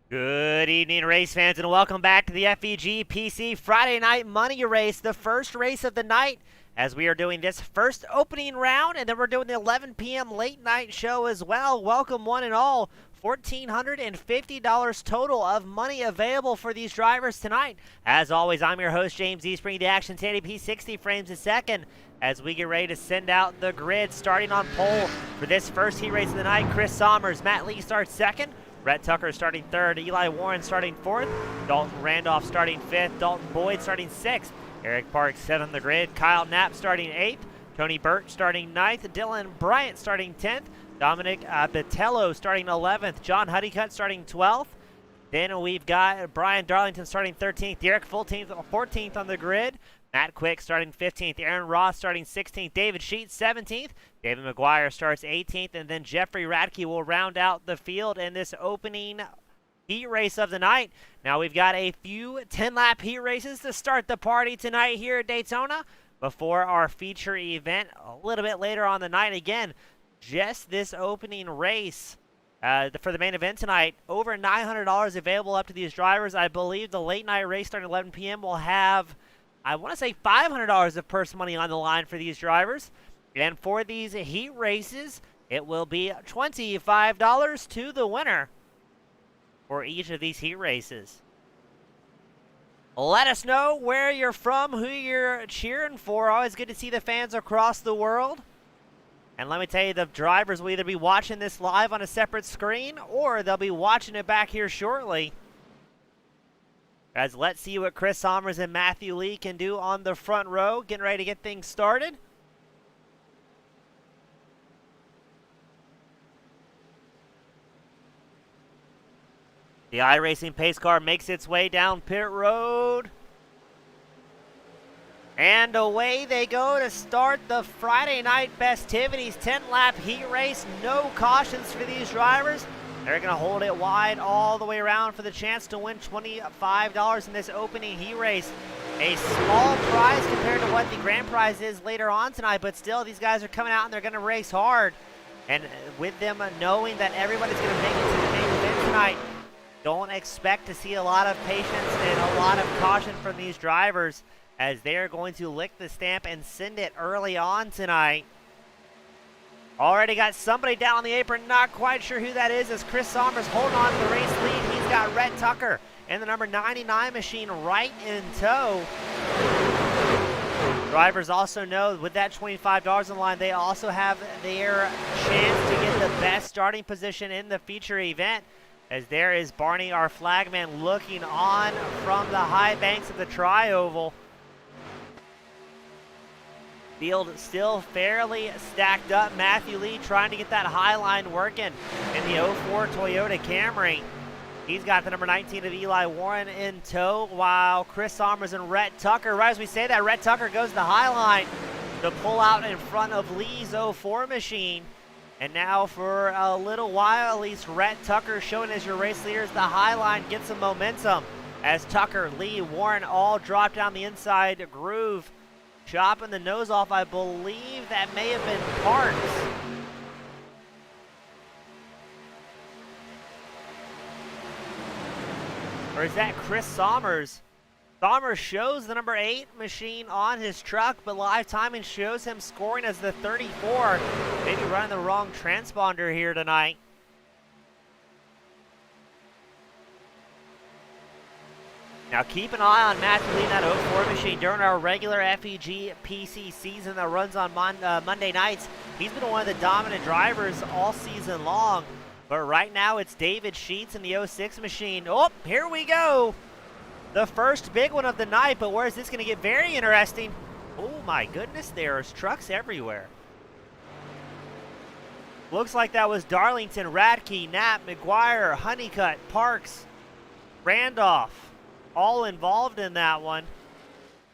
Good evening, race fans, and welcome back to the FEG PC Friday Night Money Race, the first race of the night, as we are doing this first opening round, and then we're doing the 11 p.m. late night show as well. Welcome one and all. $1,450 total of money available for these drivers tonight. As always, I'm your host, James East, bringing the action to 1080p 60 frames a second as we get ready to send out the grid. Starting on pole for this first heat race of the night, Chris Sommers. Matt Lee starts second. Brett Tucker starting third. Eli Warren starting fourth. Dalton Randolph starting fifth. Dalton Boyd starting sixth. Eric Parks seventh on the grid. Kyle Knapp starting eighth. Tony Burt starting ninth. Dylan Bryant starting 10th. Dominic Batello starting 11th. John Huddycutt starting 12th. Then we've got Brian Darlington starting 13th. Derek Fulton 14th on the grid. Matt Quick starting 15th. Aaron Ross starting 16th. David Sheets 17th. David McGuire starts 18th. And then Jeffrey Radke will round out the field in this opening heat race of the night. Now we've got a few 10-lap heat races to start the party tonight here at Daytona before our feature event a little bit later on the night. Again, just this opening race for the main event tonight. Over $900 available up to these drivers. I believe the late night race starting at 11 p.m. will have, I want to say, $500 of purse money on the line for these drivers. And for these heat races, it will be $25 to the winner for each of these heat races. Let us know where you're from, who you're cheering for. Always good to see the fans across the world. And let me tell you, the drivers will either be watching this live on a separate screen or they'll be watching it back here shortly. Guys, let's see what Chris Sommers and Matthew Lee can do on the front row. Getting ready to get things started. The iRacing pace car makes its way down pit road. And away they go to start the Friday night festivities. 10-lap heat race. No cautions for these drivers. They're going to hold it wide all the way around for the chance to win $25 in this opening heat race. A small prize compared to what the grand prize is later on tonight, but still, these guys are coming out and they're going to race hard. And with them knowing that everybody's going to make it to the main event tonight, don't expect to see a lot of patience and a lot of caution from these drivers, as they're going to lick the stamp and send it early on tonight. Already got somebody down on the apron, not quite sure who that is, as Chris Sommers holding on to the race lead. He's got Rhett Tucker and the number 99 machine right in tow. Drivers also know with that $25 on the line, they also have their chance to get the best starting position in the feature event, as there is Barney, our flagman, looking on from the high banks of the tri-oval. Field still fairly stacked up. Matthew Lee trying to get that high line working in the 04 Toyota Camry. He's got the number 19 of Eli Warren in tow, while Chris Sommers and Rhett Tucker, right as we say that, Rhett Tucker goes to the high line to pull out in front of Lee's 04 machine. And now for a little while, at least, Rhett Tucker showing as your race leaders the high line, gets some momentum as Tucker, Lee, Warren all drop down the inside groove, chopping the nose off. I believe that may have been Parks. Or is that Chris Sommers? Sommers shows the number 8 machine on his truck, but live timing shows him scoring as the 34. Maybe running the wrong transponder here tonight. Now keep an eye on Matthew Lee in that 04 machine during our regular FEG PC season that runs on Monday nights. He's been one of the dominant drivers all season long. But right now it's David Sheets in the 06 machine. Oh, here we go. The first big one of the night, but where is this going to get very interesting? Oh my goodness, there's trucks everywhere. Looks like that was Darlington, Radke, Knapp, McGuire, Honeycutt, Parks, Randolph, all involved in that one.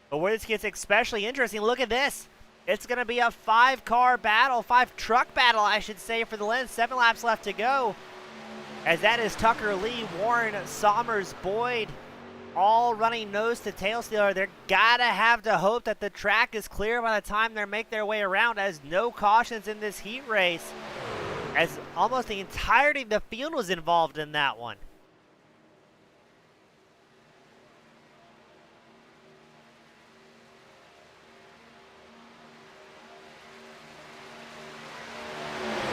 But where this gets especially interesting, look at this. It's going to be a 5-car battle, 5-truck battle, I should say, for the Lens. 7 laps left to go. As that is Tucker, Lee, Warren, Sommers, Boyd, all running nose to tail still. They're got to have to hope that the track is clear by the time they make their way around, as no cautions in this heat race, as almost the entirety of the field was involved in that one.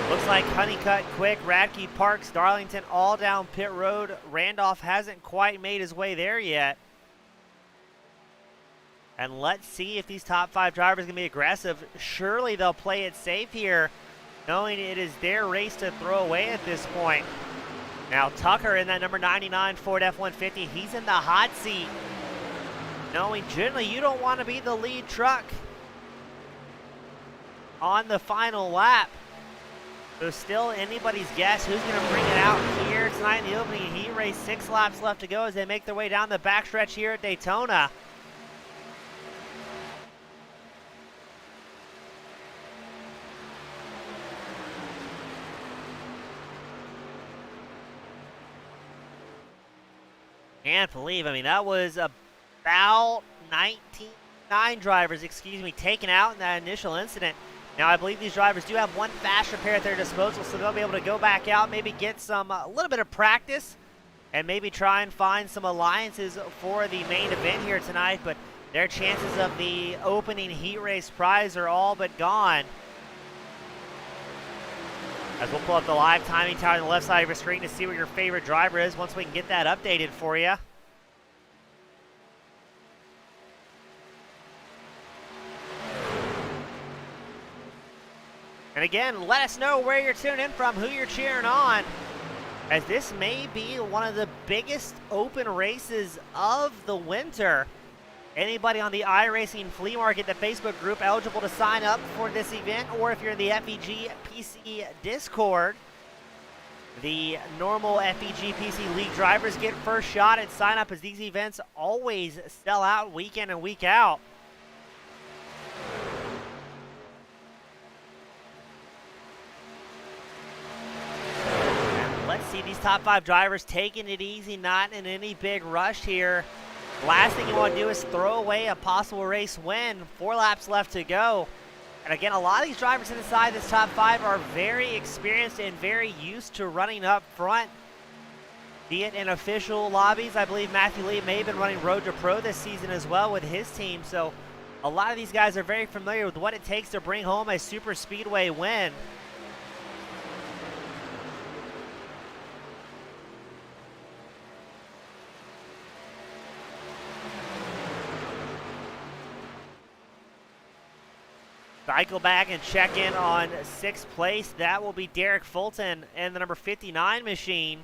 Looks like Honeycutt, Quick, Radke, Parks, Darlington all down pit road. Randolph hasn't quite made his way there yet. And let's see if these top 5 drivers can be aggressive. Surely they'll play it safe here, knowing it is their race to throw away at this point. Now Tucker in that number 99 Ford F-150, he's in the hot seat, knowing generally you don't want to be the lead truck on the final lap. So still anybody's guess who's going to bring it out here tonight in the opening heat race. 6 laps left to go as they make their way down the backstretch here at Daytona. Can't believe, I mean, that was about 9 drivers, taken out in that initial incident. Now, I believe these drivers do have 1 fast repair at their disposal, so they'll be able to go back out, maybe get some a little bit of practice, and maybe try and find some alliances for the main event here tonight. But their chances of the opening heat race prize are all but gone. As we'll pull up the live timing tower on the left side of your screen to see what your favorite driver is once we can get that updated for you. And again, let us know where you're tuning in from, who you're cheering on, as this may be one of the biggest open races of the winter. Anybody on the iRacing Flea Market, the Facebook group, eligible to sign up for this event, or if you're in the FEG PC Discord, the normal FEG PC League drivers get first shot at sign up, as these events always sell out week in and week out. And let's see these top 5 drivers taking it easy, not in any big rush here Last thing you want to do is throw away a possible race win. 4 laps left to go. And again, a lot of these drivers inside this top 5 are very experienced and very used to running up front. Be it in official lobbies. I believe Matthew Lee may have been running Road to Pro this season as well with his team. So a lot of these guys are very familiar with what it takes to bring home a super speedway win. Cycle back and check in on 6th place. That will be Derek Fulton in the number 59 machine.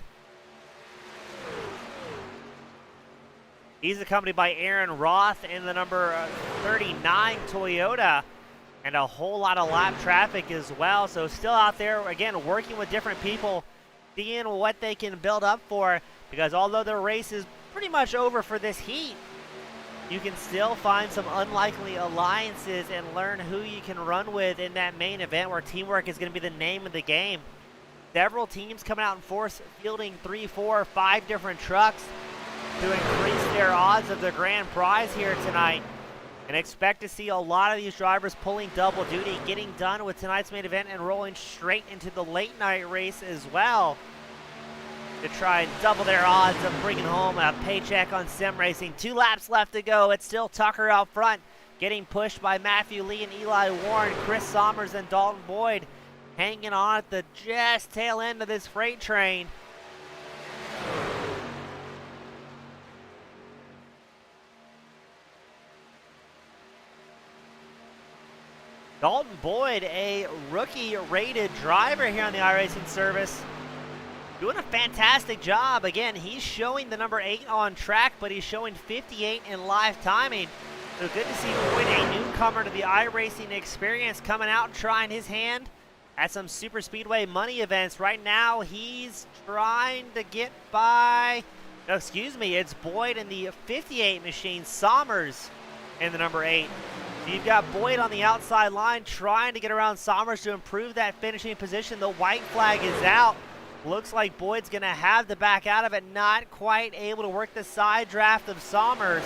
He's accompanied by Aaron Roth in the number 39 Toyota, and a whole lot of lap traffic as well. So still out there, again, working with different people, seeing what they can build up for, because although the race is pretty much over for this heat, you can still find some unlikely alliances and learn who you can run with in that main event where teamwork is going to be the name of the game. Several teams coming out in force, fielding 3, 4, 5 different trucks to increase their odds of the grand prize here tonight. And expect to see a lot of these drivers pulling double duty, getting done with tonight's main event and rolling straight into the late night race as well, to try and double their odds of bringing home a paycheck on sim racing. 2 laps left to go. It's still Tucker out front, getting pushed by Matthew Lee and Eli Warren. Chris Sommers and Dalton Boyd hanging on at the just tail end of this freight train. Dalton Boyd, a rookie-rated driver here on the iRacing service, doing a fantastic job. Again, he's showing the number 8 on track, but he's showing 58 in live timing. So good to see Boyd, a newcomer to the iRacing experience, coming out and trying his hand at some super speedway money events. Right now, he's trying to get by, no, excuse me, it's Boyd in the 58 machine, Sommers in the number 8. So you've got Boyd on the outside line trying to get around Sommers to improve that finishing position. The white flag is out. Looks like Boyd's going to have to back out of it, not quite able to work the side draft of Sommers.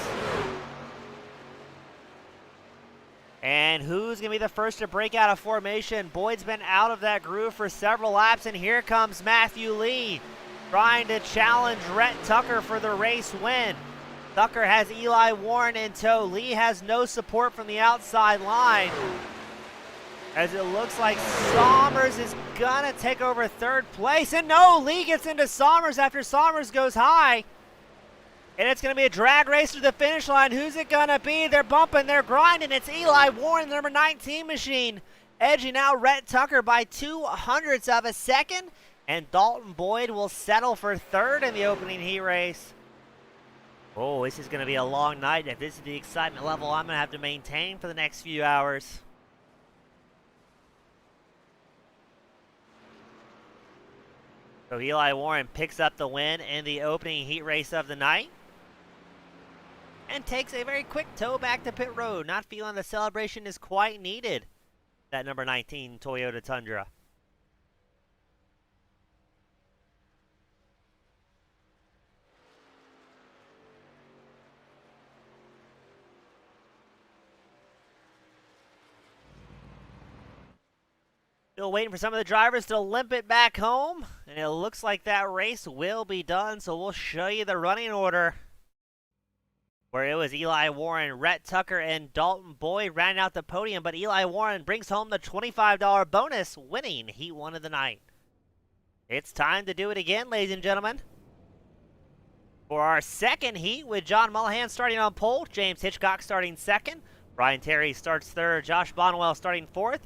And who's going to be the first to break out of formation? Boyd's been out of that groove for several laps, and here comes Matthew Lee trying to challenge Rhett Tucker for the race win. Tucker has Eli Warren in tow. Lee has no support from the outside line, as it looks like Sommers is gonna take over 3rd place. And no, Lee gets into Sommers after Sommers goes high. And it's gonna be a drag race to the finish line. Who's it gonna be? They're bumping, they're grinding. It's Eli Warren, the number 19 machine, edging out Rhett Tucker by 0.02 of a second. And Dalton Boyd will settle for 3rd in the opening heat race. Oh, this is gonna be a long night. If this is the excitement level I'm gonna have to maintain for the next few hours. So Eli Warren picks up the win in the opening heat race of the night and takes a very quick tow back to pit road. Not feeling the celebration is quite needed, that number 19 Toyota Tundra. Still waiting for some of the drivers to limp it back home, and it looks like that race will be done, so we'll show you the running order, where it was Eli Warren, Rhett Tucker, and Dalton Boyd rounding out the podium, but Eli Warren brings home the $25 bonus, winning Heat 1 of the night. It's time to do it again, ladies and gentlemen. For our second heat, with John Mullihan starting on pole, James Hitchcock starting 2nd, Brian Terry starts 3rd, Josh Bonwell starting 4th,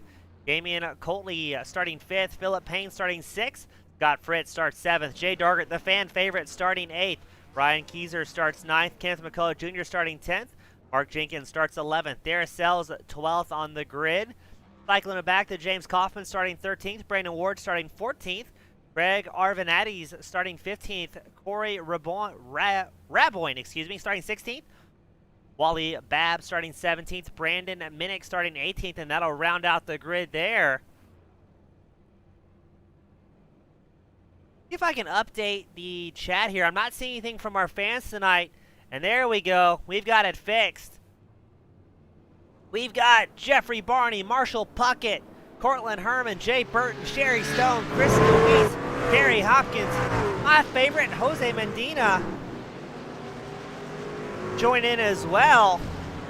Damian Coltley starting 5th, Philip Payne starting 6th, Scott Fritz starts 7th, Jay Dargett, the fan favorite, starting 8th, Ryan Keyser starts 9th, Kenneth McCullough Jr. starting 10th, Mark Jenkins starts 11th, Dara Sells 12th on the grid. Cycling it back to James Kaufman starting 13th, Brandon Ward starting 14th, Greg Arvanades starting 15th, Corey Raboyne starting 16th, Wally Babb starting 17th, Brandon Minnick starting 18th, and that'll round out the grid there. See if I can update the chat here. I'm not seeing anything from our fans tonight, And there we go. We've got it fixed. We've got Jeffrey Barney, Marshall Puckett, Cortland Herman, Jay Burton, Sherry Stone, Chris Louise, Gary Hopkins, my favorite, Jose Medina, join in as well.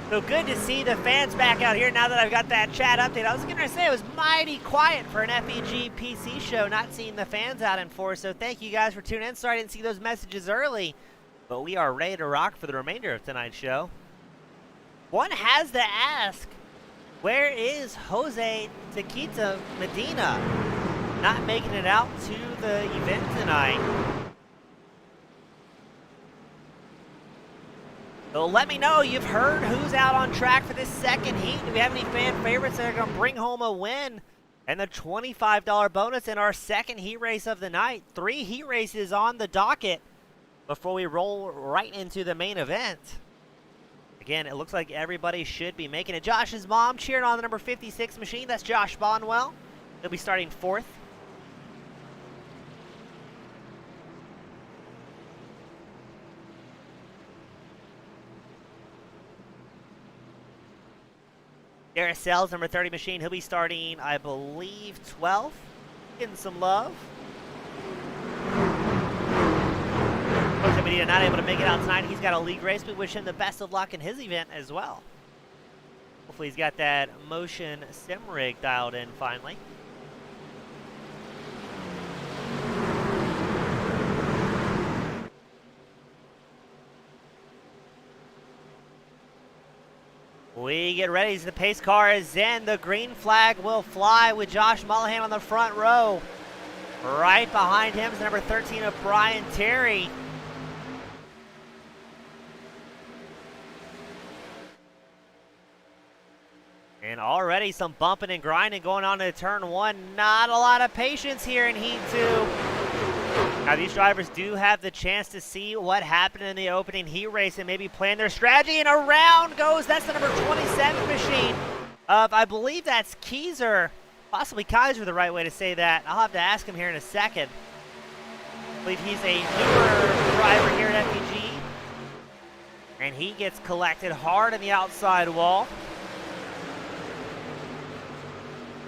So good to see the fans back out here now that I've got that chat update. I was going to say it was mighty quiet for an FEG PC show, not seeing the fans out in force. So thank you guys for tuning in. Sorry I didn't see those messages early, but we are ready to rock for the remainder of tonight's show. One has to ask, where is Jose Taquita Medina? Not making it out to the event tonight. So let me know you've heard who's out on track for this second heat. Do we have any fan favorites that are going to bring home a win and the $25 bonus in our second heat race of the night? 3 heat races on the docket before we roll right into the main event. Again, it looks like everybody should be making it. Josh's mom cheering on the number 56 machine. That's Josh Bonwell. He'll be starting 4th. Garrett Sells, number 30 machine. He'll be starting, I believe, 12th. Getting some love. Jose Medina not able to make it out tonight. He's got a league race. We wish him the best of luck in his event as well. Hopefully he's got that motion sim rig dialed in finally. We get ready as the pace car is in. The green flag will fly with Josh Mullihan on the front row. Right behind him is number 13 of Brian Terry. And already some bumping and grinding going on in turn 1. Not a lot of patience here in heat 2. Now these drivers do have the chance to see what happened in the opening heat race and maybe plan their strategy, and around goes, that's the number 27 machine of, I believe that's Kaiser, possibly Kaiser the right way to say that. I'll have to ask him here in a second. I believe he's a newer driver here at FEG, and he gets collected hard in the outside wall.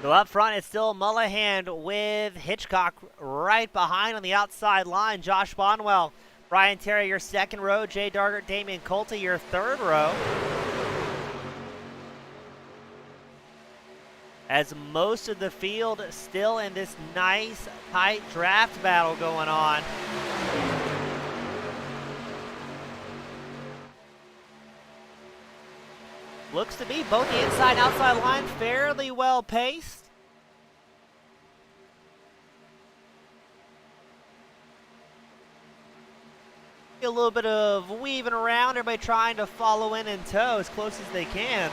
So up front, it's still Mullihan with Hitchcock right behind on the outside line. Josh Bonwell, Brian Terry, your second row. Jay Dargert, Damian Colte, your third row. As most of the field still in this nice, tight draft battle going on. Looks to be both the inside and outside line fairly well paced. A little bit of weaving around, everybody trying to follow in and tow as close as they can.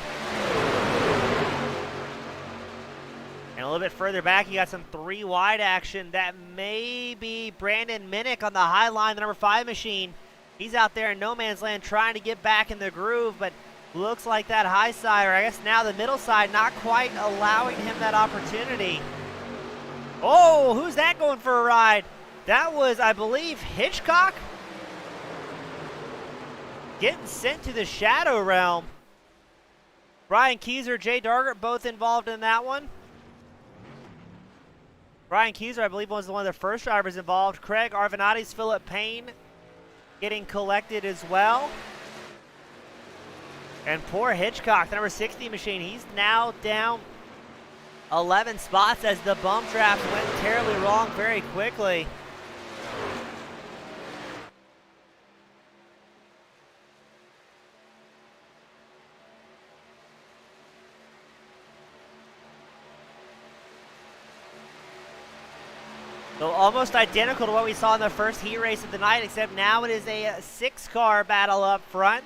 And a little bit further back, you got some 3 wide action. That may be Brandon Minnick on the high line, the number 5 machine. He's out there in no man's land trying to get back in the groove, but looks like that high side, or I guess now the middle side, not quite allowing him that opportunity. Oh, who's that going for a ride? That was, I believe, Hitchcock? Getting sent to the Shadow Realm. Brian Kaiser, Jay Dargert, both involved in that one. Brian Kaiser, I believe, was one of the first drivers involved. Craig Arvanatis, Philip Payne getting collected as well. And poor Hitchcock, the number 60 machine, he's now down 11 spots as the bump draft went terribly wrong very quickly. So almost identical to what we saw in the first heat race of the night, except now it is a 6-car battle up front.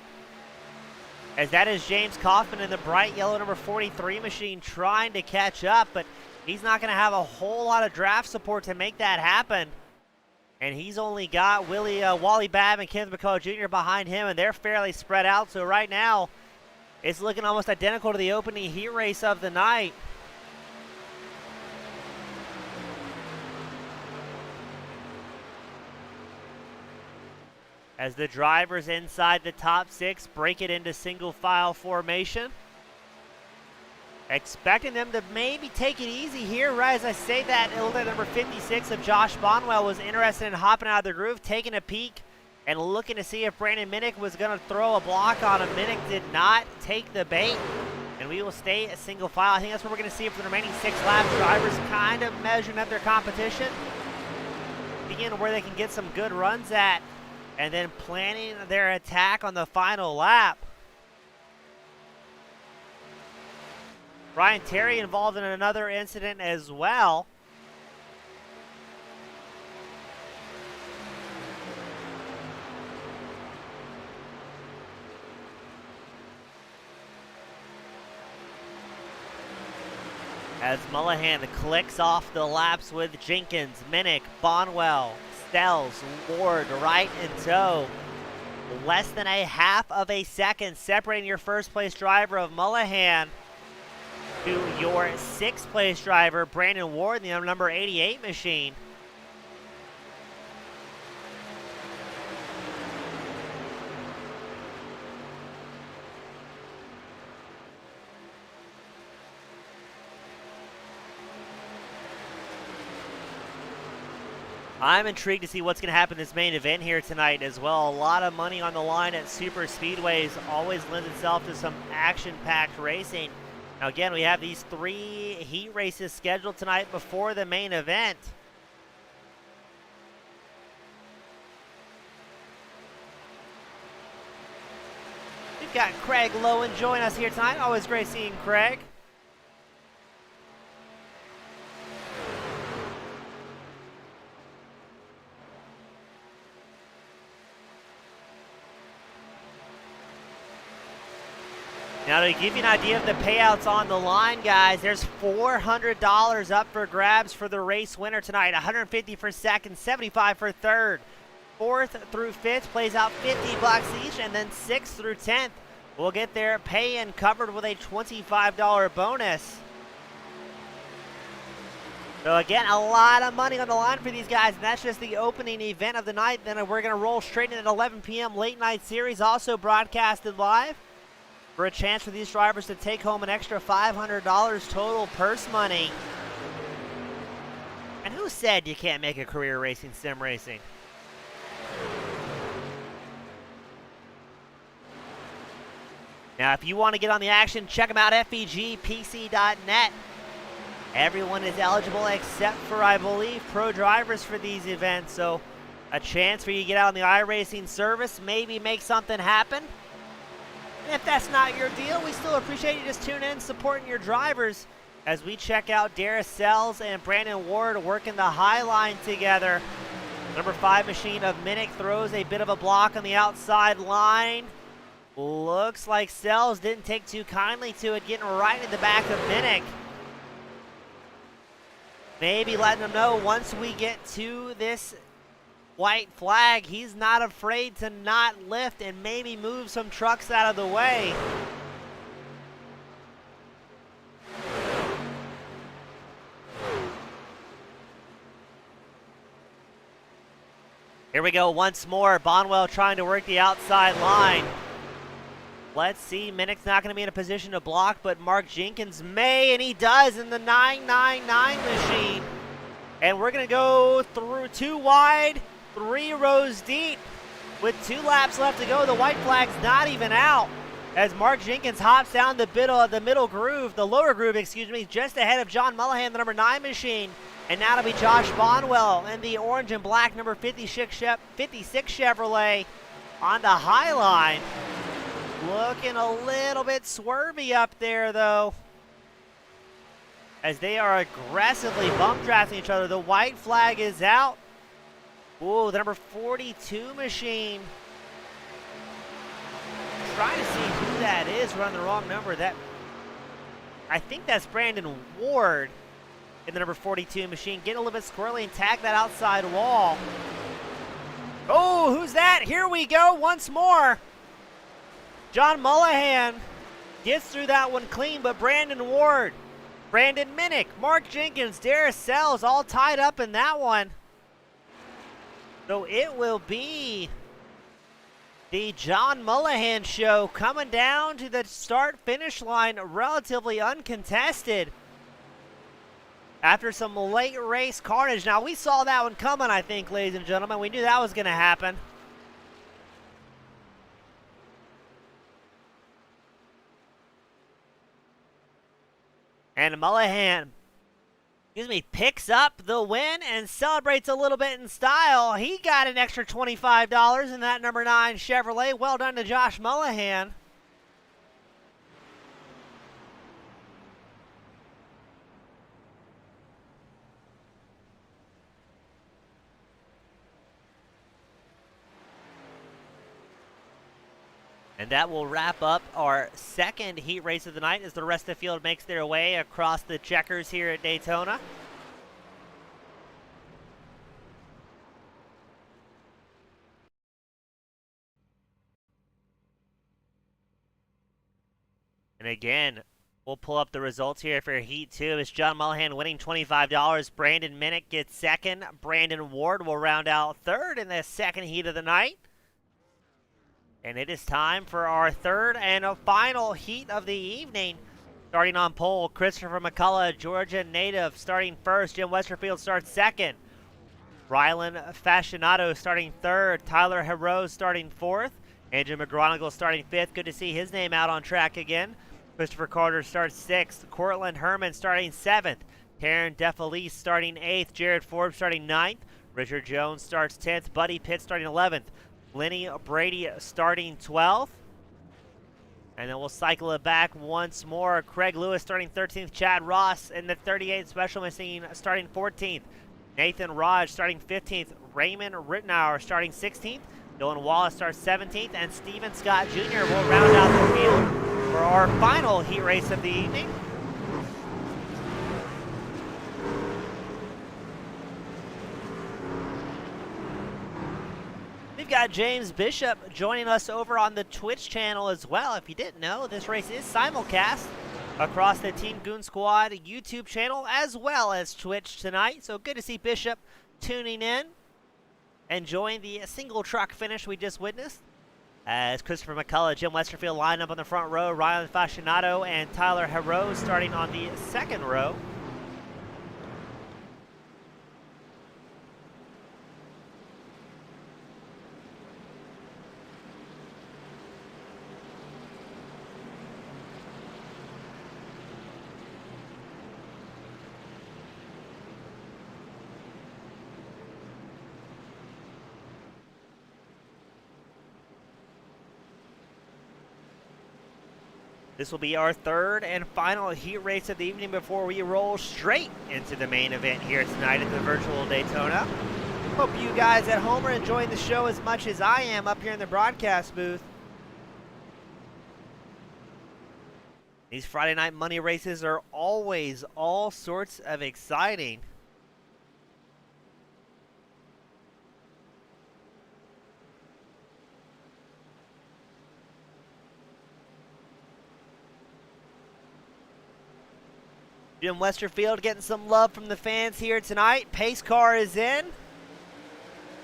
As that is James Kaufman in the bright yellow number 43 machine trying to catch up, but he's not going to have a whole lot of draft support to make that happen. And he's only got Wally Babb and Kenneth McCullough Jr. behind him, and they're fairly spread out. So right now, it's looking almost identical to the opening heat race of the night. as the drivers inside the top 6 break it into single file formation. Expecting them to maybe take it easy here, right as I say that. It looked like number 56 of Josh Bonwell was interested in hopping out of the groove, taking a peek, and looking to see if Brandon Minnick was going to throw a block on him. Minnick did not take the bait, and we will stay a single file. I think that's what we're going to see for the remaining 6 laps. Drivers kind of measuring up their competition, beginning where they can get some good runs at, and then planning their attack on the final lap. Ryan Terry involved in another incident as well. As Mullihan clicks off the laps with Jenkins, Minnick, Bonwell, Stells, Ward right in tow. Less than a half of a second separating your first place driver of Mullihan to your 6th place driver, Brandon Ward, the number 88 machine. I'm intrigued to see what's going to happen in this main event here tonight as well. A lot of money on the line at super speedways always lends itself to some action-packed racing. Now again, we have these 3 heat races scheduled tonight before the main event. We've got Craig Lowen join us here tonight. Always great seeing Craig. Now, to give you an idea of the payouts on the line, guys, there's $400 up for grabs for the race winner tonight. $150 for second, $75 for third. 4th through 5th plays out $50 each, and then 6th through 10th will get their pay-in covered with a $25 bonus. So again, a lot of money on the line for these guys, and that's just the opening event of the night. Then we're going to roll straight in at 11 p.m. late night series, also broadcasted live, for a chance for these drivers to take home an extra $500 total purse money. And who said you can't make a career racing sim racing? Now, if you want to get on the action, check them out, FEGPC.net. Everyone is eligible except for, I believe, pro drivers for these events. So a chance for you to get out on the iRacing service, maybe make something happen. If that's not your deal, we still appreciate you just tuning in, supporting your drivers as we check out Darius Sells and Brandon Ward working the high line together. Number 5 machine of Minnick throws a bit of a block on the outside line. Looks like Sells didn't take too kindly to it, getting right in the back of Minnick. Maybe letting him know once we get to this white flag, he's not afraid to not lift and maybe move some trucks out of the way. Here we go once more. Bonwell trying to work the outside line. Let's see. Minnick's not going to be in a position to block, but Mark Jenkins may, and he does in the 999 machine. And we're going to go through 2 wide, 3 rows deep. With 2 laps left to go, the white flag's not even out as Mark Jenkins hops down the middle groove, the lower groove, excuse me, just ahead of John Mullihan, the number 9 machine. And now it'll be Josh Bonwell in the orange and black number 56 Chevrolet on the high line. Looking a little bit swervy up there, though, as they are aggressively bump drafting each other. The white flag is out. Ooh, the number 42 machine. Trying to see who that is running the wrong number. I think that's Brandon Ward in the number 42 machine. Get a little bit squirrely and tag that outside wall. Oh, who's that? Here we go once more. John Mullihan gets through that one clean, but Brandon Ward, Brandon Minnick, Mark Jenkins, Darius Sells all tied up in that one. So it will be The John Mullahan Show coming down to the start-finish line relatively uncontested after some late race carnage. Now, we saw that one coming, I think, ladies and gentlemen. We knew that was going to happen. And Mullahan, picks up the win and celebrates a little bit in style. He got an extra $25 in that number 9 Chevrolet. Well done to Josh Mullahan. And that will wrap up our second heat race of the night as the rest of the field makes their way across the checkers here at Daytona. And again, we'll pull up the results here for Heat 2. It's John Mullahan winning $25. Brandon Minnick gets second. Brandon Ward will round out third in the second heat of the night. And it is time for our third and final heat of the evening. Starting on pole, Christopher McCullough, Georgia native, starting first. Jim Westerfield starts second. Rylan Fascinato starting third. Tyler Herrose starting fourth. Andrew McGronigle starting fifth. Good to see his name out on track again. Christopher Carter starts sixth. Cortland Herman starting seventh. Taryn DeFelice starting eighth. Jared Forbes starting ninth. Richard Jones starts 10th. Buddy Pitt starting 11th. Lenny Brady starting 12th. And then we'll cycle it back once more. Craig Lewis starting 13th. Chad Ross in the 38th Special Machine starting 14th. Nathan Raj starting 15th. Raymond Rittenauer starting 16th. Dylan Wallace starts 17th. And Steven Scott Jr. will round out the field for our final heat race of the evening. We've got James Bishop joining us over on the Twitch channel as well. If you didn't know, this race is simulcast across the Team Goon Squad YouTube channel as well as Twitch tonight. So good to see Bishop tuning in, enjoying the single truck finish we just witnessed. As Christopher McCullough, Jim Westerfield line up on the front row, Ryan Fascinato and Tyler Herrose starting on the second row. This will be our third and final heat race of the evening before we roll straight into the main event here tonight at the virtual Daytona. Hope you guys at home are enjoying the show as much as I am up here in the broadcast booth. These Friday night money races are always all sorts of exciting. Jim Westerfield getting some love from the fans here tonight. Pace car is in.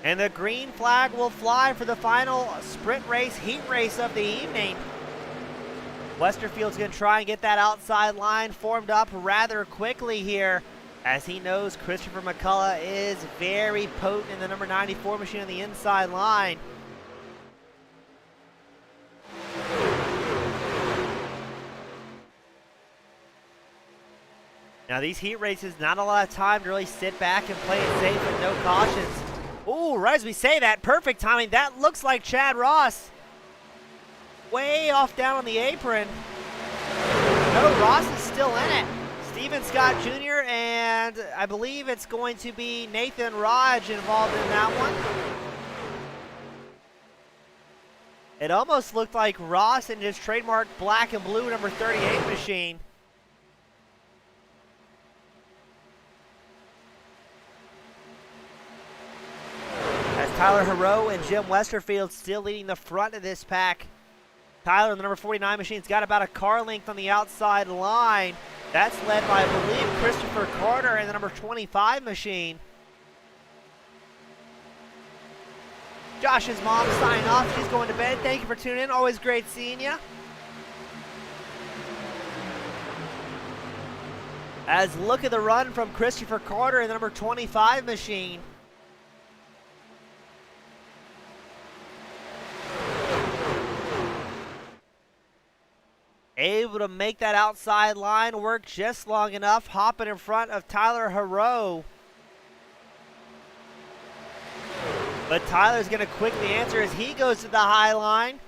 And the green flag will fly for the final sprint race, heat race of the evening. Westerfield's going to try and get that outside line formed up rather quickly here, as he knows Christopher McCullough is very potent in the number 94 machine on the inside line. Now these heat races, not a lot of time to really sit back and play it safe with no cautions. Ooh, right as we say that, perfect timing. That looks like Chad Ross. Way off down on the apron. No, Ross is still in it. Steven Scott Jr. and I believe it's going to be Nathan Raj involved in that one. It almost looked like Ross in his trademark black and blue number 38 machine. Tyler Herrose and Jim Westerfield still leading the front of this pack. Tyler, the number 49 machine's got about a car length on the outside line. That's led by, I believe, Christopher Carter and the number 25 machine. Josh's mom signing off. She's going to bed. Thank you for tuning in. Always great seeing you. As look at the run from Christopher Carter in the number 25 machine. Able to make that outside line work just long enough, hopping in front of Tyler Hero. But Tyler's going to quickly answer as he goes to the high line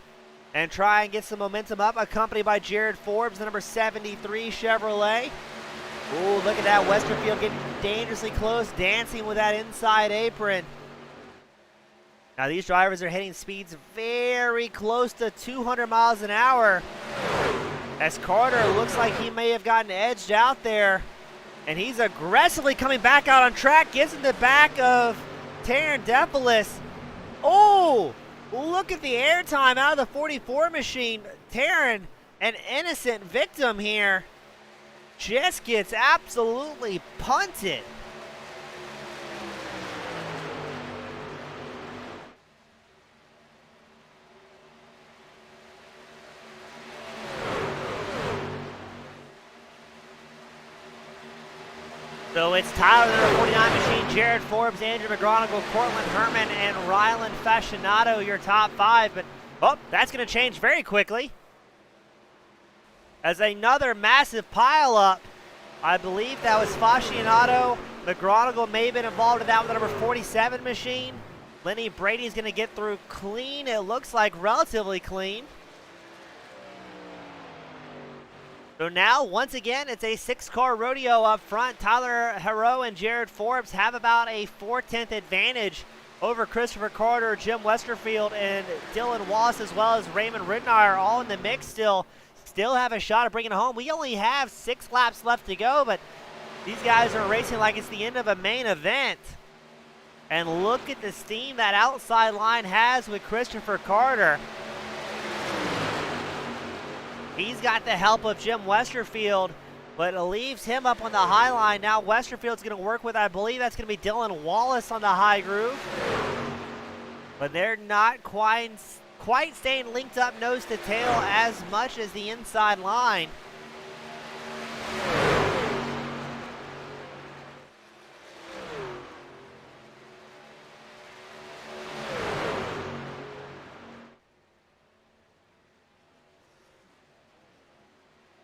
and try and get some momentum up, accompanied by Jared Forbes, the number 73 Chevrolet. Ooh, look at that. Westerfield getting dangerously close, dancing with that inside apron. Now these drivers are hitting speeds very close to 200 miles an hour. As Carter looks like he may have gotten edged out there. And he's aggressively coming back out on track, gets in the back of Taryn Depolis. Oh, look at the airtime out of the 44 machine. Taryn, an innocent victim here, just gets absolutely punted. So it's Tyler, the number 49 machine, Jared Forbes, Andrew McGonigal, Cortland Herman, and Rylan Fascinato, your top five. But, oh, that's going to change very quickly. As another massive pileup, I believe that was Fascinato. McGonigal may have been involved in that with the number 47 machine. Lenny Brady's going to get through clean. It looks like relatively clean. So now, once again, it's a six-car rodeo up front. Tyler Hero and Jared Forbes have about a 4/10 advantage over Christopher Carter, Jim Westerfield, and Dylan Wallace, as well as Raymond Ridnour, all in the mix still. Still have a shot at bringing it home. We only have 6 laps left to go, but these guys are racing like it's the end of a main event. And look at the steam that outside line has with Christopher Carter. He's got the help of Jim Westerfield, but it leaves him up on the high line. Now Westerfield's going to work with, I believe that's going to be Dylan Wallace on the high groove. But they're not quite staying linked up nose to tail as much as the inside line.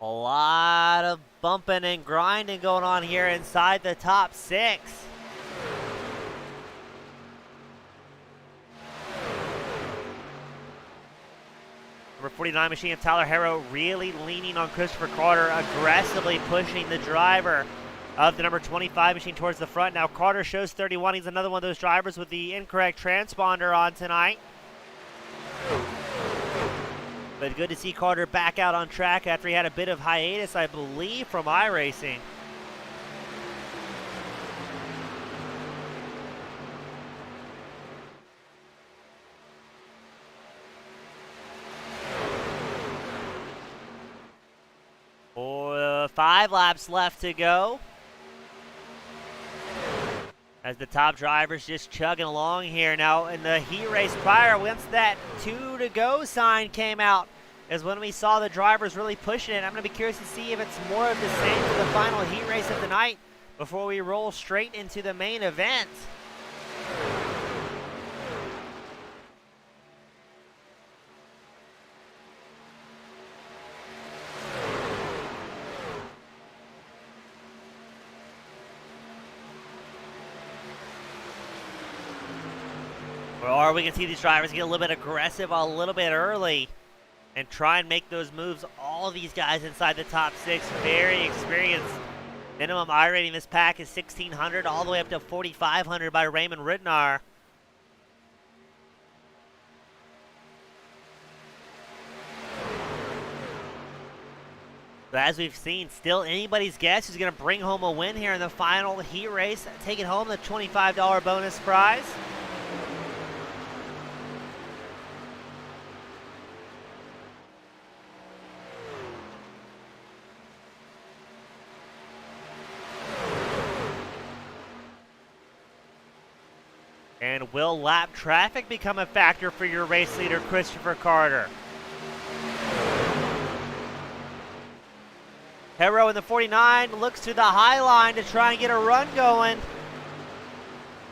A lot of bumping and grinding going on here inside the top 6. Number 49 machine of Tyler Hero really leaning on Christopher Carter, aggressively pushing the driver of the number 25 machine towards the front. Now Carter shows 31. He's another one of those drivers with the incorrect transponder on tonight. But good to see Carter back out on track after he had a bit of hiatus, I believe, from iRacing. Oh, 5 laps left to go. As the top driver's just chugging along here. Now, in the heat race prior, once that 2 to go sign came out, is when we saw the drivers really pushing it. I'm going to be curious to see if it's more of the same for the final heat race of the night before we roll straight into the main event. Or we can see these drivers get a little bit aggressive a little bit early and try and make those moves. All of these guys inside the top 6, very experienced. Minimum I rating this pack is 1,600, all the way up to 4,500 by Raymond Ridnour. But as we've seen, still anybody's guess who's going to bring home a win here in the final heat race, taking home the $25 bonus prize. And will lap traffic become a factor for your race leader, Christopher Carter? Hero in the 49 looks to the high line to try and get a run going.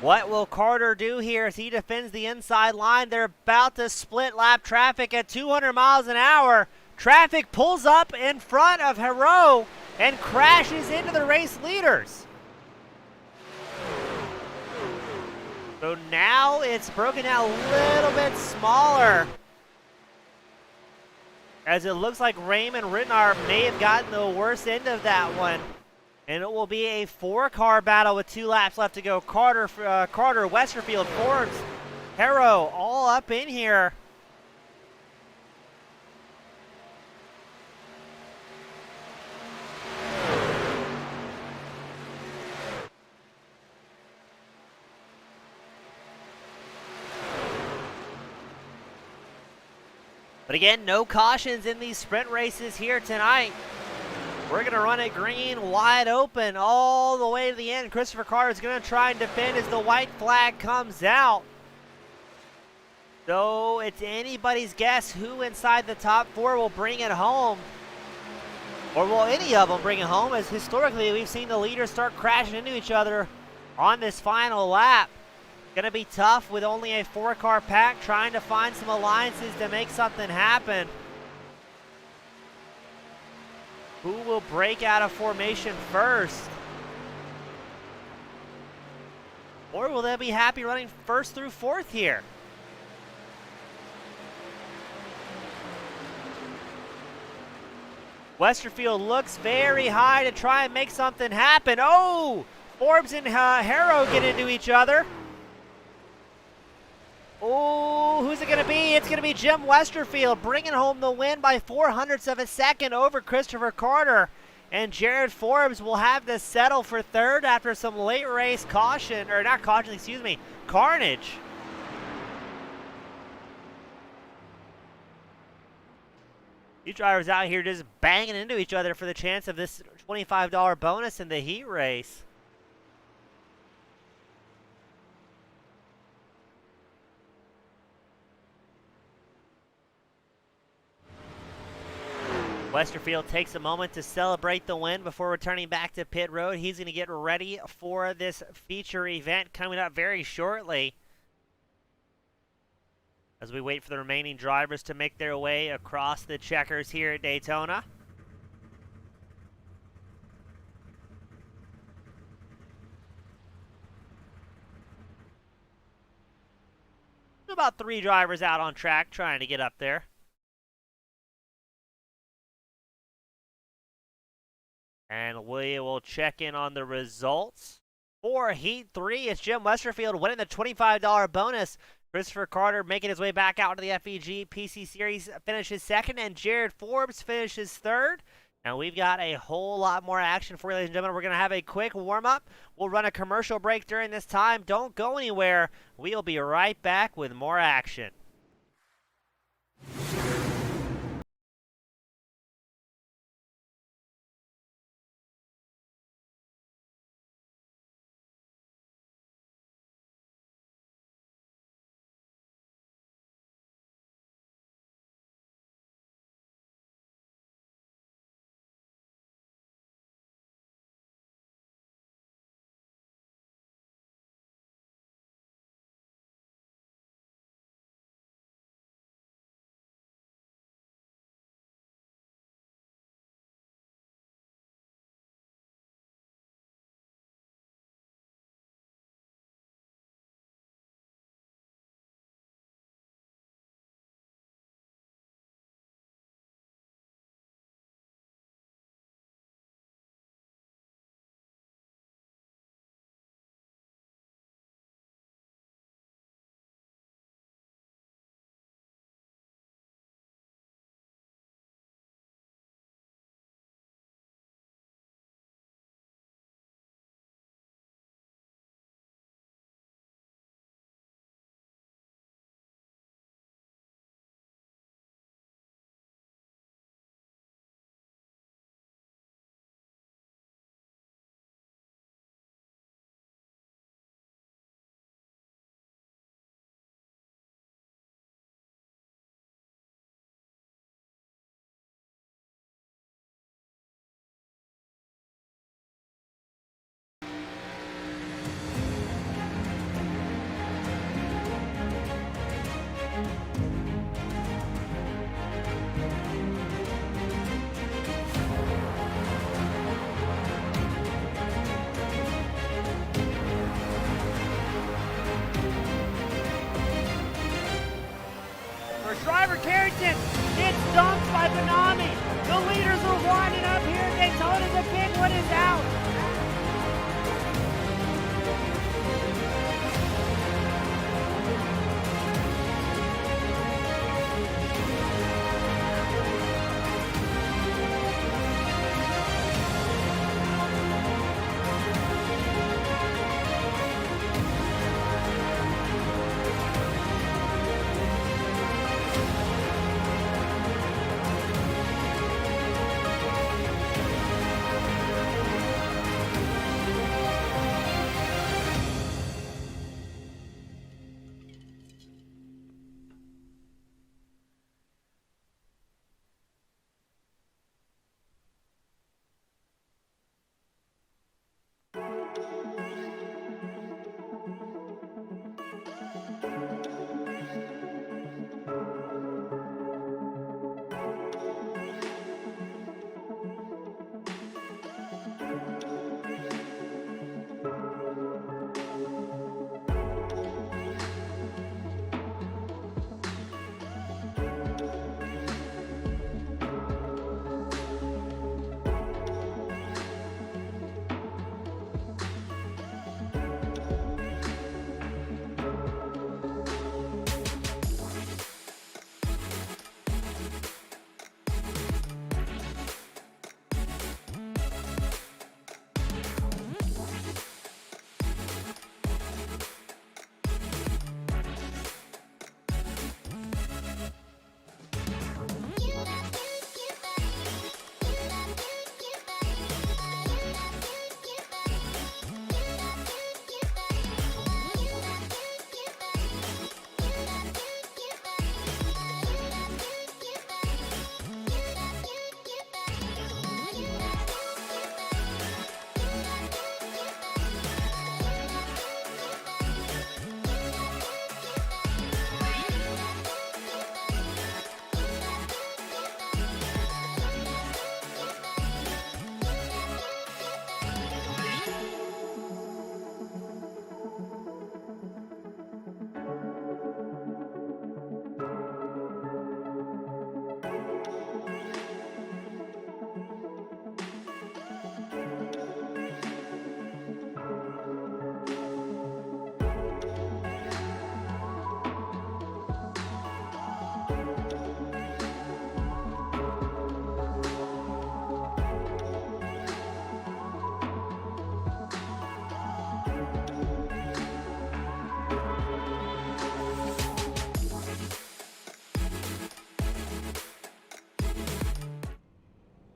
What will Carter do here as he defends the inside line? They're about to split lap traffic at 200 miles an hour. Traffic pulls up in front of Hero and crashes into the race leaders. So now it's broken down a little bit smaller, as it looks like Raymond Rittenauer may have gotten the worst end of that one. And it will be a 4-car battle with 2 laps left to go. Carter, Westerfield, Forbes, Hero, all up in here. But again, no cautions in these sprint races here tonight. We're going to run it green, wide open, all the way to the end. Christopher Carter is going to try and defend as the white flag comes out. So it's anybody's guess who inside the top 4 will bring it home. Or will any of them bring it home, as historically we've seen the leaders start crashing into each other on this final lap. Going to be tough with only a 4-car pack, trying to find some alliances to make something happen. Who will break out of formation first? Or will they be happy running first through 4th here? Westerfield looks very high to try and make something happen. Oh! Forbes and Hero get into each other. Oh, who's it going to be? It's going to be Jim Westerfield bringing home the win by 0.04 of a second over Christopher Carter. And Jared Forbes will have to settle for 3rd after some late race carnage. These drivers out here just banging into each other for the chance of this $25 bonus in the heat race. Westerfield takes a moment to celebrate the win before returning back to pit road. He's going to get ready for this feature event coming up very shortly, as we wait for the remaining drivers to make their way across the checkers here at Daytona. About 3 drivers out on track trying to get up there. And we will check in on the results. For Heat 3, it's Jim Westerfield winning the $25 bonus. Christopher Carter making his way back out to the FEG PC Series, finishes 2nd, and Jared Forbes finishes 3rd. And we've got a whole lot more action for you, ladies and gentlemen. We're going to have a quick warm-up. We'll run a commercial break during this time. Don't go anywhere. We'll be right back with more action. Carrington. It's dumped by Benami. The leaders are winding up here at Daytona. The big one is out.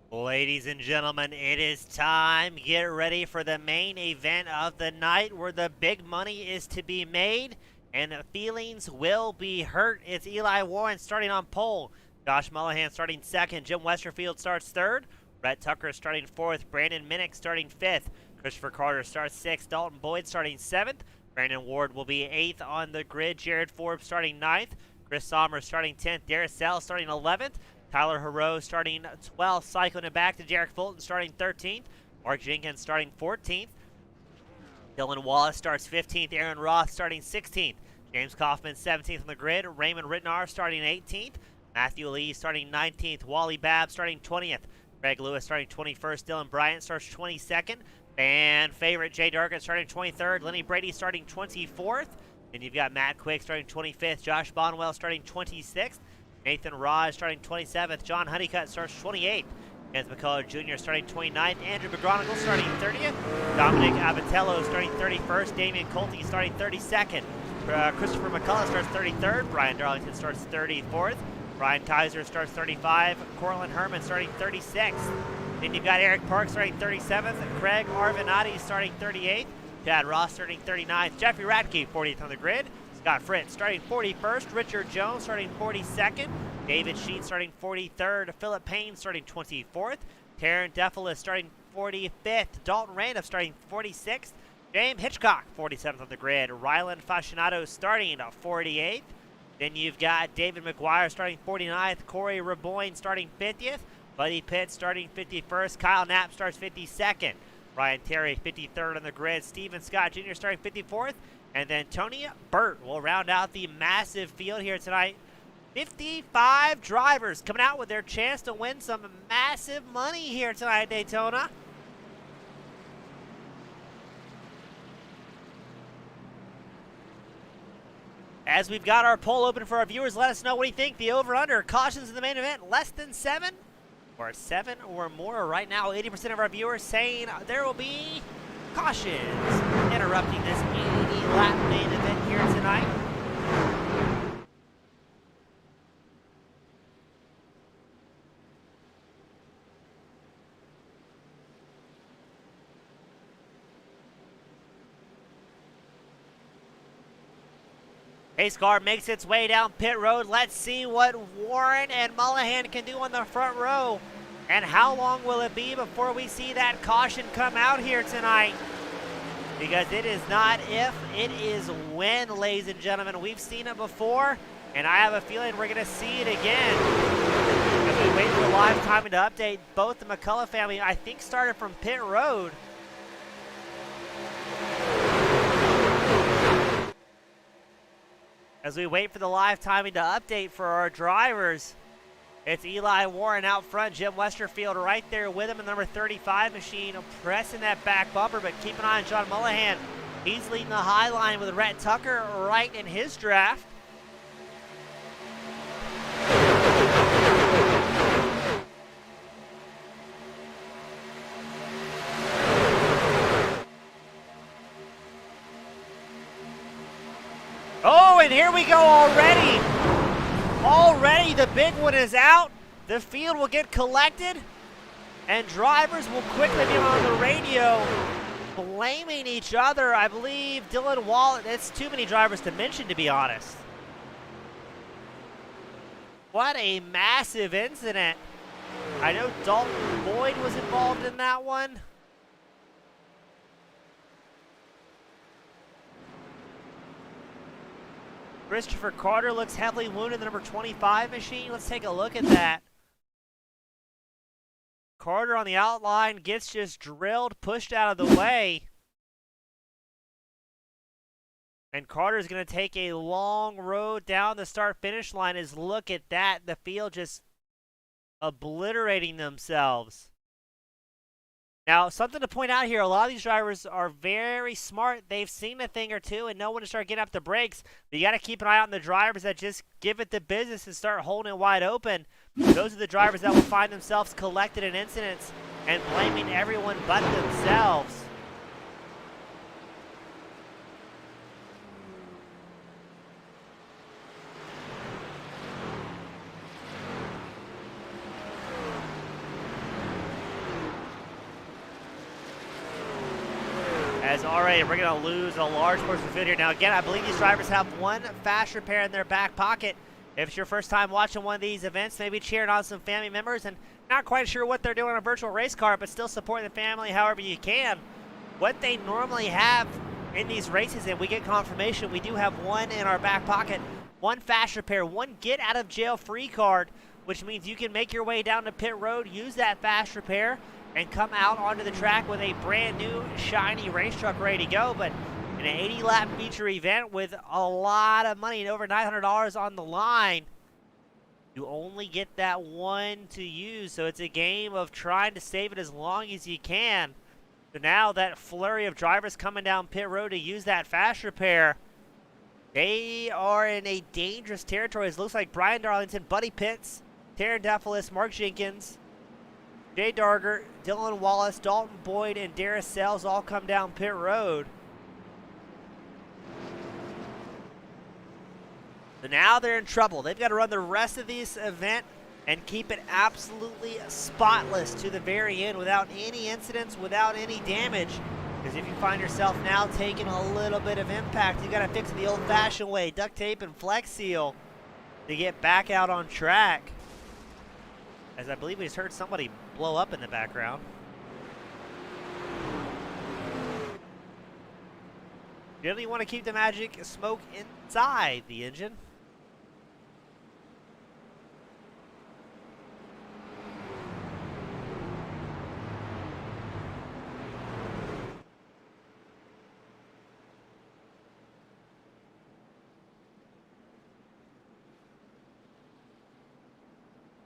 Ladies and gentlemen, it is time. Get ready for the main event of the night where the big money is to be made and feelings will be hurt. It's Eli Warren starting on pole. Josh Mullihan starting second. Jim Westerfield starts third. Brett Tucker starting fourth. Brandon Minnick starting fifth. Christopher Carter starts sixth. Dalton Boyd starting seventh. Brandon Ward will be eighth on the grid. Jared Forbes starting ninth. Chris Sommer starting 10th. Darius Sell starting 11th. Tyler Heroux starting 12th, cycling it back to Jarek Fulton starting 13th. Mark Jenkins starting 14th. Dylan Wallace starts 15th. Aaron Roth starting 16th. James Kaufman 17th on the grid. Raymond Ritnar starting 18th. Matthew Lee starting 19th. Wally Babb starting 20th. Greg Lewis starting 21st. Dylan Bryant starts 22nd. Fan favorite Jay Durkin starting 23rd. Lenny Brady starting 24th. Then you've got Matt Quick starting 25th. Josh Bonwell starting 26th. Nathan Raj starting 27th. John Honeycutt starts 28th. Kenneth McCullough Jr. starting 29th. Andrew McGronigle starting 30th. Dominic Abatello starting 31st. Damian Colty starting 32nd. Christopher McCullough starts 33rd. Brian Darlington starts 34th. Brian Kaiser starts 35th. Cortland Herman starting 36th. Then you've got Eric Park starting 37th. Craig Arvinati starting 38th. Chad Ross starting 39th. Jeffrey Ratke 40th on the grid. Scott Fritz starting 41st. Richard Jones starting 42nd. David Sheets starting 43rd. Philip Payne starting 24th. Taryn Defilis starting 45th. Dalton Randolph starting 46th. James Hitchcock 47th on the grid. Ryland Fascinato starting 48th. Then you've got David McGuire starting 49th. Corey Raboyne starting 50th. Buddy Pitt starting 51st. Kyle Knapp starts 52nd. Ryan Terry 53rd on the grid. Steven Scott Jr. starting 54th. And then Tony Burt will round out the massive field here tonight. 55 drivers coming out with their chance to win some massive money here tonight at Daytona. As we've got our poll open for our viewers, let us know what you think. The over-under, cautions in the main event, less than 7 or 7 or more. Right now, 80% of our viewers saying there will be cautions interrupting this 80-lap main event here tonight. Pace car makes its way down pit road. Let's see what Warren and Mullahan can do on the front row. And how long will it be before we see that caution come out here tonight? Because it is not if, it is when, ladies and gentlemen. We've seen it before, and I have a feeling we're going to see it again. As we wait for the live timing to update, both the McCullough family, I think, started from pit road. As we wait for the live timing to update for our drivers, it's Eli Warren out front, Jim Westerfield right there with him in the number 35 machine, pressing that back bumper, but keep an eye on John Mullahan. He's leading the high line with Rhett Tucker right in his draft. Oh, and here we go already. Already the big one is out. The field will get collected, and drivers will quickly be on the radio blaming each other. I believe Dylan Wallace, it's too many drivers to mention, to be honest. What a massive incident. I know Dalton Boyd was involved in that one. Christopher Carter looks heavily wounded in the number 25 machine. Let's take a look at that. Carter on the outline gets just drilled, pushed out of the way. And Carter's going to take a long road down the start-finish line. As look at that, the field just obliterating themselves. Now, something to point out here, a lot of these drivers are very smart. They've seen a thing or two and know when to start getting up the brakes. But you got to keep an eye on the drivers that just give it the business and start holding it wide open. Those are the drivers that will find themselves collected in incidents and blaming everyone but themselves. As already, we're going to lose a large portion of the field here. Now, again, I believe these drivers have one fast repair in their back pocket. If it's your first time watching one of these events, maybe cheering on some family members and not quite sure what they're doing on a virtual race car, but still supporting the family however you can. What they normally have in these races, and we get confirmation, we do have one in our back pocket, one fast repair, one get out of jail free card, which means you can make your way down to pit road, use that fast repair, and come out onto the track with a brand new shiny race truck ready to go. But in an 80-lap feature event with a lot of money and over $900 on the line, you only get that one to use. So it's a game of trying to save it as long as you can. So now that flurry of drivers coming down pit road to use that fast repair, they are in a dangerous territory. It looks like Brian Darlington, Buddy Pitts, Taryn Defilis, Mark Jenkins, Jay Darger, Dylan Wallace, Dalton Boyd, and Darius Sells all come down pit road. So now they're in trouble. They've got to run the rest of this event and keep it absolutely spotless to the very end without any incidents, without any damage. Because if you find yourself now taking a little bit of impact, you got to fix it the old-fashioned way, duct tape and Flex Seal, to get back out on track. As I believe we just heard somebody blow up in the background. Generally, you want to keep the magic smoke inside the engine.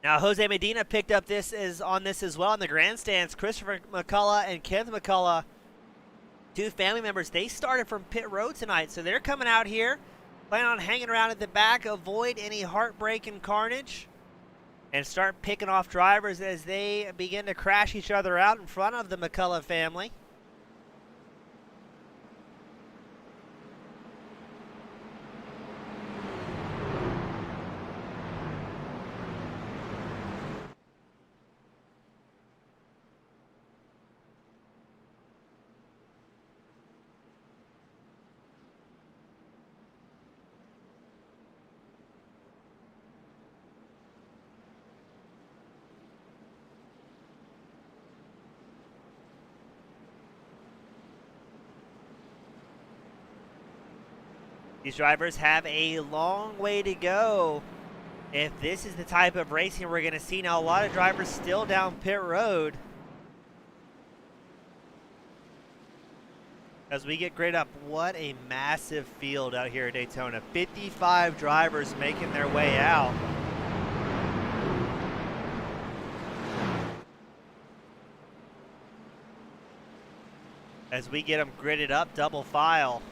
Now, Jose Medina picked up on this as well in the grandstands. Christopher McCullough and Kenneth McCullough, two family members, they started from pit road tonight, so they're coming out here, planning on hanging around at the back, avoid any heartbreak and carnage, and start picking off drivers as they begin to crash each other out in front of the McCullough family. These drivers have a long way to go if this is the type of racing we're going to see. Now, a lot of drivers still down pit road as we get grid up. What a massive field out here at Daytona. 55 drivers making their way out. As we get them gridded up, double file.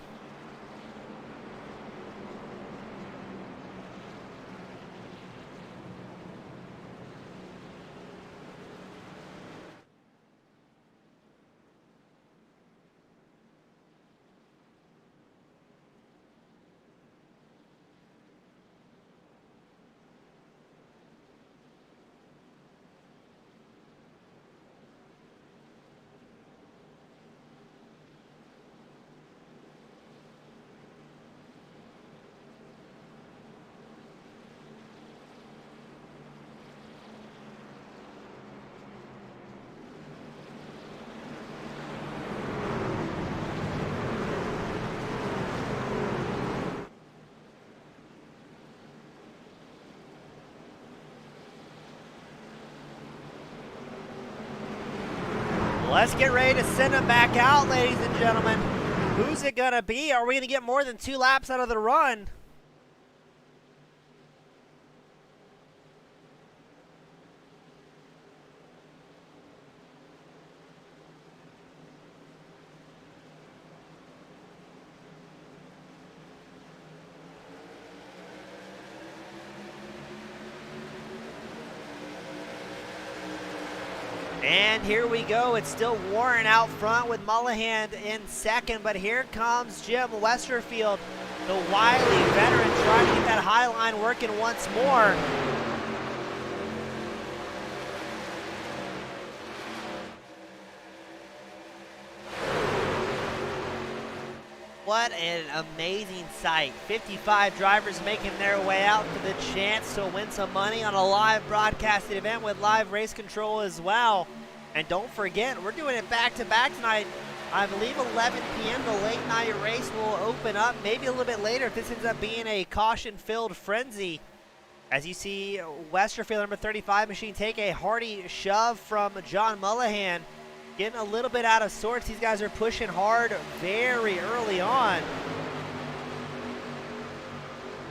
Let's get ready to send them back out, ladies and gentlemen. Who's it going to be? Are we going to get more than 2 laps out of the run? And here we go. It's still Warren out front with Mullihan in second, but here comes Jim Westerfield, the wily veteran, trying to get that high line working once more. What an amazing sight. 55 drivers making their way out for the chance to win some money on a live broadcasted event with live race control as well. And don't forget, we're doing it back-to-back tonight. I believe 11 p.m. the late night race will open up, maybe a little bit later if this ends up being a caution-filled frenzy. As you see Westerfield, number 35 machine, take a hearty shove from John Mullihan. Getting a little bit out of sorts. These guys are pushing hard very early on.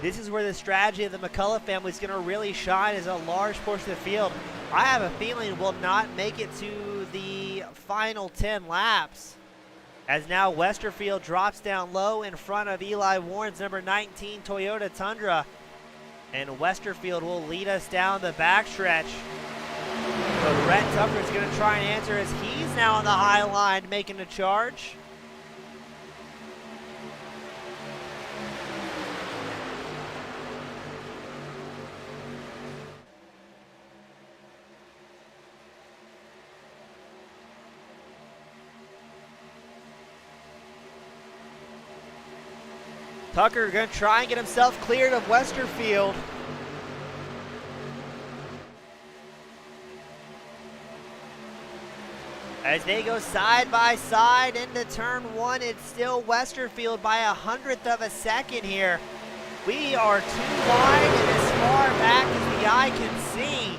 This is where the strategy of the McCullough family is going to really shine, as a large portion of the field, I have a feeling, will not make it to the final 10 laps. As now Westerfield drops down low in front of Eli Warren's number 19 Toyota Tundra. And Westerfield will lead us down the backstretch. But Brett Tucker is going to try and answer as he's now on the high line making a charge. Tucker going to try and get himself cleared of Westerfield. As they go side by side into turn one, it's still Westerfield by 1/100th of a second here. We are too wide and as far back as the eye can see.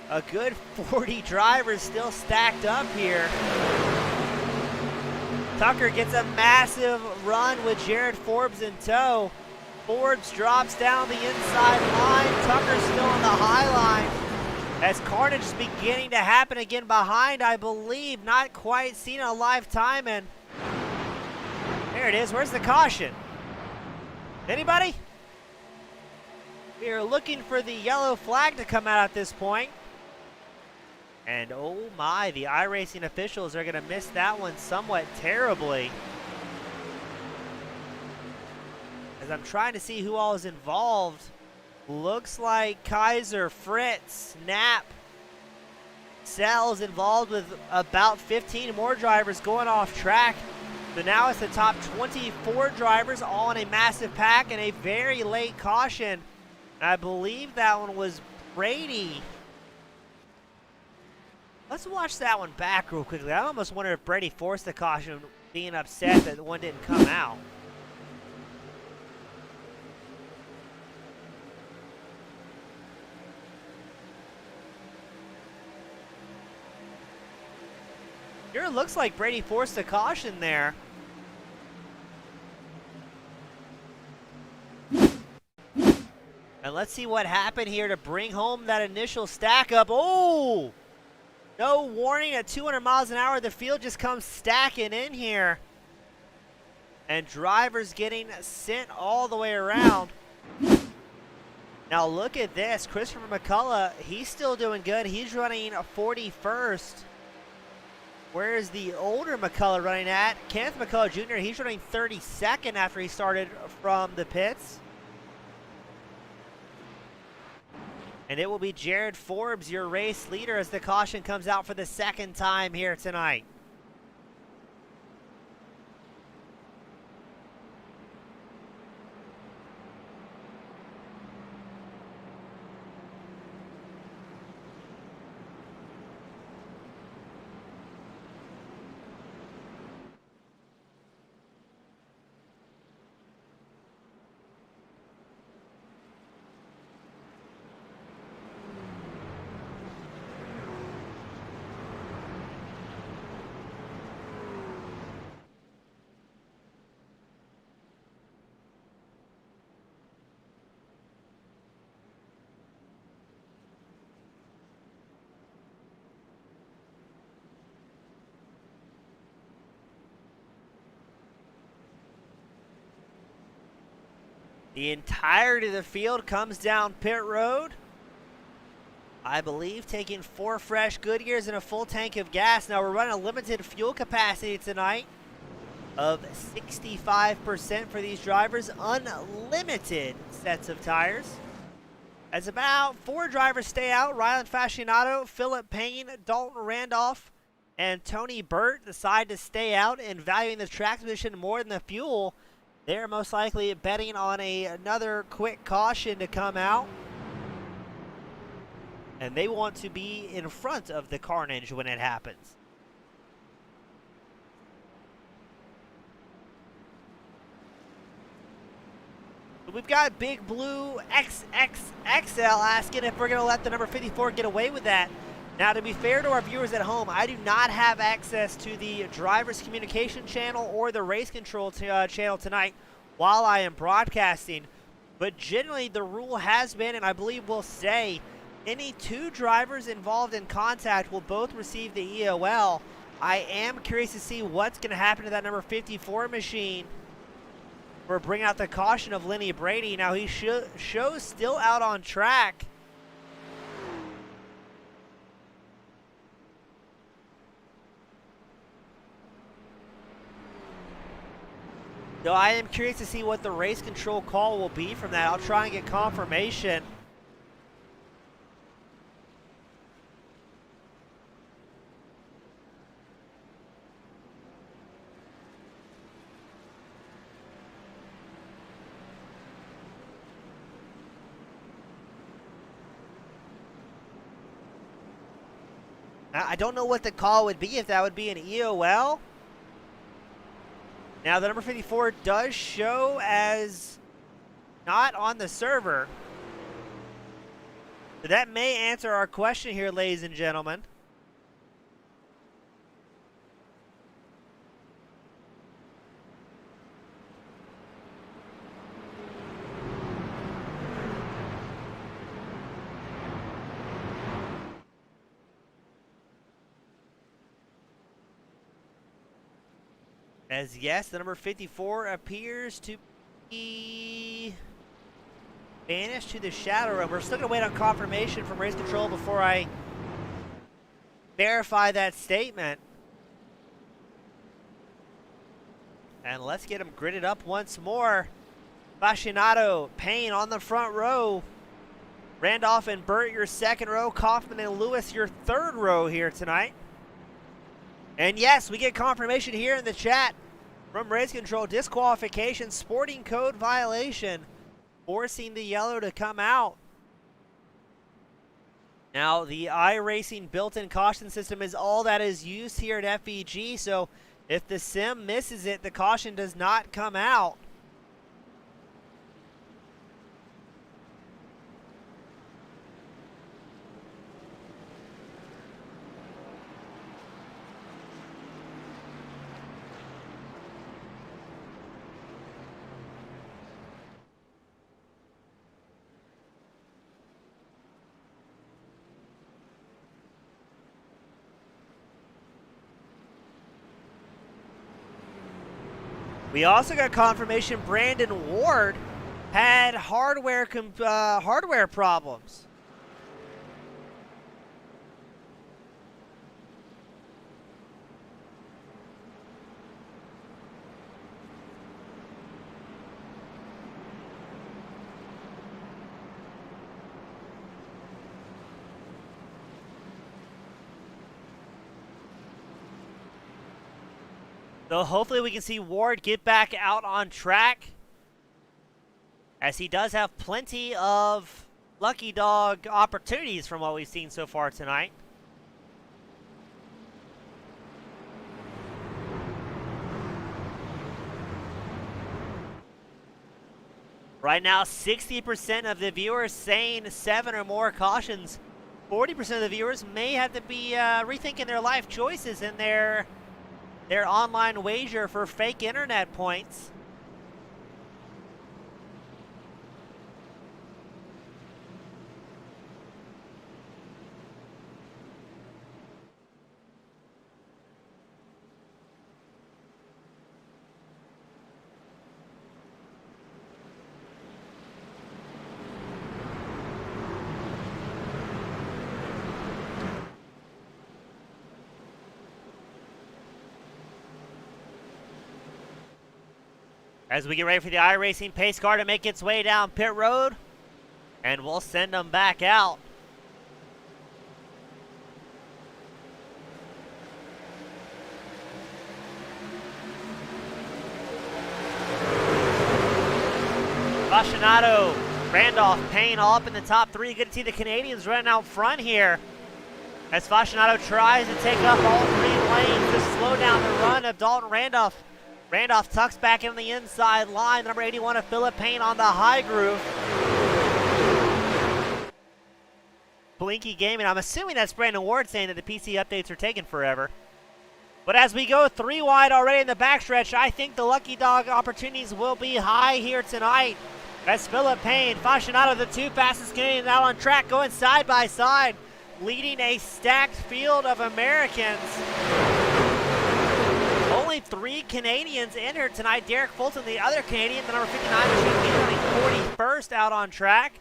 A good 40 drivers still stacked up here. Tucker gets a massive run with Jared Forbes in tow. Forbes drops down the inside line. Tucker's still on the high line. As carnage is beginning to happen again behind, I believe. Not quite seen a live time, and there it is. Where's the caution? Anybody? We are looking for the yellow flag to come out at this point. And oh my, the iRacing officials are going to miss that one somewhat terribly. As I'm trying to see who all is involved. Looks like Kaiser, Fritz, Knapp, Sells involved with about 15 more drivers going off track. So now it's the top 24 drivers all in a massive pack and a very late caution. I believe that one was Brady. Let's watch that one back real quickly. I almost wonder if Brady forced the caution, being upset that the one didn't come out. Here it looks like Brady forced a caution there. And let's see what happened here to bring home that initial stack up. Oh! No warning at 200 miles an hour. The field just comes stacking in here. And drivers getting sent all the way around. Now look at this. Christopher McCullough, he's still doing good. He's running 41st. Where's the older McCullough running at? Kenneth McCullough Jr., he's running 32nd after he started from the pits. And it will be Jared Forbes, your race leader, as the caution comes out for the second time here tonight. The entirety of the field comes down pit road. I believe taking 4 fresh Goodyears and a full tank of gas. Now we're running a limited fuel capacity tonight of 65% for these drivers. Unlimited sets of tires. As about 4 drivers stay out. Rylan Fascinato, Philip Payne, Dalton Randolph, and Tony Burt decide to stay out, and valuing the track position more than the fuel. They're most likely betting on another quick caution to come out. And they want to be in front of the carnage when it happens. We've got Big Blue XXXL asking if we're going to let the number 54 get away with that. Now, to be fair to our viewers at home, I do not have access to the driver's communication channel or the race control channel tonight while I am broadcasting. But generally, the rule has been, and I believe will stay, any 2 drivers involved in contact will both receive the EOL. I am curious to see what's going to happen to that number 54 machine. We're bringing out the caution of Lenny Brady. Now, he shows still out on track. So I am curious to see what the race control call will be from that. I'll try and get confirmation. I don't know what the call would be, if that would be an EOL. Now, the number 54 does show as not on the server. So that may answer our question here, ladies and gentlemen. As yes, the number 54 appears to be banished to the shadow room. We're still going to wait on confirmation from race control before I verify that statement. And let's get him gridded up once more. Fascinato, Payne on the front row. Randolph and Burt, your second row. Kaufman and Lewis, your third row here tonight. And yes, we get confirmation here in the chat from race control. Disqualification, sporting code violation, forcing the yellow to come out. Now, the iRacing built-in caution system is all that is used here at FEG, so if the sim misses it, the caution does not come out. We also got confirmation Brandon Ward had hardware problems. So hopefully we can see Ward get back out on track, as he does have plenty of lucky dog opportunities from what we've seen so far tonight. Right now, 60% of the viewers saying 7 or more cautions. 40% of the viewers may have to be rethinking their life choices in their online wager for fake internet points. As we get ready for the iRacing pace car to make its way down pit road, and we'll send them back out. Fascinato, Randolph, Payne all up in the top three. Good to see the Canadians running out front here, as Fascinato tries to take up all 3 lanes to slow down the run of Dalton Randolph. Randolph tucks back in the inside line. Number 81 of Philip Payne on the high groove. Blinky Gaming. I'm assuming that's Brandon Ward saying that the PC updates are taking forever. But as we go 3 wide already in the backstretch, I think the lucky dog opportunities will be high here tonight. As Philip Payne, Fascinato, the 2 fastest Canadians out on track, going side by side, leading a stacked field of Americans. Only 3 Canadians entered tonight. Derek Fulton, the other Canadian, the number 59 machine, he's running 41st out on track.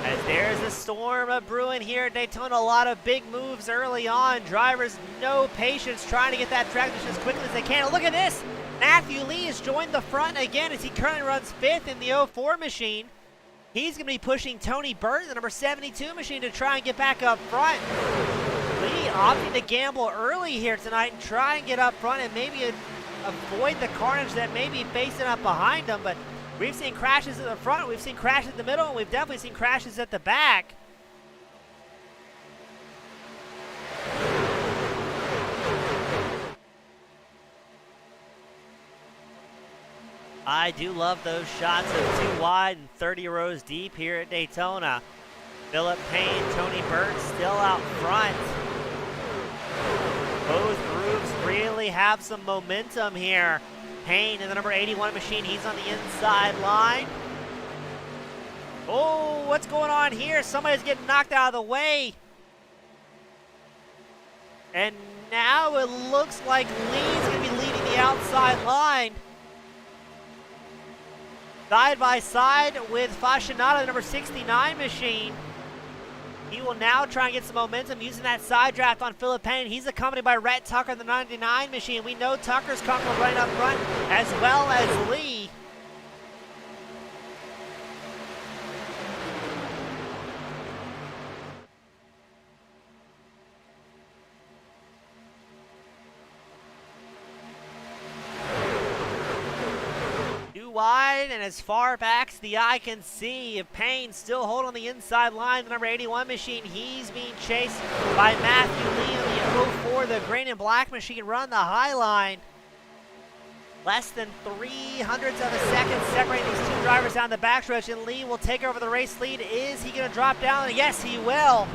As there's a storm of brewing here at Daytona, a lot of big moves early on. Drivers, no patience, trying to get that track as quickly as they can. Look at this. Matthew Lee has joined the front again as he currently runs 5th in the 04 machine. He's going to be pushing Tony Burton, the number 72 machine, to try and get back up front. Lee opting to gamble early here tonight and try and get up front and maybe avoid the carnage that may be facing up behind him. But we've seen crashes at the front, we've seen crashes in the middle, and we've definitely seen crashes at the back. I do love those shots of 2 wide and 30 rows deep here at Daytona. Philip Payne, Tony Burton still out front. Both groups really have some momentum here. Payne in the number 81 machine, he's on the inside line. Oh, what's going on here? Somebody's getting knocked out of the way. And now it looks like Lee's going to be leading the outside line. Side by side with Fascinata, the number 69 machine. He will now try and get some momentum using that side draft on Philip Payne. He's accompanied by Rhett Tucker, the 99 machine. We know Tucker's comfortable running up front as well as Lee. Wide and as far back as the eye can see. Payne still holding on the inside line. The number 81 machine, he's being chased by Matthew Lee on the 04. The green and black machine run the high line. Less than 300ths of a second separating these two drivers down the backstretch, and Lee will take over the race lead. Is he going to drop down? Yes, he will.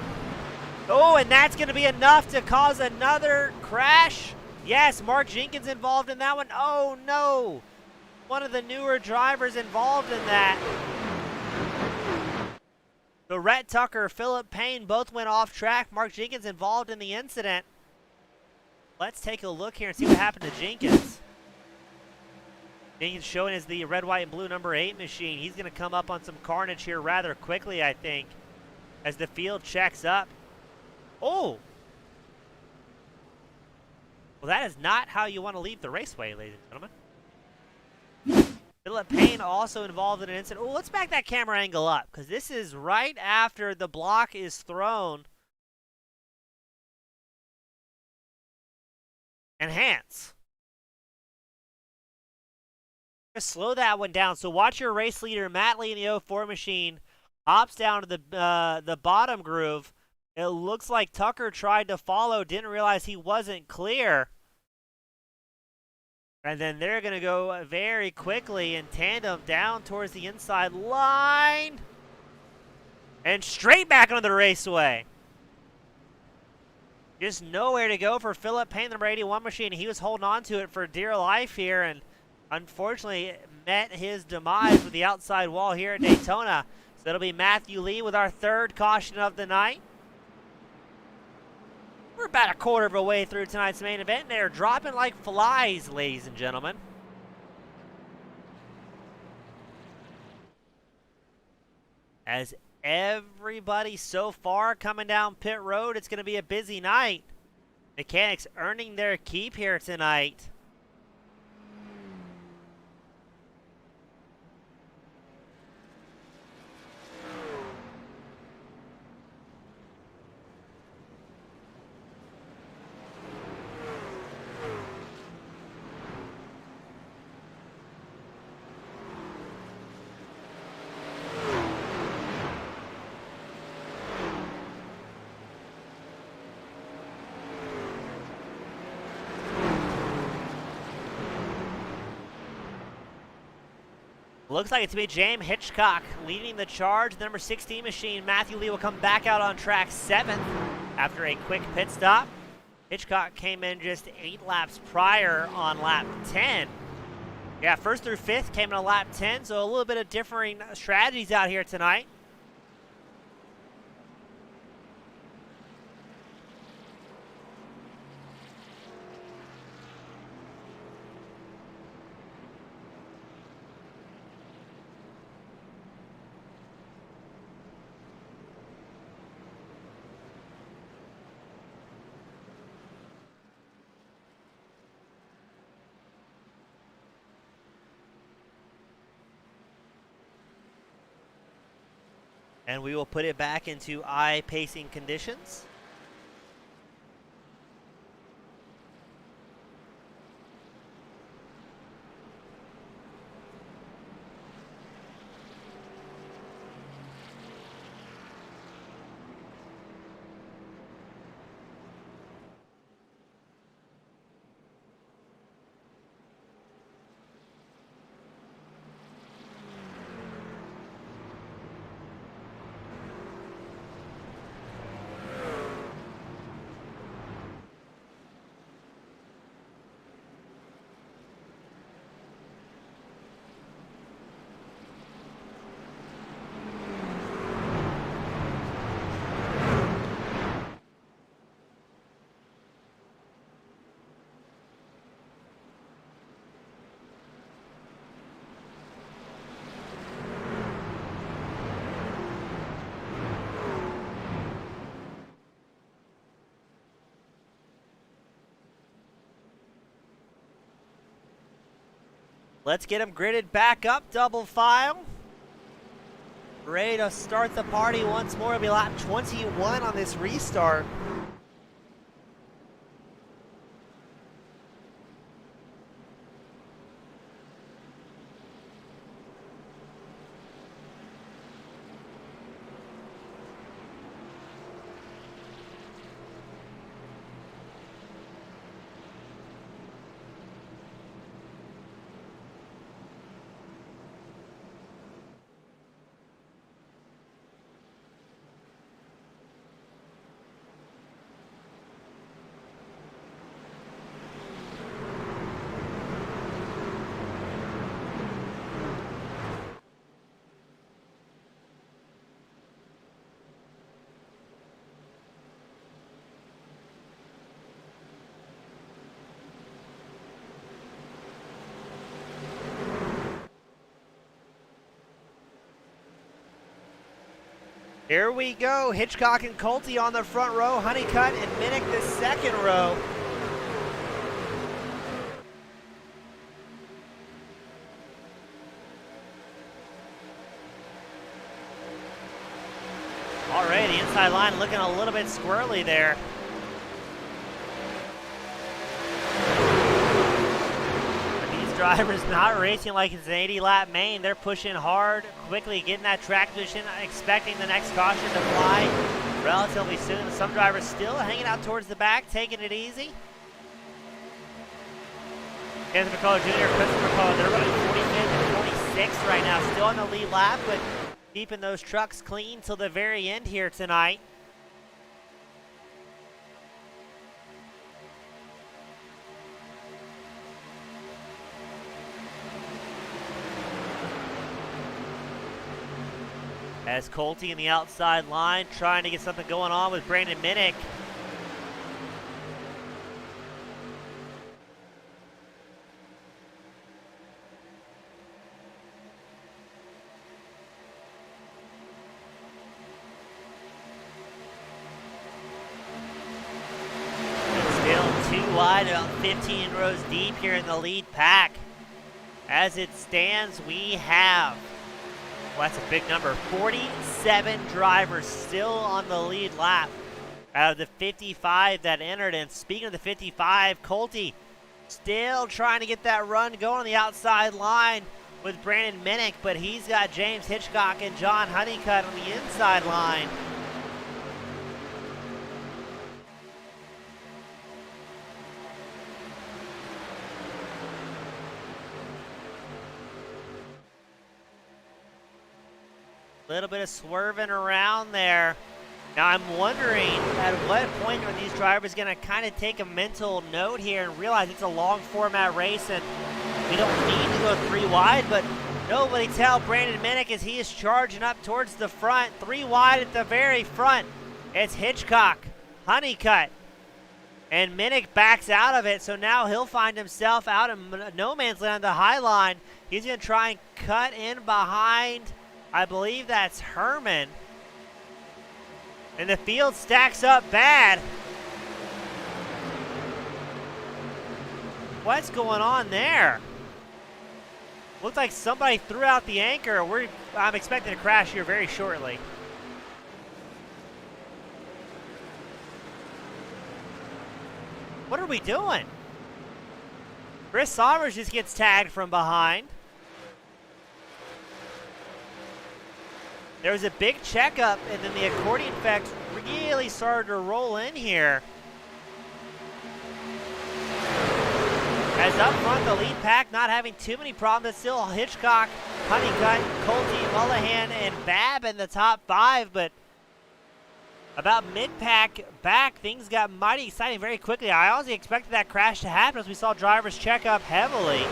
Oh, and that's going to be enough to cause another crash. Yes, Mark Jenkins involved in that one. Oh, no. One of the newer drivers involved in that. So Rhett Tucker, Philip Payne both went off track. Mark Jenkins involved in the incident. Let's take a look here and see what happened to Jenkins. Jenkins showing as the red, white, and blue number 8 machine. He's going to come up on some carnage here rather quickly, I think, as the field checks up. Oh! Well, that is not how you want to leave the raceway, ladies and gentlemen. Philip Payne also involved in an incident. Oh, let's back that camera angle up, because this is right after the block is thrown. Enhance. Just slow that one down. So watch your race leader, Matt Lee in the 04 machine, hops down to the bottom groove. It looks like Tucker tried to follow, didn't realize he wasn't clear. And then they're going to go very quickly in tandem down towards the inside line. And straight back onto the raceway. Just nowhere to go for Philip Payne, the number 81 machine. He was holding on to it for dear life here, and unfortunately met his demise with the outside wall here at Daytona. So it'll be Matthew Lee with our third caution of the night. We're about a quarter of a way through tonight's main event. They're dropping like flies, ladies and gentlemen. As everybody so far coming down pit road, it's going to be a busy night. Mechanics earning their keep here tonight. Looks like it's going to be James Hitchcock leading the charge. The number 16 machine, Matthew Lee, will come back out on track 7th after a quick pit stop. Hitchcock came in just 8 laps prior on lap 10. Yeah, 1st through 5th came in on lap 10, so a little bit of differing strategies out here tonight. And we will put it back into eye pacing conditions. Let's get them gridded back up, double file. Ready to start the party once more. It'll be lap 21 on this restart. Here we go, Hitchcock and Colty on the front row, Honeycutt and Minnick the second row. Already, the inside line looking a little bit squirrely there. Drivers not racing like it's an 80-lap main. They're pushing hard, quickly getting that track position, expecting the next caution to fly relatively soon. Some drivers still hanging out towards the back, taking it easy. Kevin McCullough Jr., Christopher McCullough, they're running 45th and 46th right now, still on the lead lap, but keeping those trucks clean till the very end here tonight. As Colty in the outside line trying to get something going on with Brandon Minnick. Still too wide, about 15 rows deep here in the lead pack. As it stands, we have, well, that's a big number, 47 drivers still on the lead lap out of the 55 that entered. And speaking of the 55, Colty still trying to get that run going on the outside line with Brandon Minnick, but he's got James Hitchcock and John Honeycutt on the inside line. Little bit of swerving around there. Now I'm wondering at what point are these drivers going to kind of take a mental note here and realize it's a long format race and we don't need to go 3 wide, but nobody tell Brandon Minnick as he is charging up towards the front. 3 wide at the very front. It's Hitchcock, Honeycutt, and Minnick backs out of it, so now he'll find himself out in no man's land on the high line. He's going to try and cut in behind, I believe that's Herman. And the field stacks up bad. What's going on there? Looks like somebody threw out the anchor. I'm expecting a crash here very shortly. What are we doing? Chris Sommers just gets tagged from behind. There was a big checkup, and then the accordion effect really started to roll in here. As up front, the lead pack not having too many problems. It's still Hitchcock, Honeycutt, Colty, Mullahan, and Babb in the top 5, but about mid-pack back, things got mighty exciting very quickly. I honestly expected that crash to happen as we saw drivers check up heavily.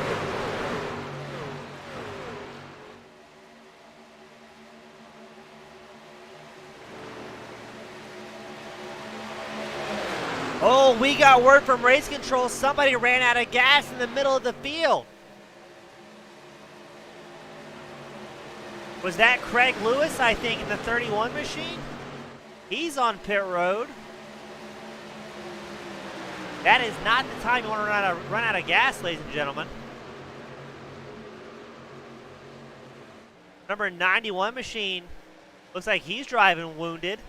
Oh, we got word from race control. Somebody ran out of gas in the middle of the field. Was that Craig Lewis, I think, in the 31 machine? He's on pit road. That is not the time you want to run out of gas, ladies and gentlemen. Number 91 machine looks like he's driving wounded.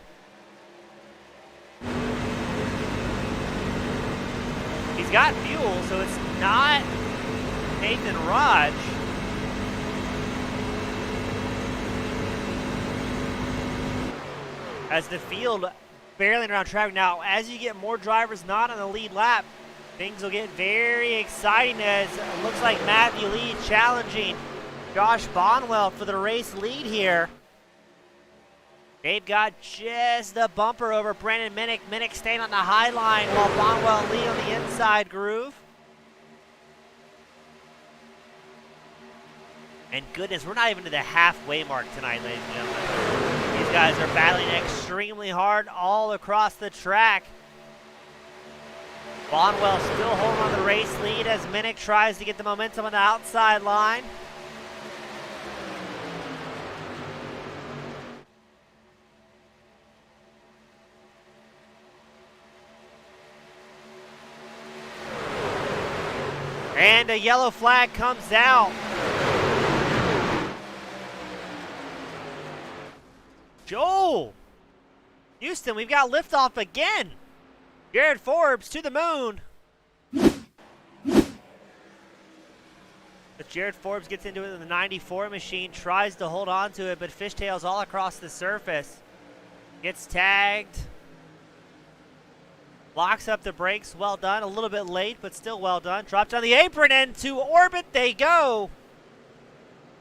He's got fuel, so it's not Nathan Raj. As the field barreling around traffic. Now, as you get more drivers not on the lead lap, things will get very exciting as it looks like Matthew Lee challenging Josh Bonwell for the race lead here. They've got just a bumper over Brandon Minnick. Minnick staying on the high line while Bonwell and Lee on the inside groove. And goodness, we're not even to the halfway mark tonight, ladies and gentlemen. These guys are battling extremely hard all across the track. Bonwell still holding on the race lead as Minnick tries to get the momentum on the outside line. And a yellow flag comes out. Joel! Houston, we've got liftoff again. Jared Forbes to the moon. But Jared Forbes gets into it in the 94 machine, tries to hold on to it, but fishtails all across the surface. Gets tagged. Locks up the brakes, well done. A little bit late, but still well done. Dropped on the apron and to orbit they go.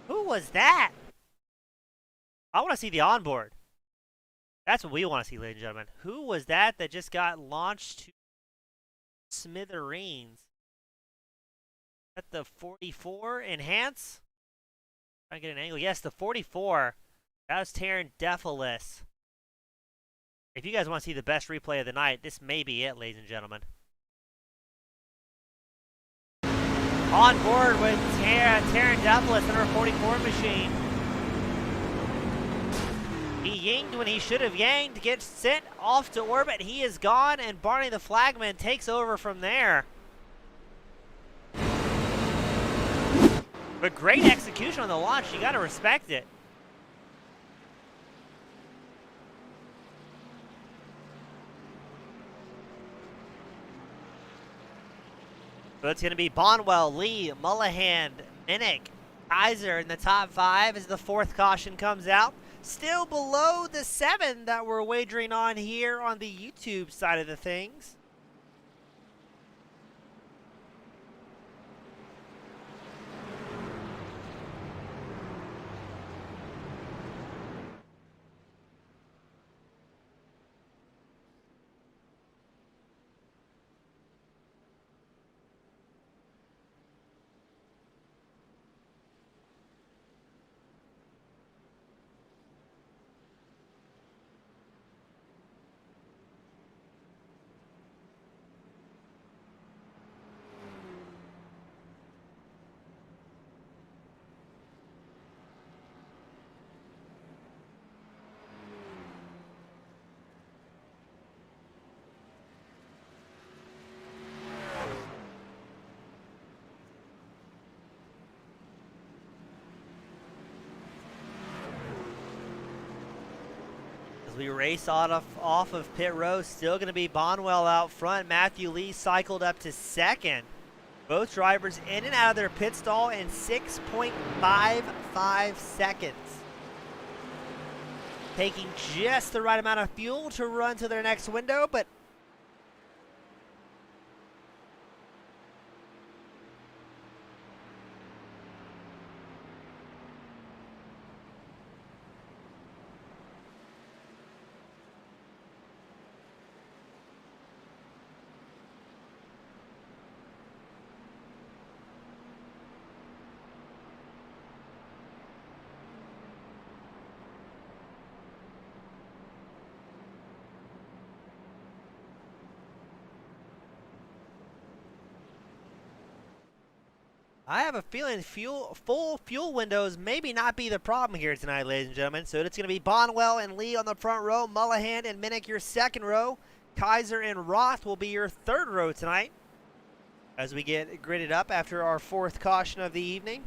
Who was that? I want to see the onboard. That's what we want to see, ladies and gentlemen. Who was that just got launched to smithereens? At the 44 enhance? Trying to get an angle. Yes, the 44. That was Taryn Defilis. If you guys want to see the best replay of the night, this may be it, ladies and gentlemen. On board with Taryn Defilis, number 44 machine. He yinged when he should have yanged, gets sent off to orbit. He is gone, and Barney the flagman takes over from there. But great execution on the launch. You got to respect it. So it's going to be Bonwell, Lee, Mullahan, Minnick, Kaiser in the top 5 as the 4th caution comes out. Still below the 7 that we're wagering on here on the YouTube side of the things. We race off of pit row. Still going to be Bonwell out front. Matthew Lee cycled up to 2nd. Both drivers in and out of their pit stall in 6.55 seconds. Taking just the right amount of fuel to run to their next window, but I have a feeling full fuel windows maybe not be the problem here tonight, ladies and gentlemen. So it's going to be Bonwell and Lee on the front row, Mullahan and Minnick your 2nd row, Kaiser and Roth will be your 3rd row tonight as we get gridded up after our 4th caution of the evening.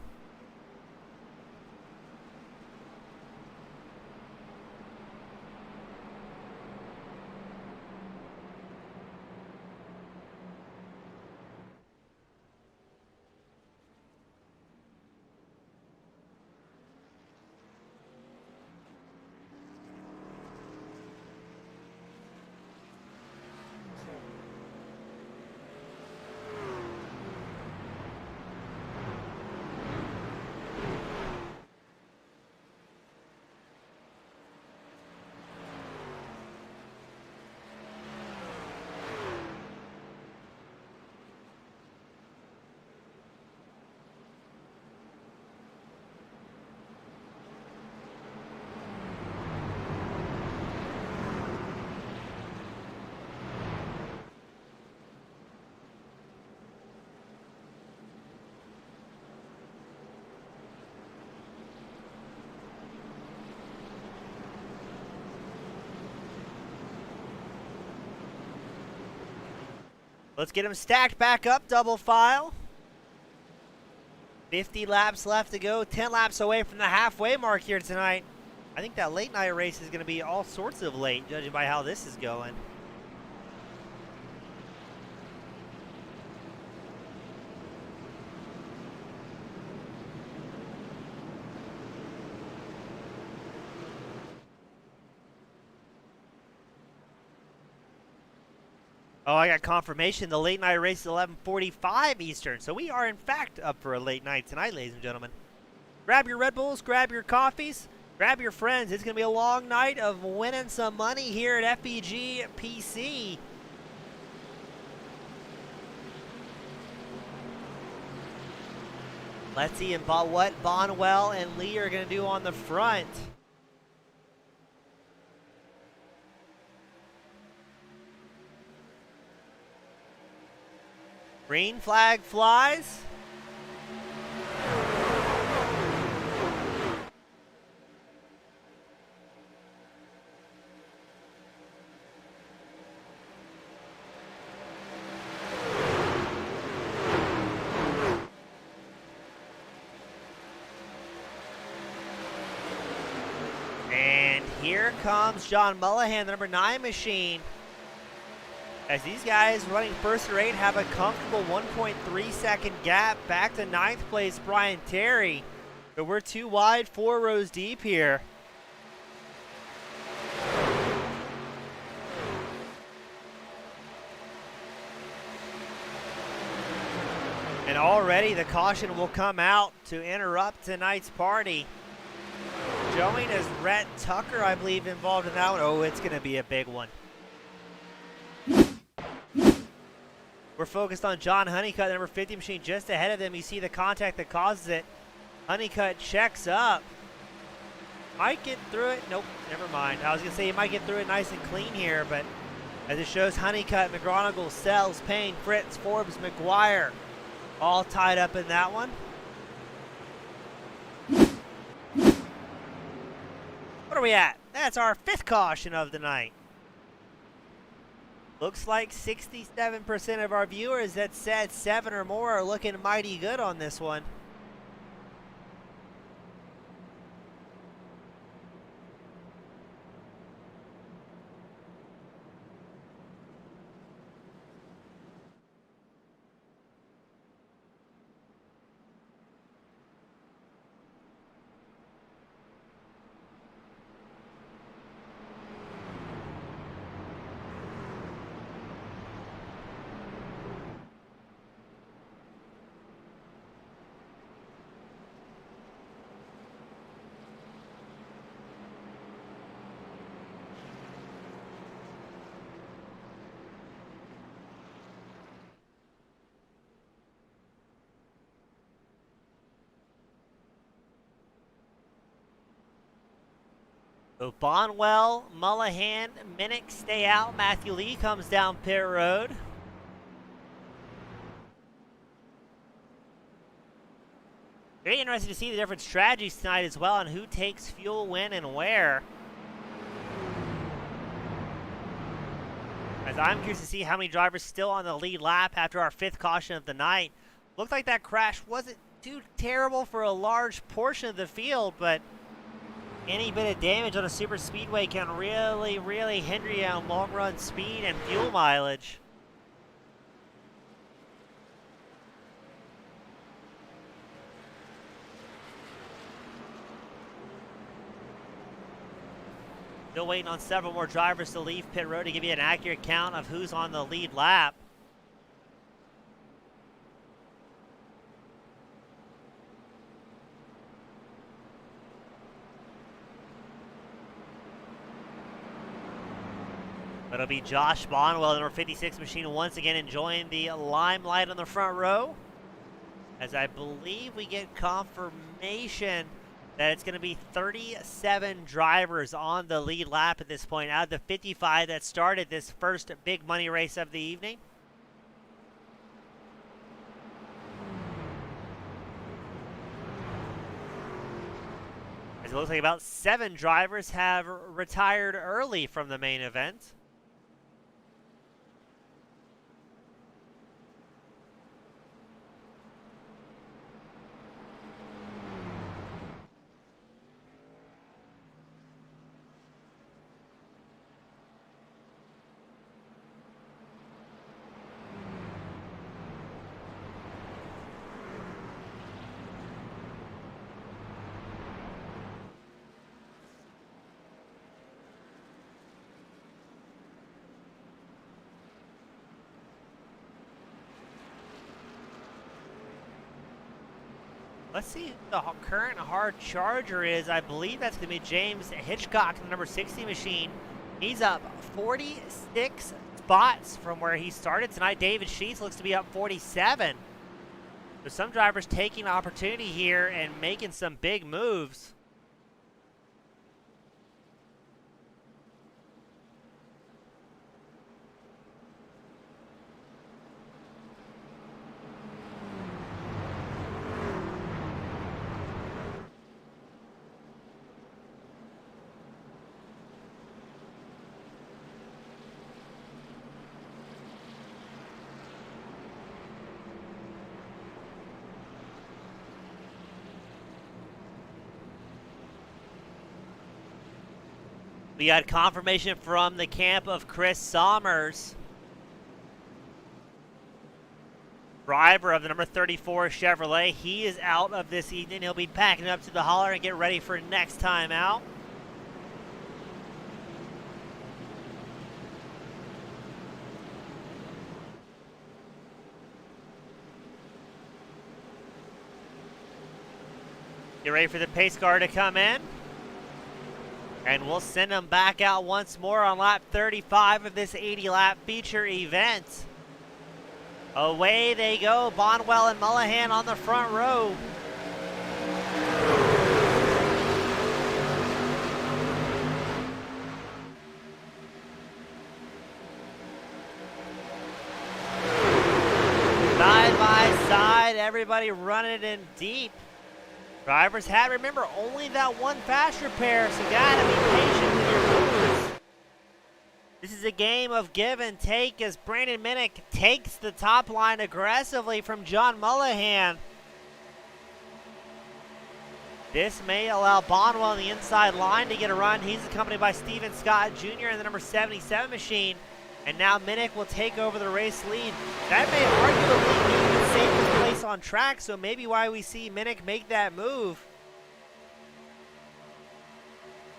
Let's get them stacked back up, double file. 50 laps left to go, 10 laps away from the halfway mark here tonight. I think that late night race is going to be all sorts of late, judging by how this is going. Oh, I got confirmation. The late night race is 11:45 Eastern. So we are, in fact, up for a late night tonight, ladies and gentlemen. Grab your Red Bulls, grab your coffees, grab your friends. It's going to be a long night of winning some money here at FEG PC. Let's see what Bonwell and Lee are going to do on the front. Green flag flies. And here comes John Mullahan, the number 9 machine. As these guys running first or 8 have a comfortable 1.3 second gap back to 9th place Brian Terry. But we're 2 wide, 4 rows deep here. And already the caution will come out to interrupt tonight's party. Joey as Rhett Tucker, I believe, involved in that one. Oh, it's going to be a big one. We're focused on John Honeycutt, the number 50 machine, just ahead of them. You see the contact that causes it. Honeycutt checks up. Might get through it. Nope, never mind. I was going to say he might get through it nice and clean here, but as it shows, Honeycutt, McGonigal, Sells, Payne, Fritz, Forbes, McGuire, all tied up in that one. What are we at? That's our 5th caution of the night. Looks like 67% of our viewers that said 7 or more are looking mighty good on this one. So Bonwell, Mullahan, Minnick stay out. Matthew Lee comes down pit road. Very interesting to see the different strategies tonight as well on who takes fuel when and where. As I'm curious to see how many drivers still on the lead lap after our 5th caution of the night. Looked like that crash wasn't too terrible for a large portion of the field, but any bit of damage on a super speedway can really hinder you on long run speed and fuel mileage. Still waiting on several more drivers to leave pit road to give you an accurate count of who's on the lead lap. It'll be Josh Bonwell, number 56 machine, once again enjoying the limelight on the front row. As I believe we get confirmation that it's going to be 37 drivers on the lead lap at this point, out of the 55 that started this first big money race of the evening. As it looks like about 7 drivers have retired early from the main event. Let's see who the current hard charger is. I believe that's going to be James Hitchcock in the number 60 machine. He's up 46 spots from where he started tonight. David Sheets looks to be up 47. So some drivers taking the opportunity here and making some big moves. We got confirmation from the camp of Chris Sommers, driver of the number 34 Chevrolet. He is out of this evening. He'll be packing up to the hauler and get ready for next time out. Get ready for the pace car to come in. And we'll send them back out once more on lap 35 of this 80-lap feature event. Away they go, Bonwell and Mullahan on the front row. Side by side, everybody running it in deep. Drivers have, remember, only that one fast repair, so gotta be patient with your moves. This is a game of give and take as Brandon Minnick takes the top line aggressively from John Mullahan. This may allow Bonwell on the inside line to get a run. He's accompanied by Steven Scott Jr. in the number 77 machine. And now Minnick will take over the race lead. That may arguably be the safest place on track, so maybe why we see Minnick make that move.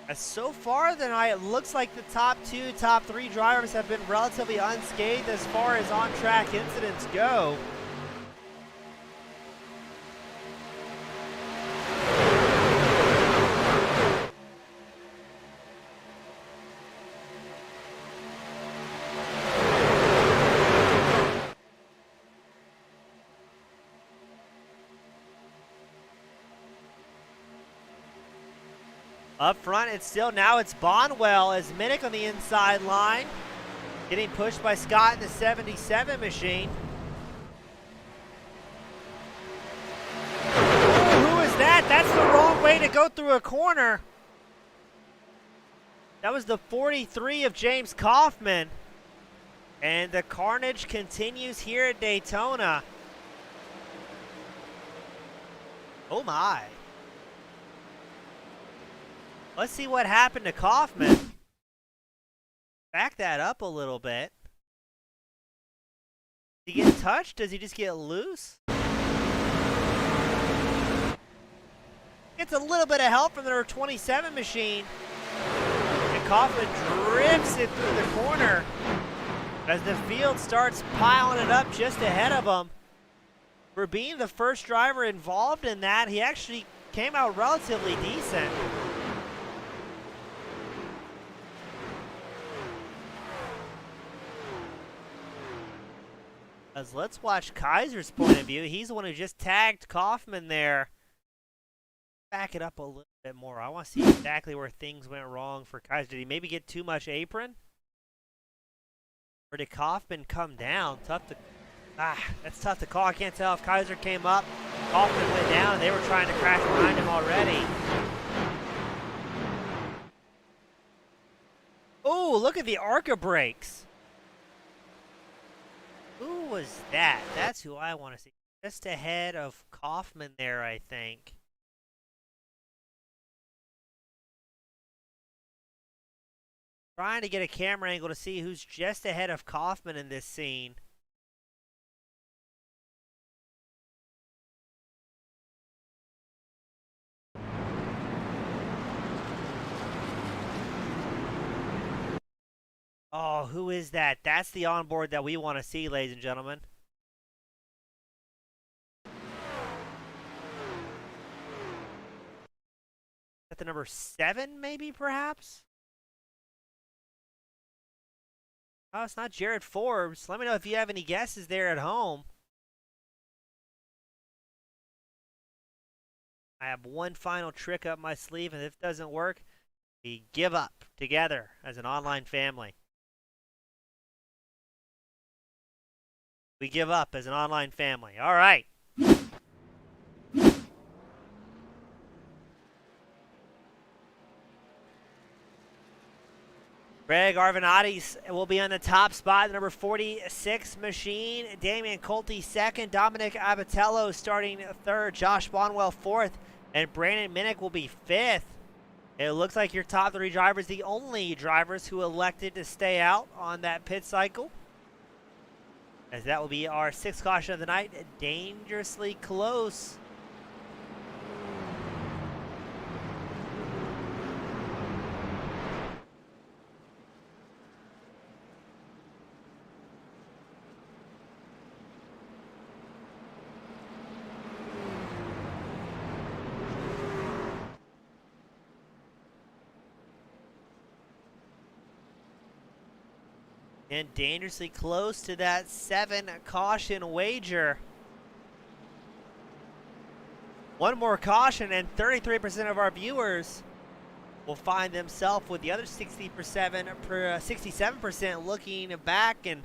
As so far tonight, it looks like the top two, top three drivers have been relatively unscathed as far as on-track incidents go. Up front, it's Bonwell as Minnick on the inside line, getting pushed by Scott in the 77 machine. Oh, who is that? That's the wrong way to go through a corner. That was the 43 of James Kaufman. And the carnage continues here at Daytona. Oh my. Let's see what happened to Kaufman. Back that up a little bit. Did he get touched? Does he just get loose? Gets a little bit of help from the number 27 machine. And Kaufman drifts it through the corner as the field starts piling it up just ahead of him. For being the first driver involved in that, he actually came out relatively decent. As let's watch Kaiser's point of view. He's the one who just tagged Kaufman there. Back it up a little bit more. I want to see exactly where things went wrong for Kaiser. Did he maybe get too much apron? Or did Kaufman come down? That's tough to call. I can't tell if Kaiser came up, Kaufman went down, and they were trying to crash behind him already. Oh, look at the ARCA brakes. Who was that? That's who I want to see. Just ahead of Kaufman there, I think. Trying to get a camera angle to see who's just ahead of Kaufman in this scene. Oh, who is that? That's the onboard that we want to see, ladies and gentlemen. At the number 7, maybe, perhaps? Oh, it's not Jared Forbes. Let me know if you have any guesses there at home. I have one final trick up my sleeve, and if it doesn't work, we give up together as an online family. We give up as an online family. All right. Greg Arvanatis will be on the top spot, the number 46 machine. Damian Colte second. Dominic Abatello starting third. Josh Bonwell fourth. And Brandon Minnick will be fifth. It looks like your top 3 drivers, the only drivers who elected to stay out on that pit cycle. As that will be our 6th caution of the night. Dangerously close. And dangerously close to that 7 caution wager. One more caution and 33% of our viewers will find themselves with the other 67% looking back, and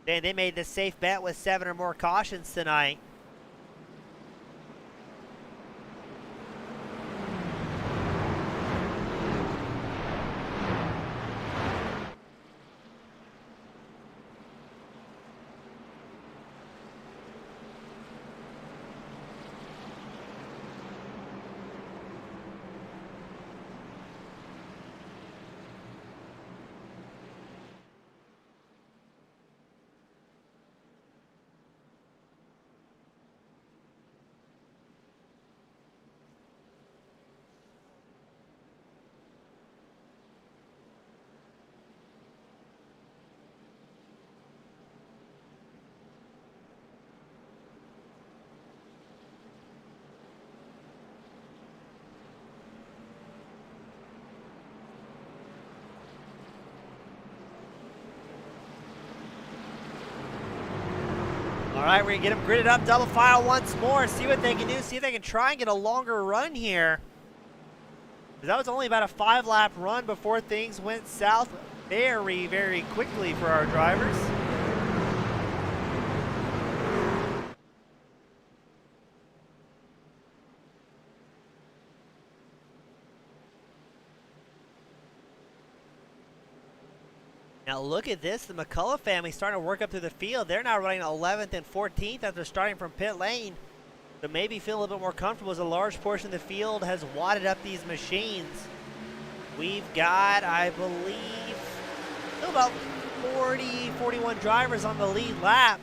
they made the safe bet with 7 or more cautions tonight. All right, we're going to get them gridded up, double file once more, see what they can do, see if they can try and get a longer run here. That was only about a 5-lap run before things went south very, very quickly for our drivers. Now look at this, the McCullough family starting to work up through the field. They're now running 11th and 14th after starting from pit lane. So maybe feel a little bit more comfortable as a large portion of the field has wadded up these machines. We've got, I believe, still about 40, 41 drivers on the lead lap.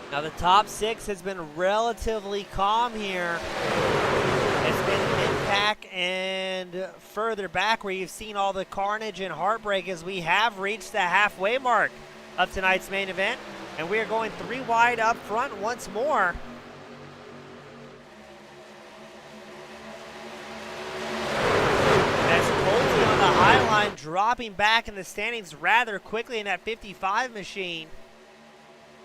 Now the top 6 has been relatively calm here. It's been mid-pack and further back where you've seen all the carnage and heartbreak, as we have reached the halfway mark of tonight's main event. And we are going 3 wide up front once more. As Colte on the high line dropping back in the standings rather quickly in that 55 machine.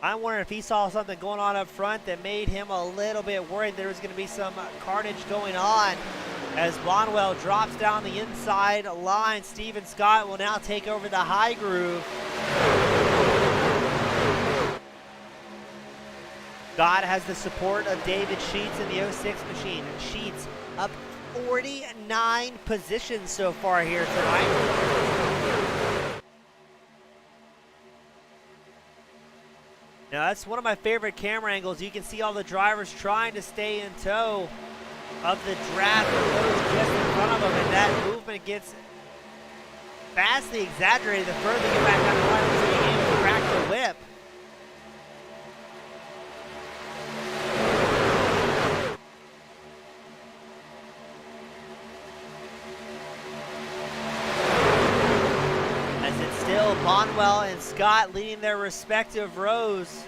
I'm wondering if he saw something going on up front that made him a little bit worried there was going to be some carnage going on. As Bonwell drops down the inside line, Steven Scott will now take over the high groove. Scott has the support of David Sheets in the 06 machine. Sheets up 49 positions so far here tonight. Now that's one of my favorite camera angles. You can see all the drivers trying to stay in tow of the draft of those just in front of them, and that movement gets vastly exaggerated the further you get back down the line until you aim to crack the whip. Bonwell and Scott leading their respective rows.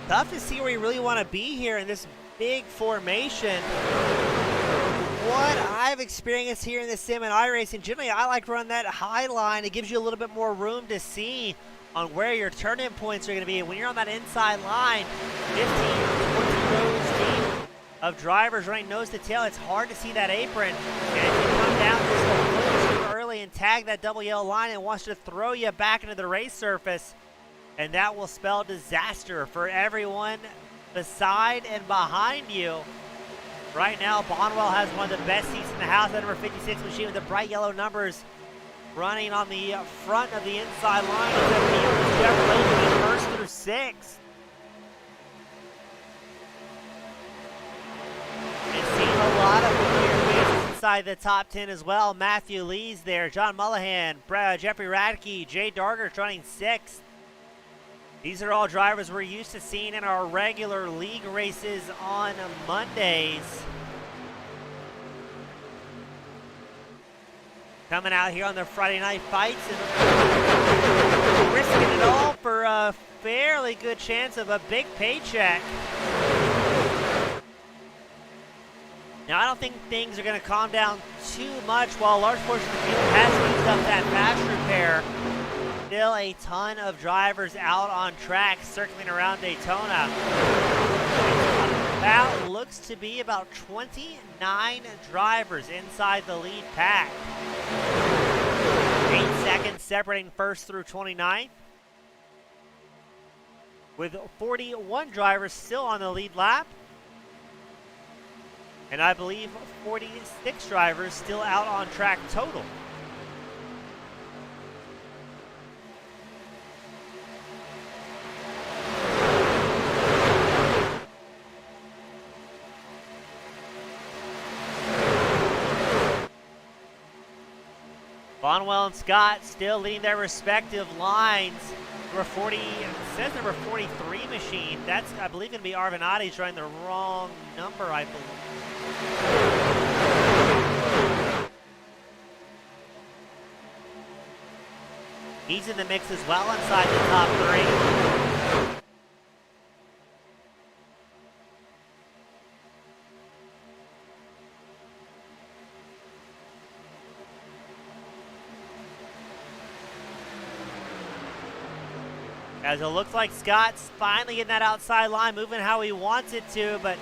Tough to see where you really want to be here in this big formation. What I've experienced here in the sim and iRacing, generally I like to run that high line. It gives you a little bit more room to see on where your turn-in points are going to be. When you're on that inside line, 15, 20 rows deep of drivers running nose to tail, it's hard to see that apron. And if you come down just a little too early and tag that double yellow line, it wants to throw you back into the race surface. And that will spell disaster for everyone beside and behind you. Right now, Bonwell has one of the best seats in the house, that number 56 machine with the bright yellow numbers running on the front of the inside line. Jeff Layton first through sixth. And seeing a lot of familiar faces inside the top 10 as well. Matthew Lee's there, John Mullahan, Jeffrey Radke, Jay Darger's running sixth. These are all drivers we're used to seeing in our regular league races on Mondays. Coming out here on the Friday night fights and risking it all for a fairly good chance of a big paycheck. Now, I don't think things are going to calm down too much while a large portion of the field has used up that fast repair. Still a ton of drivers out on track circling around Daytona. That looks to be about 29 drivers inside the lead pack. 8 seconds separating first through 29th. With 41 drivers still on the lead lap. And I believe 46 drivers still out on track total. Bonwell and Scott still leading their respective lines. Number 40, it says number 43 machine. That's, I believe, going to be Arvinati's running the wrong number, I believe. He's in the mix as well inside the top three. As it looks like Scott's finally getting that outside line, moving how he wants it to, but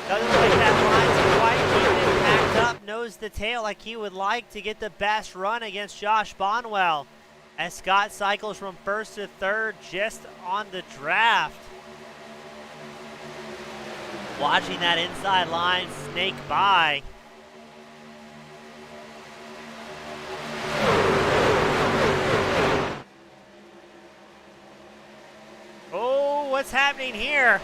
doesn't look like that line's quite keeping it backed up, nose to tail, like he would like to get the best run against Josh Bonwell. As Scott cycles from first to third just on the draft. Watching that inside line snake by. Oh, what's happening here?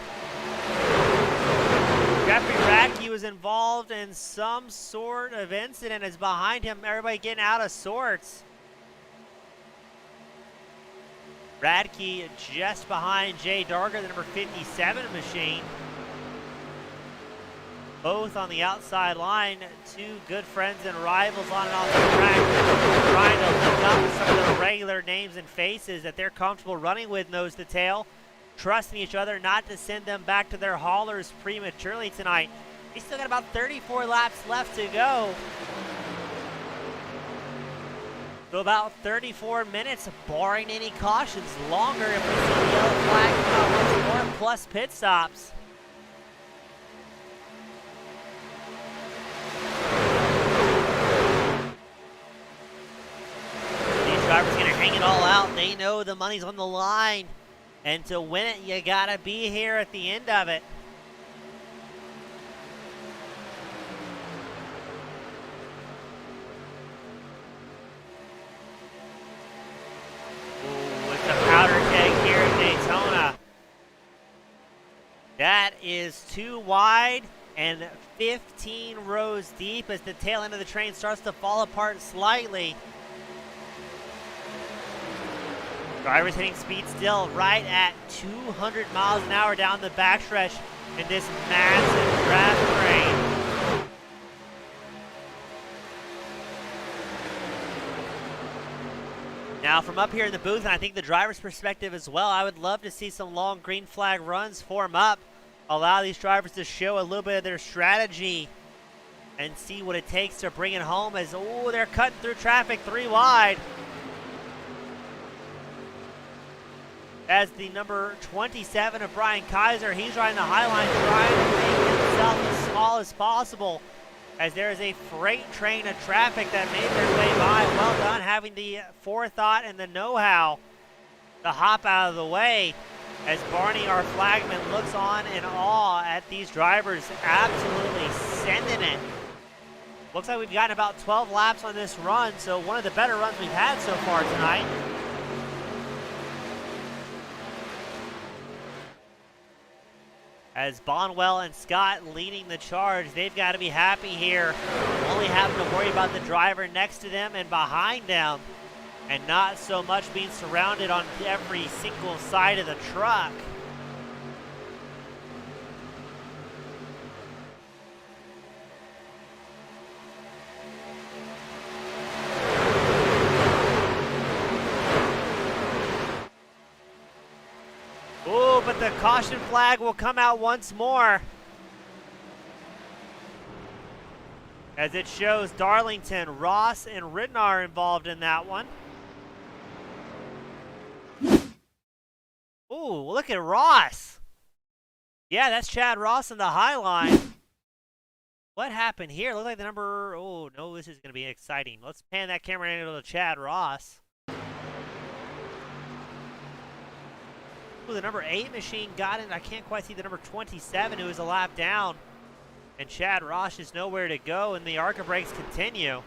Jeffrey Radke was involved in some sort of incident. Is behind him, everybody getting out of sorts. Radke just behind Jay Darger, the number 57 machine. Both on the outside line, two good friends and rivals on and off the track, trying to lift up some of the regular names and faces that they're comfortable running with nose to tail, trusting each other not to send them back to their haulers prematurely tonight. He's still got about 34 laps left to go. So about 34 minutes, barring any cautions. Longer if we see the yellow flag come out once more, plus pit stops. These drivers are going to hang it all out. They know the money's on the line. And to win it, you got to be here at the end of it. That is too wide and 15 rows deep as the tail end of the train starts to fall apart slightly. Drivers hitting speed still right at 200 miles an hour down the backstretch in this massive traffic rain. Now from up here in the booth, and I think the driver's perspective as well, I would love to see some long green flag runs form up. Allow these drivers to show a little bit of their strategy and see what it takes to bring it home as, oh, they're cutting through traffic 3 wide. As the number 27 of Brian Kaiser, he's riding the high line, trying to make himself as small as possible, as there is a freight train of traffic that made their way by. Well done, having the forethought and the know-how to hop out of the way, as Barney, our flagman, looks on in awe at these drivers absolutely sending it. Looks like we've gotten about 12 laps on this run, so one of the better runs we've had so far tonight. As Bonwell and Scott leading the charge, they've got to be happy here, only having to worry about the driver next to them and behind them, and not so much being surrounded on every single side of the truck. Ooh, but the caution flag will come out once more, as it shows Darlington, Ross, and Ridnar involved in that one. Ooh, look at Ross. Yeah, that's Chad Ross in the high line. What happened here? Looked like the number... Oh, no, this is going to be exciting. Let's pan that camera angle to Chad Ross. Ooh, the number 8 machine got in. I can't quite see the number 27, who was a lap down. And Chad Ross is nowhere to go, and the ARCA brakes continue.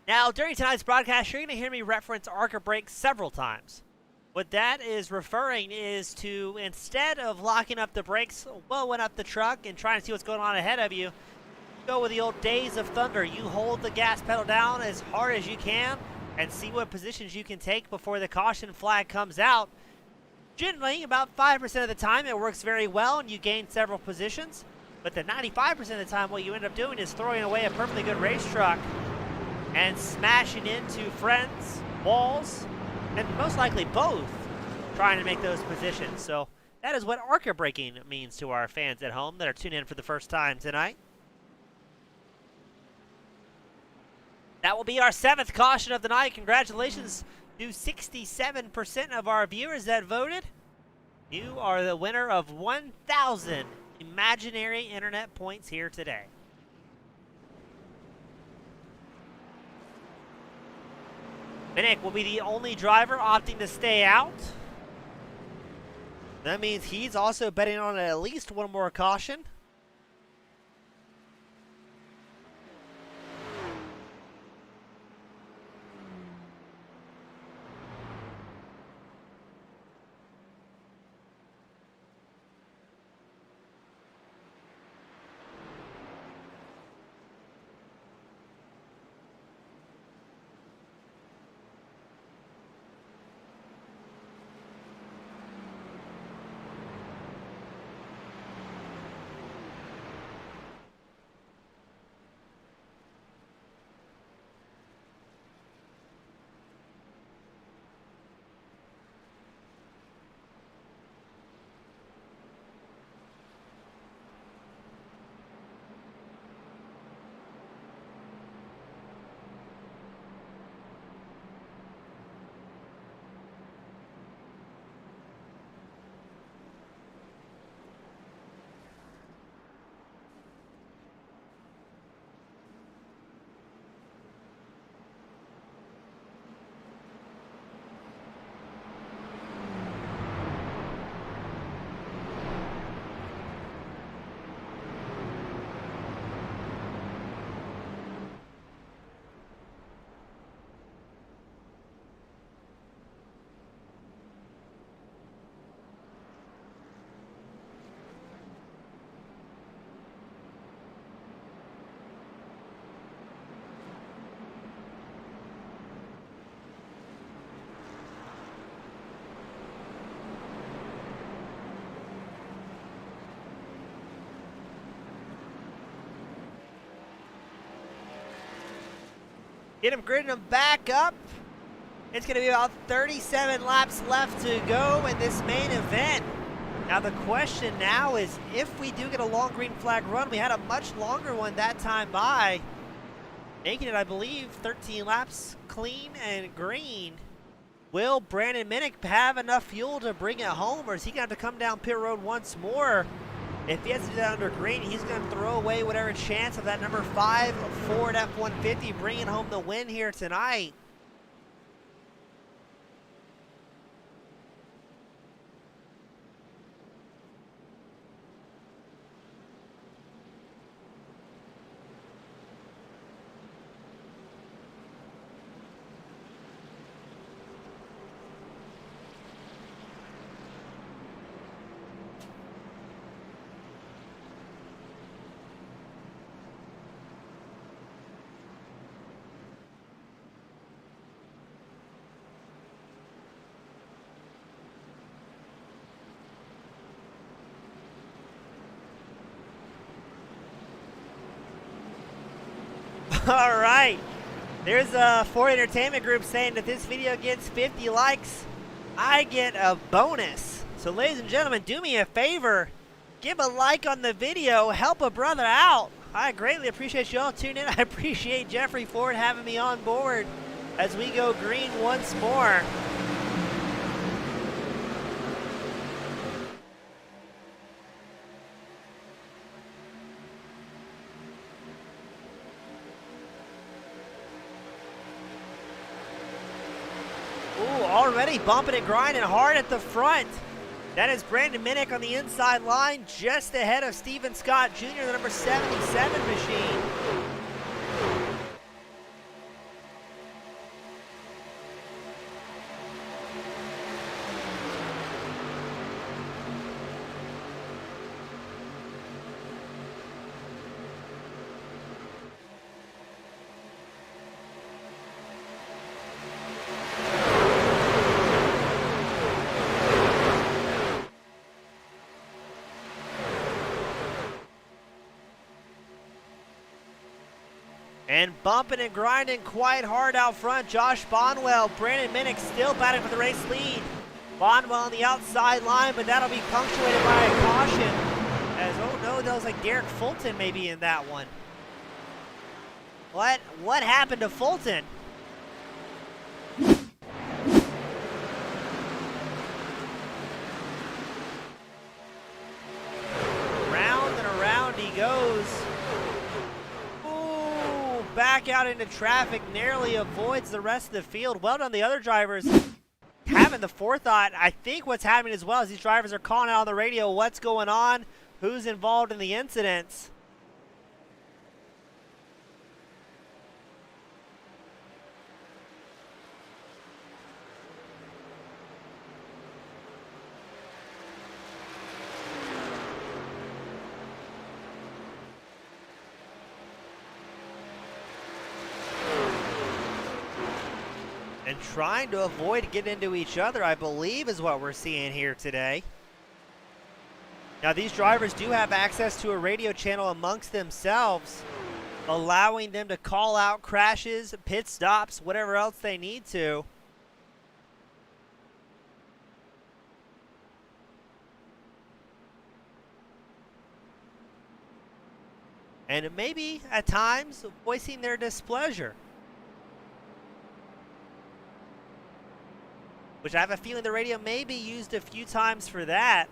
Now, during tonight's broadcast, you're going to hear me reference ARCA brakes several times. What that is referring is to, instead of locking up the brakes, blowing up the truck, and trying to see what's going on ahead of you, go with the old days of thunder. You hold the gas pedal down as hard as you can and see what positions you can take before the caution flag comes out. Generally, about 5% of the time, it works very well and you gain several positions. But the 95% of the time, what you end up doing is throwing away a perfectly good race truck and smashing into friends, walls, and most likely both, trying to make those positions. So that is what ARCA braking means to our fans at home that are tuning in for the first time tonight. That will be our 7th caution of the night. Congratulations to 67% of our viewers that voted. You are the winner of 1,000 imaginary internet points here today. Minnick will be the only driver opting to stay out. That means he's also betting on at least one more caution. Get him gridding him back up. It's going to be about 37 laps left to go in this main event. Now the question now is, if we do get a long green flag run, we had a much longer one that time by, making it, I believe, 13 laps clean and green. Will Brandon Minnick have enough fuel to bring it home, or is he going to have to come down pit road once more? If he has to do that under green, he's going to throw away whatever chance of that number 5 Ford F-150 bringing home the win here tonight. All right, there's a Ford Entertainment Group saying that this video gets 50 likes, I get a bonus. So ladies and gentlemen, do me a favor, give a like on the video, help a brother out. I greatly appreciate you all tuning in. I appreciate Jeffrey Ford having me on board as we go green once more. Already bumping and grinding hard at the front. That is Brandon Minnick on the inside line, just ahead of Steven Scott Jr., the number 77 machine. And bumping and grinding quite hard out front, Josh Bonwell. Brandon Minnick still battling for the race lead. Bonwell on the outside line, but that'll be punctuated by a caution. As, oh no, that was like Derek Fulton maybe in that one. What happened to Fulton? Round and around he goes. Back out into traffic, narrowly avoids the rest of the field. Well done, the other drivers having the forethought. I think what's happening as well is these drivers are calling out on the radio what's going on, who's involved in the incidents. And trying to avoid getting into each other, I believe, is what we're seeing here today. Now, these drivers do have access to a radio channel amongst themselves, allowing them to call out crashes, pit stops, whatever else they need to. And maybe, at times, voicing their displeasure. Which I have a feeling the radio may be used a few times for that.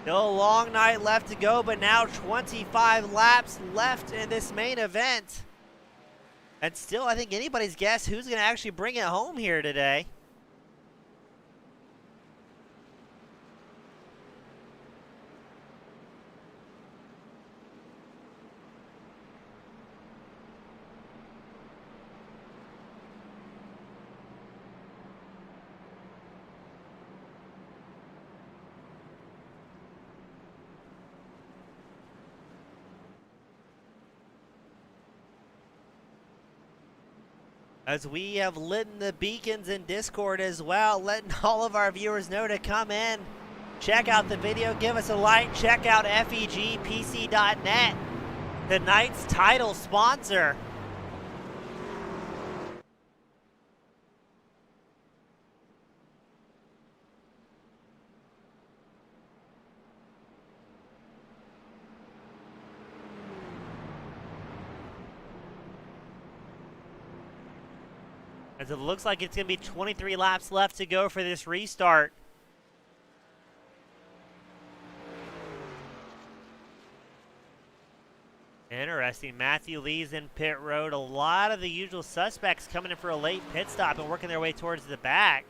Still a long night left to go, but now 25 laps left in this main event. And still, I think anybody's guess who's going to actually bring it home here today. As we have lit the beacons in Discord as well, letting all of our viewers know to come in, check out the video, give us a like, check out FEGPC.net, tonight's title sponsor. As it looks like it's going to be 23 laps left to go for this restart. Interesting. Matthew Lee's in pit road. A lot of the usual suspects coming in for a late pit stop and working their way towards the back.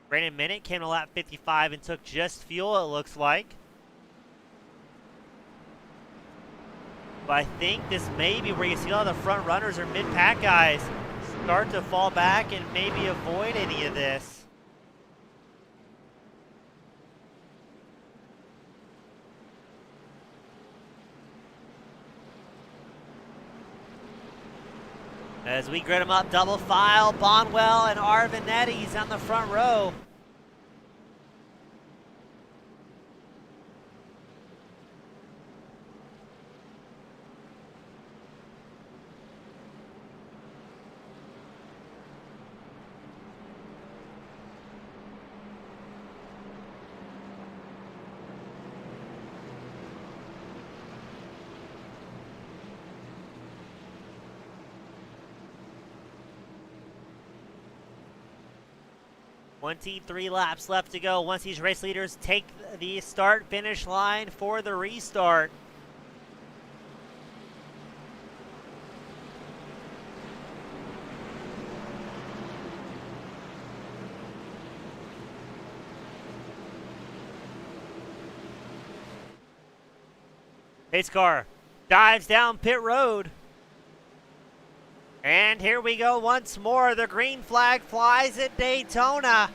Brandon Minnick came to lap 55 and took just fuel, it looks like. But I think this may be where you see all the front runners or mid-pack guys start to fall back and maybe avoid any of this. As we grid them up, double file, Bonwell and Arvanetti's on the front row. Three laps left to go once these race leaders take the start-finish line for the restart. Pace car dives down pit road. And here we go once more. The green flag flies at Daytona.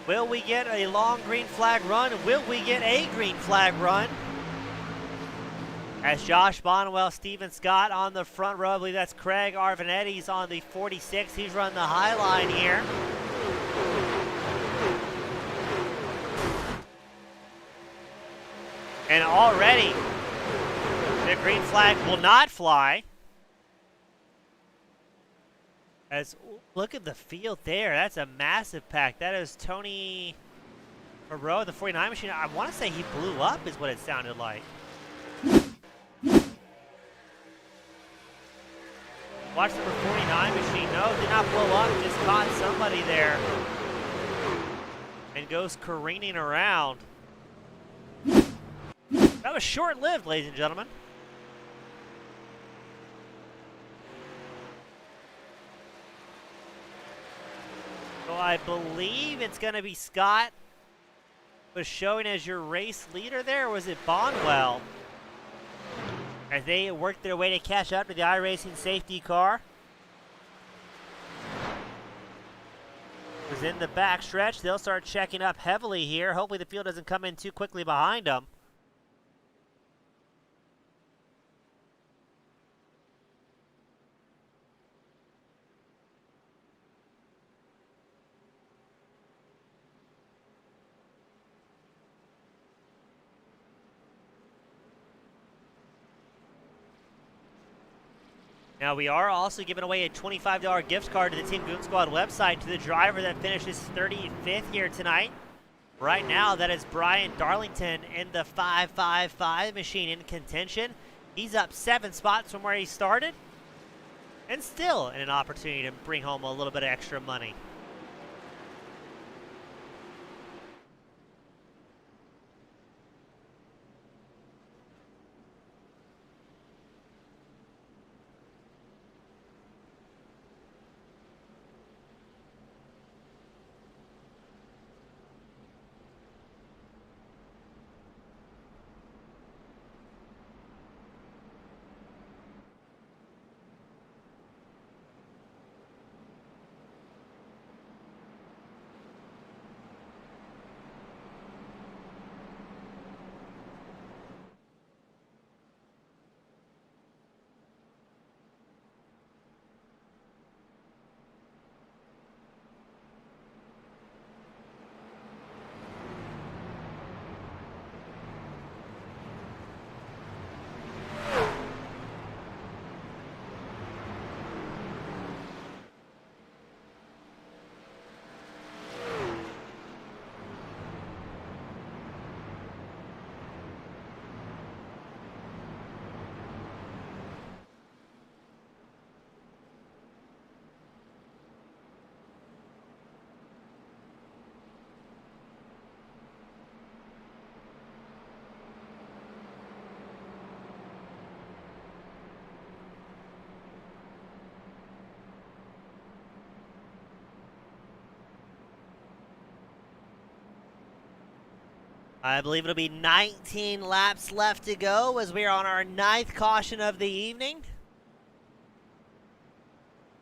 Will we get a long green flag run? Will we get a green flag run? As Josh Bonwell, Steven Scott on the front row. I believe that's Craig Arvanetti's on the 46. He's run the high line here. And already, the green flag will not fly. As look at the field there. That's a massive pack. That is Tony Moreau, the 49 machine. I want to say he blew up is what it sounded like. Watch number 49 machine. No, did not blow up. Just caught somebody there. And goes careening around. That was short-lived, ladies and gentlemen. So I believe it's going to be Scott was showing as your race leader there, or was it Bonwell? As they work their way to catch up to the iRacing safety car. Was in the back stretch. They'll start checking up heavily here. Hopefully the field doesn't come in too quickly behind them. Now, we are also giving away a $25 gift card to the Team Goon Squad website to the driver that finishes 35th here tonight. Right now, that is Brian Darlington in the 555 machine in contention. He's up 7 spots from where he started, and still in an opportunity to bring home a little bit of extra money. I believe it'll be 19 laps left to go as we are on our 9th caution of the evening.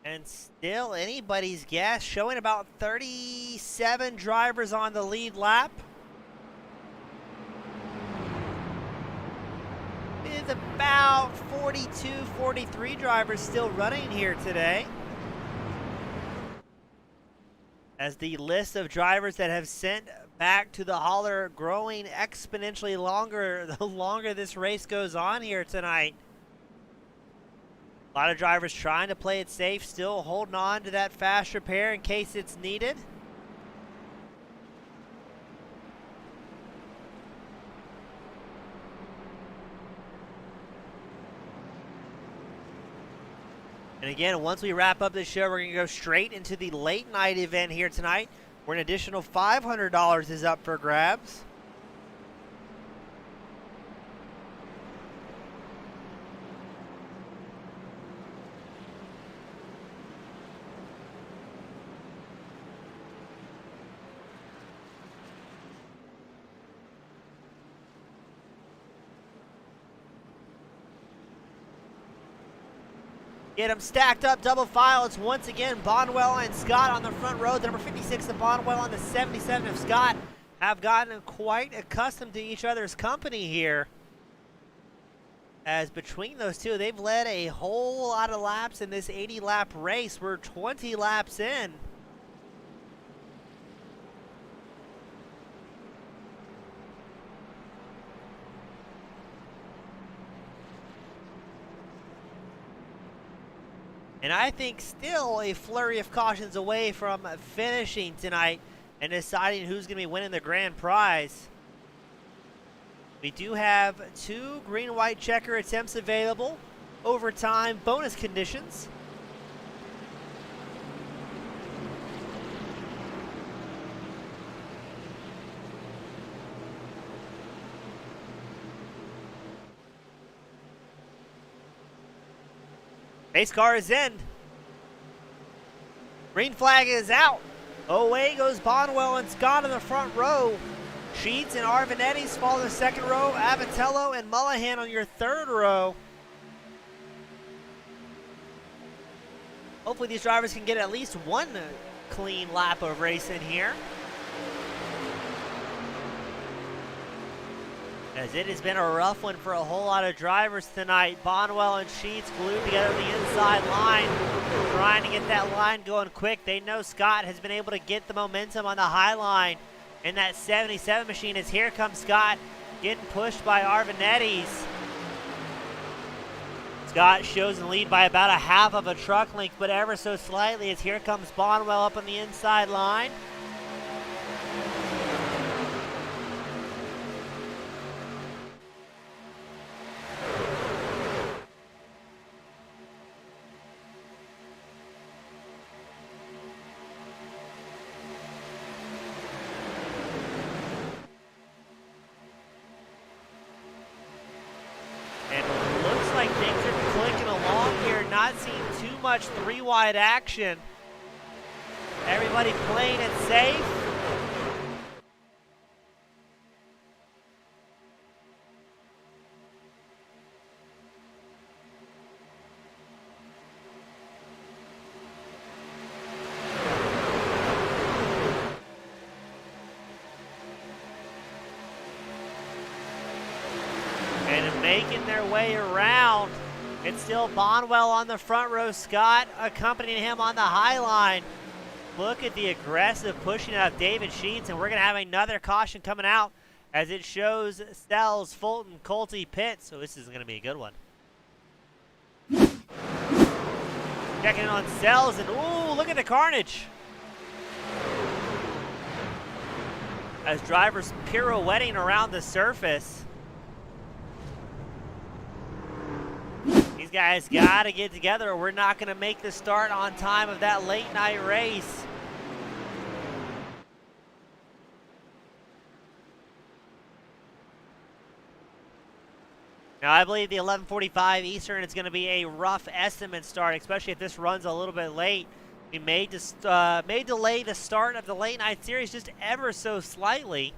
And still anybody's guess, showing about 37 drivers on the lead lap. With about 42, 43 drivers still running here today. As the list of drivers that have sent back to the hauler growing exponentially longer the longer this race goes on here tonight. A lot of drivers trying to play it safe, still holding on to that fast repair in case it's needed. And again, once we wrap up this show, we're going to go straight into the late night event here tonight, where an additional $500 is up for grabs. Get them stacked up, double file. It's once again Bonwell and Scott on the front row. The number 56 of Bonwell and the 77 of Scott have gotten quite accustomed to each other's company here. As between those two, they've led a whole lot of laps in this 80-lap race. We're 20 laps in. And I think still a flurry of cautions away from finishing tonight and deciding who's going to be winning the grand prize. We do have 2 green-white checker attempts available, overtime bonus conditions. Race car is in. Green flag is out. Away goes Bonwell and Scott in the front row. Sheets and Arvanetti's follow the second row. Abatello and Mullahan on your third row. Hopefully these drivers can get at least one clean lap of racing here, as it has been a rough one for a whole lot of drivers tonight. Bonwell and Sheets glued together the inside line, trying to get that line going quick. They know Scott has been able to get the momentum on the high line in that 77 machine, as here comes Scott getting pushed by Arvanetti's. Scott shows in lead by about a half of a truck length, but ever so slightly, as here comes Bonwell up on the inside line. Not seeing too much 3-wide action. Everybody playing it safe. And making their way around. It's still Bonwell on the front row, Scott accompanying him on the high line. Look at the aggressive pushing out of David Sheets, and we're going to have another caution coming out as it shows Stells, Fulton, Colty, Pitts. So this is going to be a good one. Checking in on Stells, and ooh, look at the carnage. As drivers pirouetting around the surface. These guys got to get together, or we're not going to make the start on time of that late night race. Now, I believe the 11:45 Eastern is going to be a rough estimate start, especially if this runs a little bit late. We may delay the start of the late night series just ever so slightly.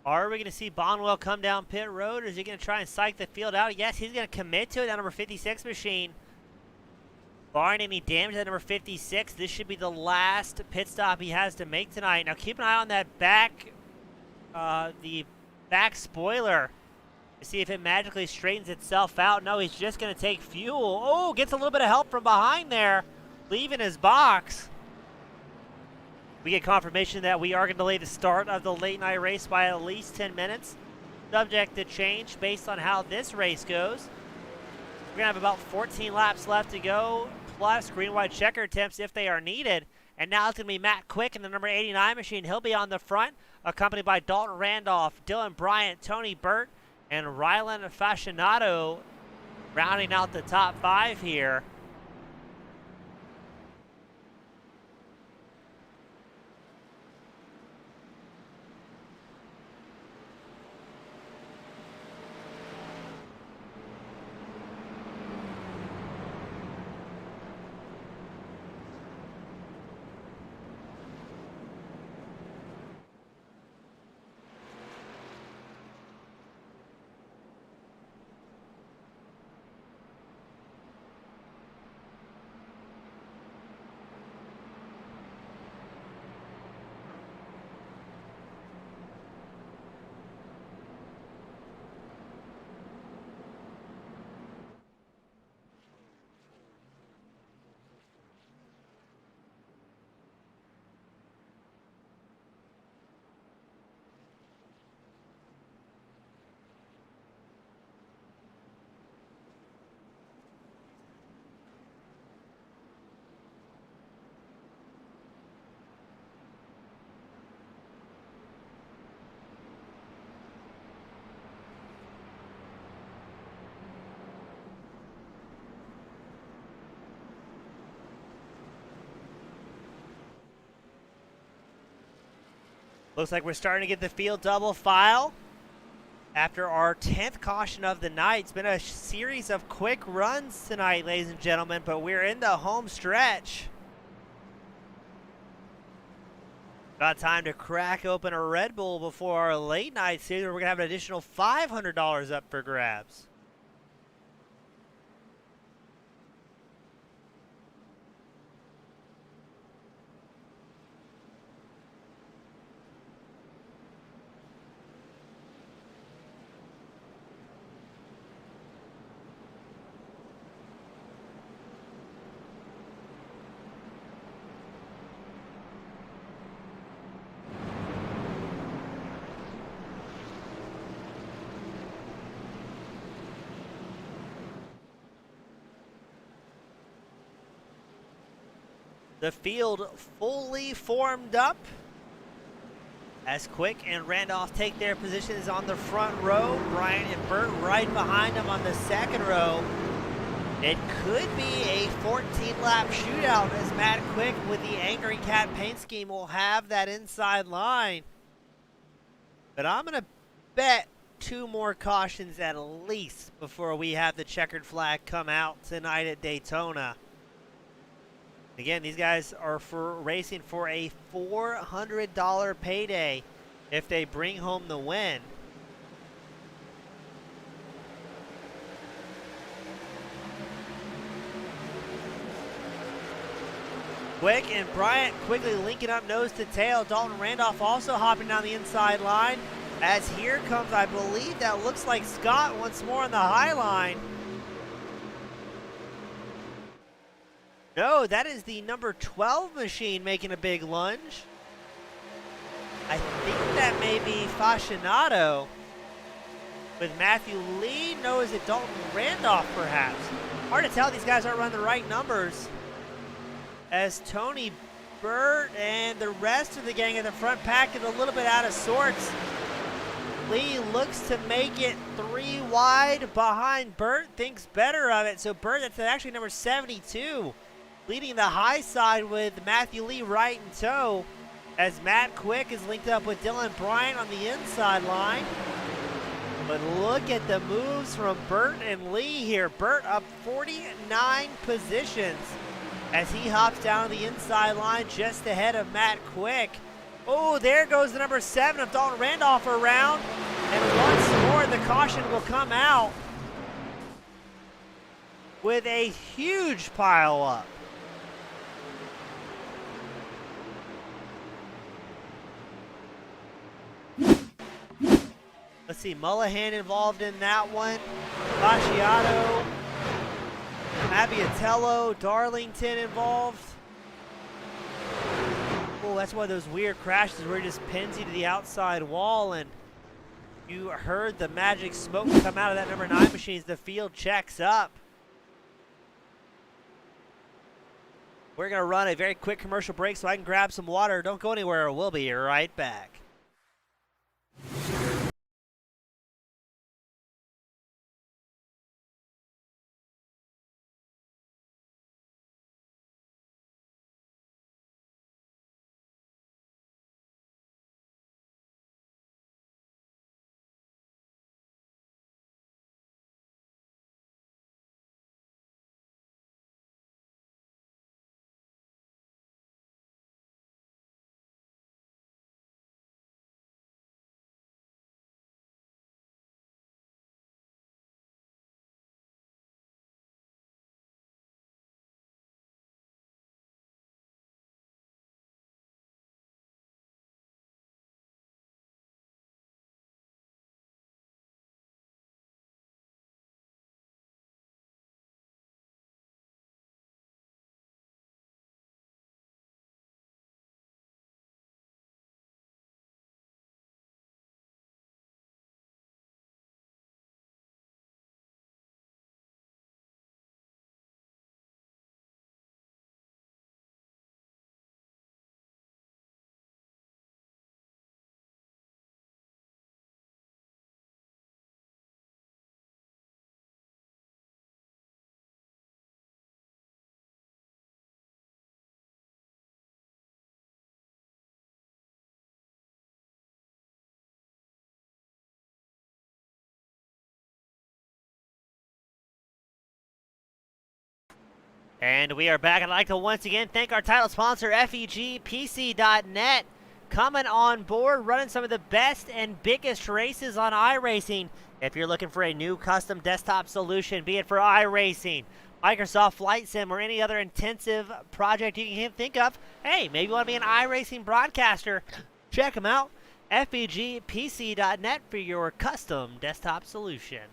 Are we going to see Bonwell come down pit road, or is he going to try and psych the field out? Yes, he's going to commit to it, that number 56 machine. Barring any damage to that number 56, this should be the last pit stop he has to make tonight. Now keep an eye on that the back spoiler to see if it magically straightens itself out. No, he's just going to take fuel. Oh, gets a little bit of help from behind there, leaving his box. We get confirmation that we are going to delay the start of the late night race by at least 10 minutes, subject to change based on how this race goes. We're going to have about 14 laps left to go, plus green-white checker attempts if they are needed. And now it's going to be Matt Quick in the number 89 machine. He'll be on the front, accompanied by Dalton Randolph, Dylan Bryant, Tony Burt, and Rylan Fascinato rounding out the top 5 here. Looks like we're starting to get the field double file. After our 10th caution of the night, it's been a series of quick runs tonight, ladies and gentlemen, but we're in the home stretch. Got time to crack open a Red Bull before our late night series. We're going to have an additional $500 up for grabs. The field fully formed up as Quick and Randolph take their positions on the front row. Bryant and Burt right behind them on the second row. It could be a 14-lap shootout as Matt Quick with the Angry Cat paint scheme will have that inside line. But I'm going to bet 2 more cautions at least before we have the checkered flag come out tonight at Daytona. Again, these guys are racing for a $400 payday if they bring home the win. Quick and Bryant quickly linking up nose to tail. Dalton Randolph also hopping down the inside line. As here comes, I believe that looks like Scott once more on the high line. No, that is the number 12 machine making a big lunge. I think that may be Fascinato with Matthew Lee. No, is it Dalton Randolph perhaps? Hard to tell, these guys aren't running the right numbers. As Tony Burt and the rest of the gang in the front pack is a little bit out of sorts. Lee looks to make it 3 wide behind Burt, thinks better of it. So Burt, that's actually number 72. Leading the high side with Matthew Lee right in tow as Matt Quick is linked up with Dylan Bryant on the inside line. But look at the moves from Burt and Lee here. Burt up 49 positions as he hops down the inside line just ahead of Matt Quick. Oh, there goes the number 7 of Dalton Randolph around. And once more, the caution will come out with a huge pile up. Let's see, Mullahan involved in that one. Fasciato, Abbiatello, Darlington involved. Oh, that's one of those weird crashes where it just pins you to the outside wall, and you heard the magic smoke come out of that number 9 machine as the field checks up. We're going to run a very quick commercial break so I can grab some water. Don't go anywhere. We'll be right back. And we are back. I'd like to once again thank our title sponsor, FEG coming on board, running some of the best and biggest races on iRacing. If you're looking for a new custom desktop solution, be it for iRacing, Microsoft Flight Sim, or any other intensive project you can think of, hey, maybe you want to be an iRacing broadcaster, check them out. FEGPC.net for your custom desktop solution.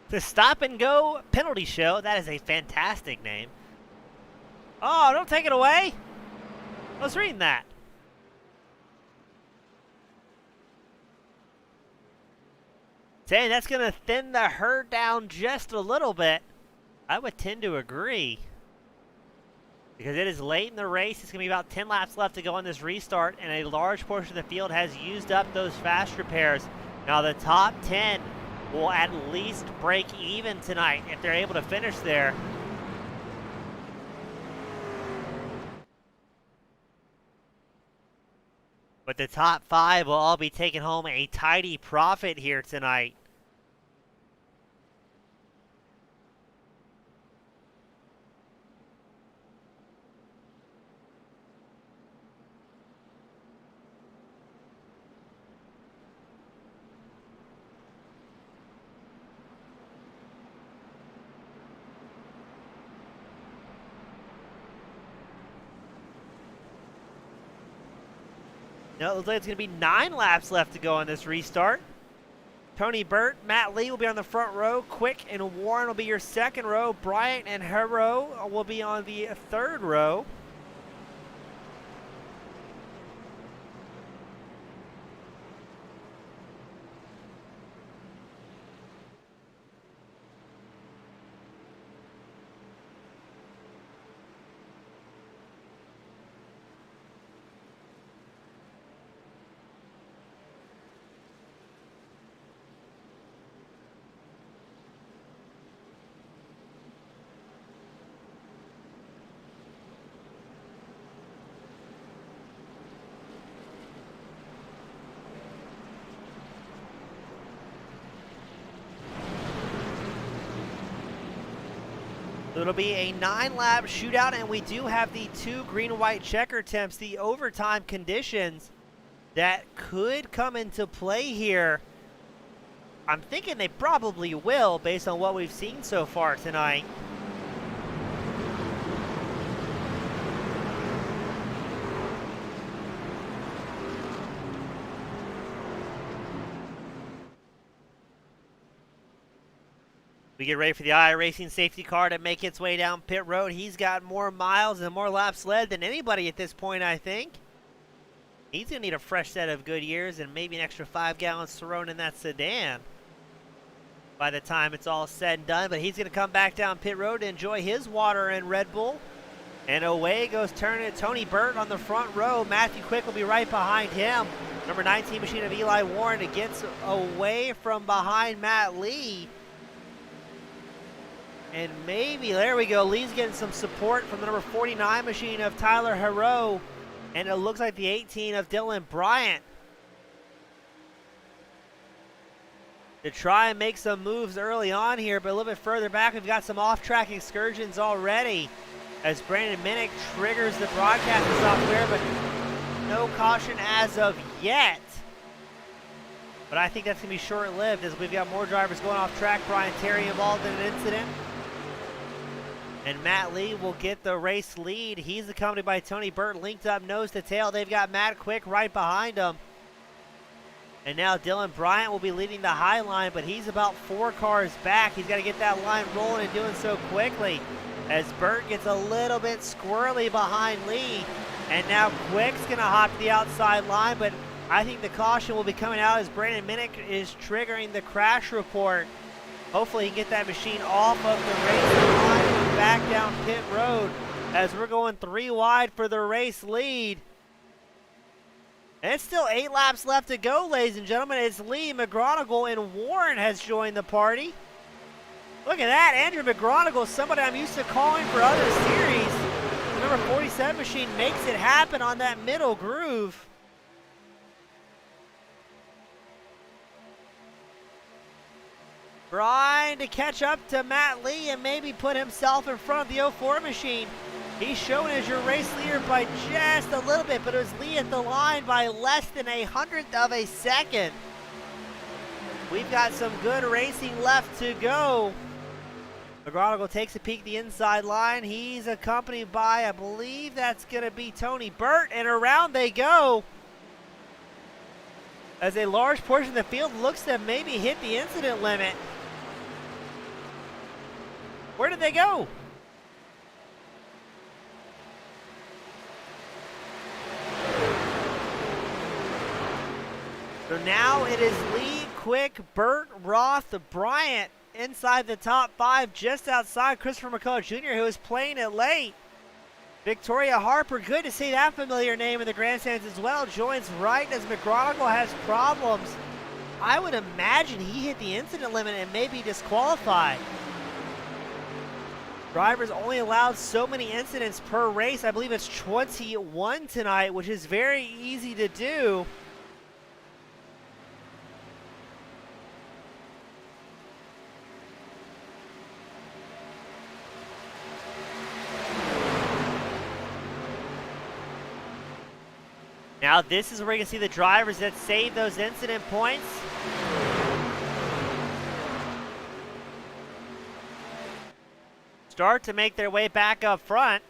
The Stop and Go Penalty Show. That is a fantastic name. Oh, don't take it away. I was reading that. Saying that's going to thin the herd down just a little bit. I would tend to agree. Because it is late in the race. It's going to be about 10 laps left to go on this restart. And a large portion of the field has used up those fast repairs. Now the top 10 will at least break even tonight if they're able to finish there. But the top 5 will all be taking home a tidy profit here tonight. No, it looks like it's going to be 9 laps left to go on this restart. Tony Burt, Matt Lee will be on the front row. Quick and Warren will be your second row. Bryant and Hero will be on the third row. it'll be a 9-lap shootout, and we do have the 2 green-white checker temps, the overtime conditions that could come into play here. I'm thinking they probably will based on what we've seen so far tonight. We get ready for the iRacing safety car to make its way down pit road. He's got more miles and more laps led than anybody at this point, I think. He's going to need a fresh set of good years and maybe an extra 5 gallons thrown in that sedan by the time it's all said and done. But he's going to come back down pit road to enjoy his water and Red Bull. And away goes Tony Burt on the front row. Matthew Quick will be right behind him. Number 19 machine of Eli Warren. It gets away from behind Matt Lee. And maybe, there we go, Lee's getting some support from the number 49 machine of Tyler Hero. And it looks like the 18 of Dylan Bryant. To try and make some moves early on here, but a little bit further back, we've got some off-track excursions already. As Brandon Minnick triggers the broadcasting software, but no caution as of yet. But I think that's going to be short-lived as we've got more drivers going off track. Brian Terry involved in an incident. And Matt Lee will get the race lead. He's accompanied by Tony Burt, linked up nose to tail. They've got Matt Quick right behind him. And now Dylan Bryant will be leading the high line, but he's about 4 cars back. He's got to get that line rolling and doing so quickly as Burt gets a little bit squirrely behind Lee. And now Quick's going to hop to the outside line, but I think the caution will be coming out as Brandon Minnick is triggering the crash report. Hopefully he can get that machine off of the racing line and back down pit road as we're going 3 wide for the race lead. And it's still 8 laps left to go, ladies and gentlemen. It's Lee, McGronigle, and Warren has joined the party. Look at that. Andrew McGronigle, somebody I'm used to calling for other series. The number 47 machine makes it happen on that middle groove. Trying to catch up to Matt Lee and maybe put himself in front of the 04 machine. He's shown as your race leader by just a little bit, but it was Lee at the line by less than 1/100th of a second. We've got some good racing left to go. McGronigle takes a peek at the inside line. He's accompanied by, I believe that's going to be Tony Burt, and around they go. As a large portion of the field looks to maybe hit the incident limit. Where did they go? So now it is Lee, Quick, Burt, Roth, Bryant inside the top 5, just outside Christopher McCullough Jr., who is playing it late. Victoria Harper, good to see that familiar name in the grandstands as well, joins right as McGronigle has problems. I would imagine he hit the incident limit and may be disqualified. Drivers only allowed so many incidents per race. I believe it's 21 tonight, which is very easy to do. Now this is where you can see the drivers that save those incident points. Start to make their way back up front.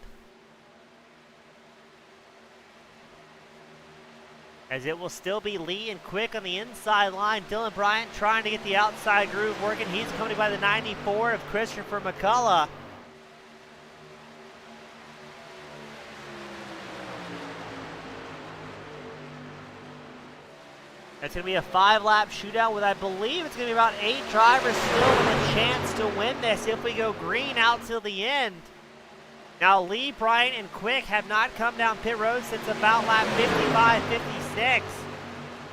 As it will still be Lee and Quick on the inside line. Dylan Bryant trying to get the outside groove working. He's accompanied by the 94 of Christopher McCullough. It's going to be a 5-lap shootout with, I believe, it's going to be about 8 drivers still with a chance to win this if we go green out till the end. Now, Lee, Bryant, and Quick have not come down pit road since about lap 55, 56,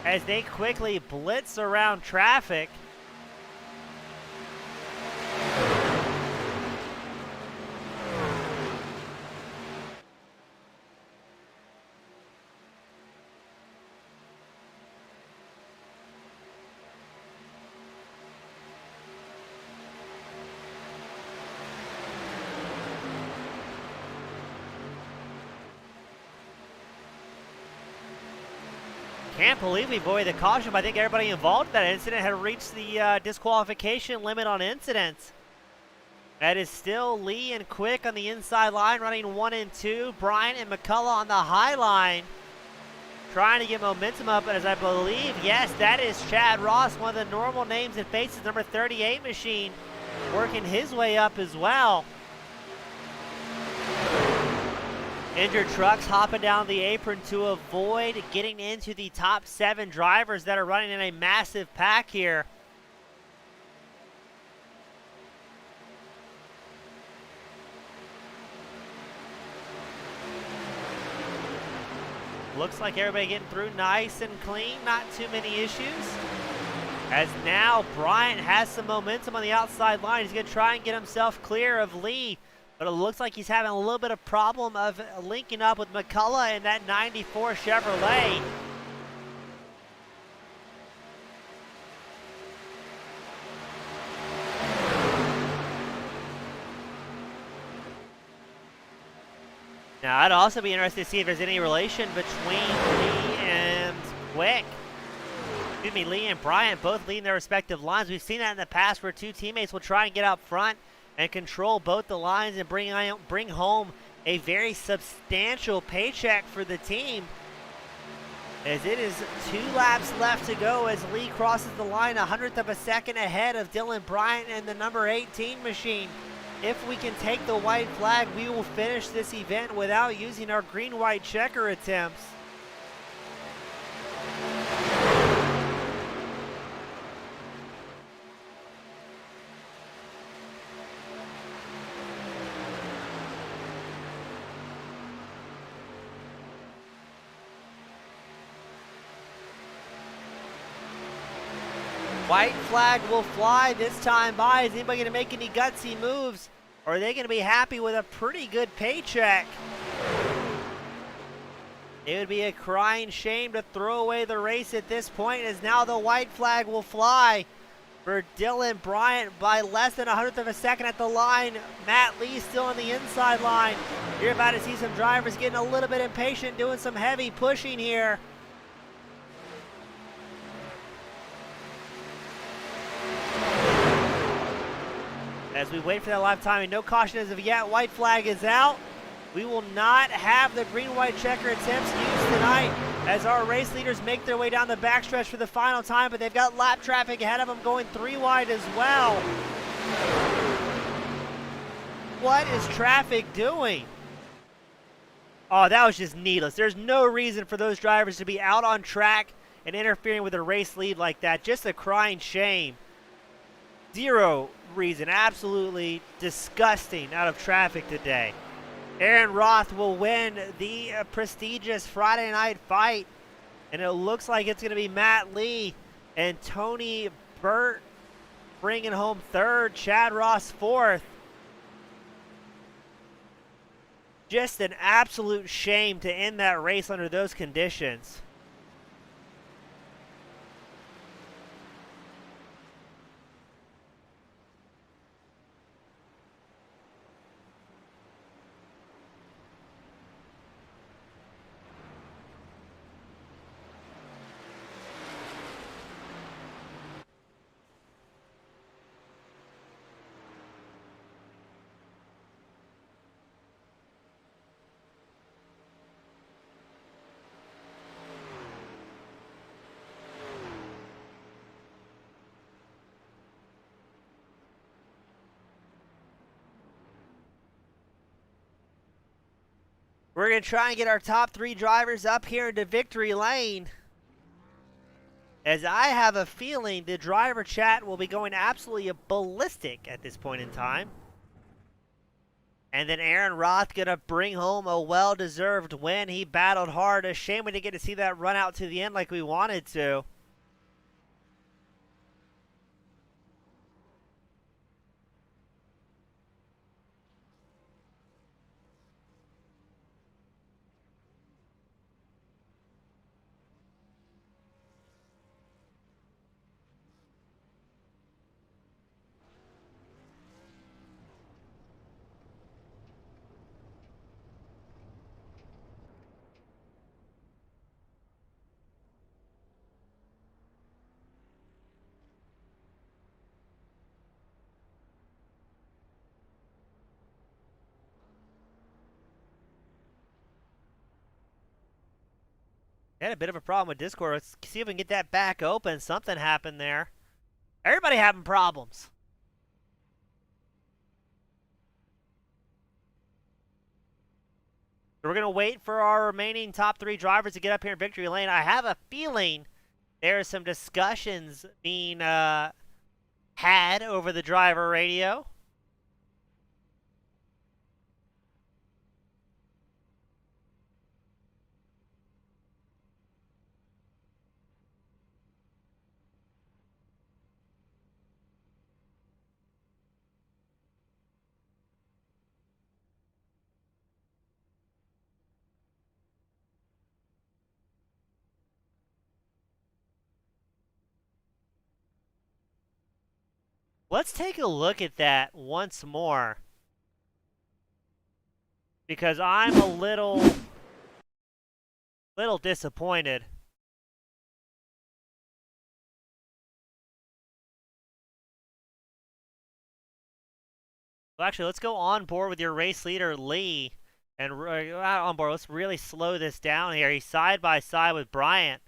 as they quickly blitz around traffic. Can't believe we avoided the caution, but I think everybody involved in that incident had reached the disqualification limit on incidents. That is still Lee and Quick on the inside line, running 1 and 2. Bryant and McCullough on the high line, trying to get momentum up. And as I believe, yes, that is Chad Ross, one of the normal names and faces, number 38 machine, working his way up as well. Injured trucks hopping down the apron to avoid getting into the top 7 drivers that are running in a massive pack here. Looks like everybody getting through nice and clean, not too many issues. As now Bryant has some momentum on the outside line. He's going to try and get himself clear of Lee, but it looks like he's having a little bit of problem of linking up with McCullough in that 94 Chevrolet. Now, I'd also be interested to see if there's any relation between Lee and Quick. Excuse me, Lee and Bryant both leading their respective lines. We've seen that in the past where two teammates will try and get up front and control both the lines and bring home a very substantial paycheck for the team. As it is 2 laps left to go as Lee crosses the line 1/100th of a second ahead of Dylan Bryant and the number 18 machine. If we can take the white flag, we will finish this event without using our green-white checker attempts. White flag will fly this time by. Is anybody going to make any gutsy moves? Or are they going to be happy with a pretty good paycheck? It would be a crying shame to throw away the race at this point, as now the white flag will fly for Dylan Bryant by less than 1/100th of a second at the line. Matt Lee still on the inside line. You're about to see some drivers getting a little bit impatient, doing some heavy pushing here. As we wait for that live timing, no caution as of yet. White flag is out. We will not have the green-white checker attempts used tonight as our race leaders make their way down the backstretch for the final time, but they've got lap traffic ahead of them going 3 wide as well. What is traffic doing? Oh, that was just needless. There's no reason for those drivers to be out on track and interfering with a race lead like that. Just a crying shame. Zero reason. Absolutely disgusting out of traffic today. Aaron Roth will win the prestigious Friday night fight, and it looks like it's going to be Matt Lee and Tony Burt bringing home 3rd, Chad Ross 4th. Just an absolute shame to end that race under those conditions. We're going to try and get our top 3 drivers up here into victory lane, as I have a feeling the driver chat will be going absolutely ballistic at this point in time. And then Aaron Roth going to bring home a well-deserved win. He battled hard. A shame we didn't get to see that run out to the end like we wanted to. Had a bit of a problem with Discord. Let's see if we can get that back open. Something happened there. Everybody having problems. So we're going to wait for our remaining top 3 drivers to get up here in victory lane. I have a feeling there are some discussions being had over the driver radio. Let's take a look at that once more, because I'm a little disappointed. Well, actually, let's go on board with your race leader, Lee. And on board, let's really slow this down here. He's side by side with Bryant.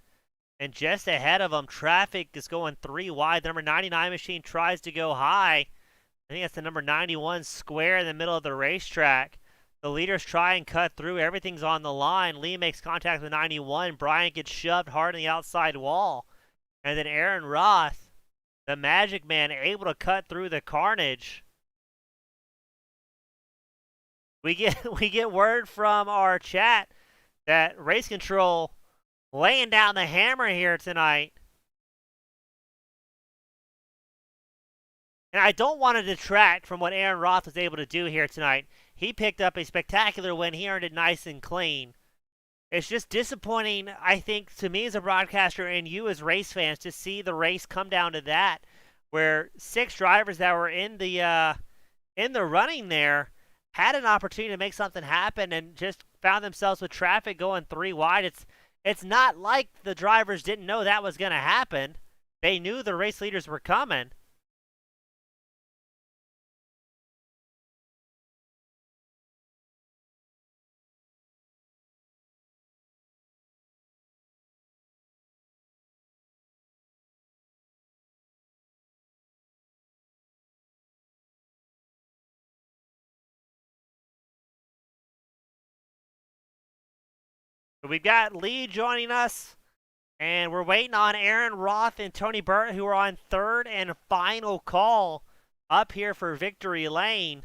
And just ahead of him, traffic is going 3 wide. The number 99 machine tries to go high. I think that's the number 91 square in the middle of the racetrack. The leaders try and cut through. Everything's on the line. Lee makes contact with 91. Bryant gets shoved hard on the outside wall. And then Aaron Roth, the Magic Man, able to cut through the carnage. We get word from our chat that Race Control laying down the hammer here tonight. And I don't want to detract from what Aaron Roth was able to do here tonight. He picked up a spectacular win. He earned it nice and clean. It's just disappointing, I think, to me as a broadcaster and you as race fans, to see the race come down to that, where 6 drivers that were in the running there had an opportunity to make something happen and just found themselves with traffic going 3 wide. It's not like the drivers didn't know that was going to happen. They knew the race leaders were coming. We've got Lee joining us, and we're waiting on Aaron Roth and Tony Burt, who are on 3rd and final call up here for victory lane.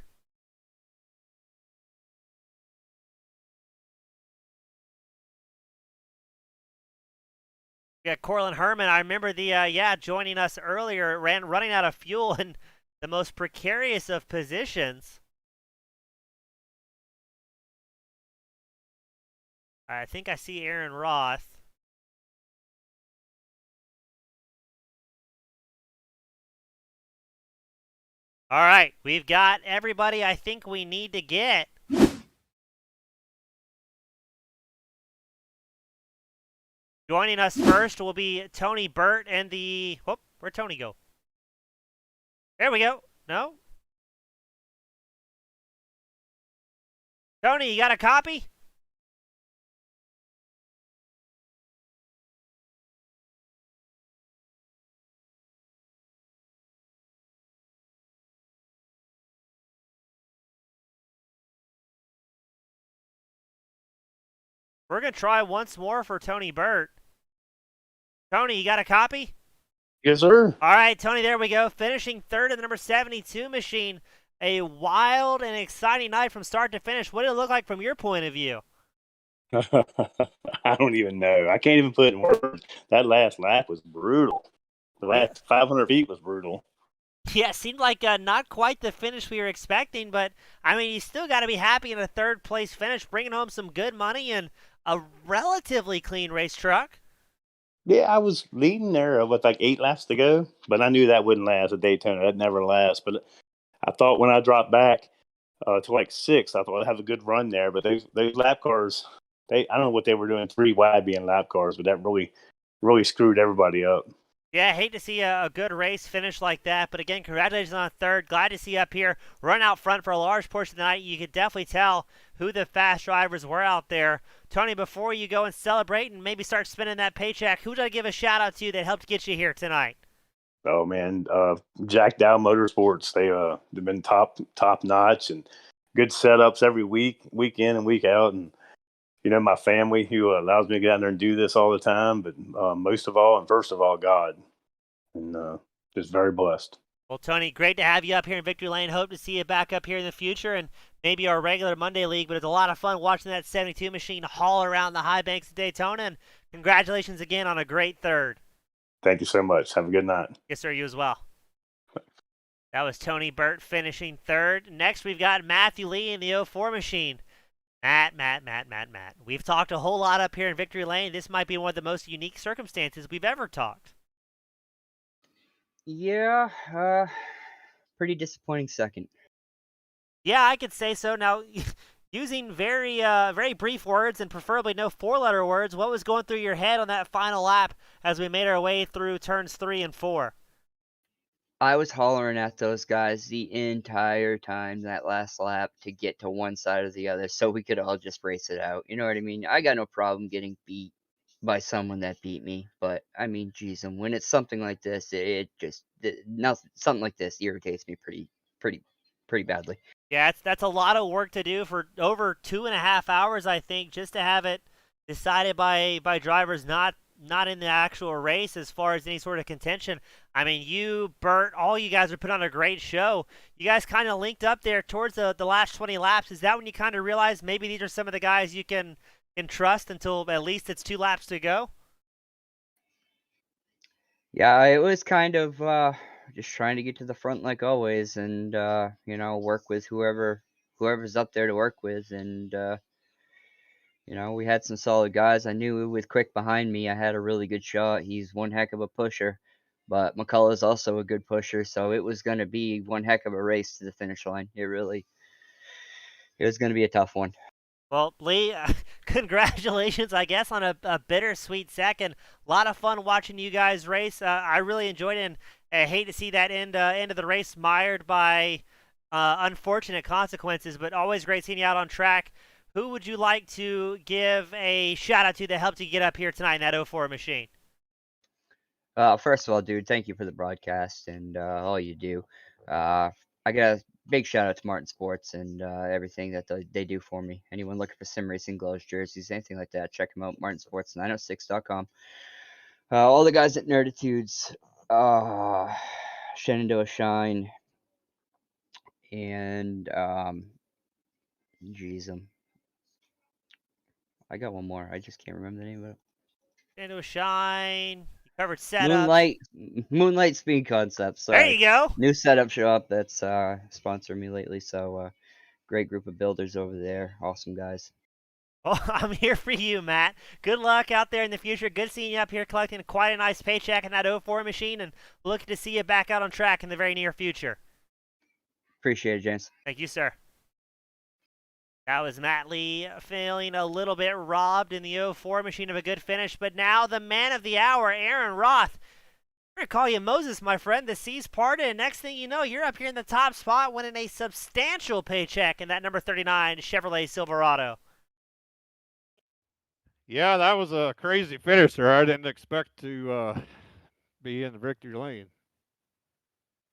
We got Corlin Herman. I remember joining us earlier, running out of fuel in the most precarious of positions. I think I see Aaron Roth. All right, we've got everybody I think we need to get. Joining us first will be Tony Burt and the... Whoop, where'd Tony go? There we go. No? Tony, you got a copy? We're going to try once more for Tony Burt. Tony, you got a copy? Yes, sir. All right, Tony, there we go. Finishing 3rd in the number 72 machine. A wild and exciting night from start to finish. What did it look like from your point of view? I don't even know. I can't even put it in words. That last lap was brutal. The last 500 feet was brutal. Yeah, it seemed like not quite the finish we were expecting, but, I mean, you still got to be happy in a 3rd place finish, bringing home some good money and a relatively clean race truck. Yeah, I was leading there with like 8 laps to go, but I knew that wouldn't last at Daytona. That never lasts. But I thought when I dropped back to like 6, I thought I'd have a good run there. But those lap cars, I don't know what they were doing 3 wide being lap cars, but that really screwed everybody up. Yeah, I hate to see a good race finish like that, but again, congratulations on third. Glad to see you up here run out front for a large portion of the night. You could definitely tell who the fast drivers were out there. Tony, before you go and celebrate and maybe start spending that paycheck, who did I give a shout out to that helped get you here tonight? Oh man, Jack Dow Motorsports. They've been top notch and good setups every week in and week out. And my family who allows me to get out there and do this all the time. But most of all and first of all, God, and just very blessed. Well, Tony, great to have you up here in Victory Lane. Hope to see you back up here in the future and maybe our regular Monday league. But it's a lot of fun watching that 72 machine haul around the high banks of Daytona. And congratulations again on a great third. Thank you so much. Have a good night. Yes, sir. You as well. That was Tony Burt finishing third. Next, we've got Matthew Lee in the 04 machine. Matt. We've talked a whole lot up here in Victory Lane. This might be one of the most unique circumstances we've ever talked. Yeah, pretty disappointing second. Yeah, I could say so. Now, using very brief words and preferably no four-letter words, what was going through your head on that final lap as we made our way through turns 3 and 4? I was hollering at those guys the entire time that last lap to get to one side or the other so we could all just race it out. You know what I mean? I got no problem getting beat by someone that beat me, but I mean, geez, and when it's something like this, something like this irritates me pretty badly. Yeah, that's a lot of work to do for over 2.5 hours, I think, just to have it decided by drivers not in the actual race as far as any sort of contention. I mean, you, Bert, all you guys are put on a great show. You guys kind of linked up there towards the last 20 laps. Is that when you kind of realized maybe these are some of the guys you can trust until at least it's 2 laps to go? Yeah, it was kind of just trying to get to the front like always, and work with whoever's up there to work with, and we had some solid guys. I knew with Quick behind me, I had a really good shot. He's one heck of a pusher, but McCullough's also a good pusher, so it was going to be one heck of a race to the finish line. It was going to be a tough one. Well, Lee, congratulations, I guess, on a bittersweet second. A lot of fun watching you guys race. I really enjoyed it, and I hate to see that end of the race mired by unfortunate consequences, but always great seeing you out on track. Who would you like to give a shout-out to that helped you get up here tonight in that 04 machine? First of all, dude, thank you for the broadcast and all you do. I got a big shout out to Martin Sports and everything that they do for me. Anyone looking for sim racing gloves, jerseys, anything like that, check them out. MartinSports906.com. All the guys at Nerditudes, Shenandoah Shine, and I got one more. I just can't remember the name of it. Shenandoah Shine. Covered setups. Moonlight Speed Concepts. There you go. New setup shop that's sponsored me lately. So great group of builders over there. Awesome guys. Well, I'm here for you, Matt. Good luck out there in the future. Good seeing you up here collecting quite a nice paycheck in that 04 machine, and looking to see you back out on track in the very near future. Appreciate it, James. Thank you, sir. That was Matt Lee feeling a little bit robbed in the 04 machine of a good finish, but now the man of the hour, Aaron Roth. We're going to call you Moses, my friend. The seas parted, and next thing you know, you're up here in the top spot winning a substantial paycheck in that number 39 Chevrolet Silverado. Yeah, that was a crazy finisher. I didn't expect to be in the victory lane.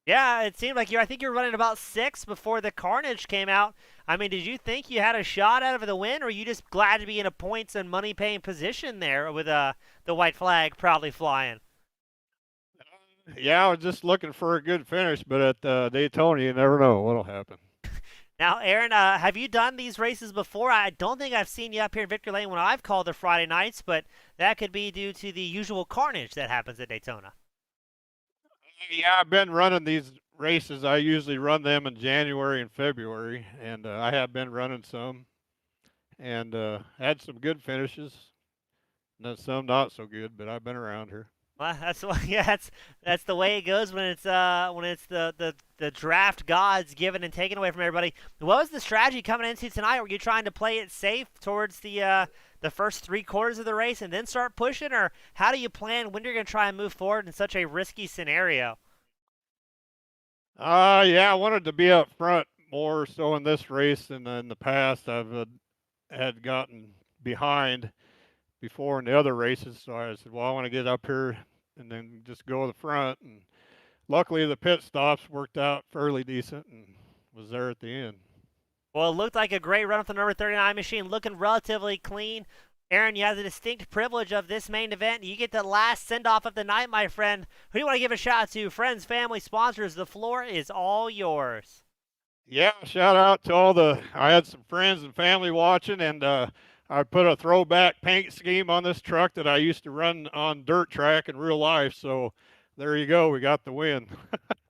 Yeah, it seemed like I think you were running about 6 before the carnage came out. I mean, did you think you had a shot out of the win, or were you just glad to be in a points and money-paying position there with the white flag proudly flying? Yeah, I was just looking for a good finish, but at Daytona, you never know what'll happen. Now, Aaron, have you done these races before? I don't think I've seen you up here in Victory Lane when I've called the Friday nights, but that could be due to the usual carnage that happens at Daytona. Yeah, I've been running these races. I usually run them in January and February, and I have been running some, and had some good finishes, and then some not so good. But I've been around here. Well, that's the way it goes when it's the draft gods given and taken away from everybody. What was the strategy coming into tonight? Were you trying to play it safe towards the the first 3/4 of the race and then start pushing, or how do you plan when you're going to try and move forward in such a risky scenario? Yeah, I wanted to be up front more so in this race than in the past. I've had gotten behind before in the other races, so I said, well, I want to get up here and then just go to the front. And luckily, the pit stops worked out fairly decent and was there at the end. Well, it looked like a great run with the number 39 machine, looking relatively clean. Aaron, you have the distinct privilege of this main event. You get the last send-off of the night, my friend. Who do you want to give a shout out to? Friends, family, sponsors. The floor is all yours. Yeah, shout out to I had some friends and family watching, and I put a throwback paint scheme on this truck that I used to run on dirt track in real life. So there you go. We got the win.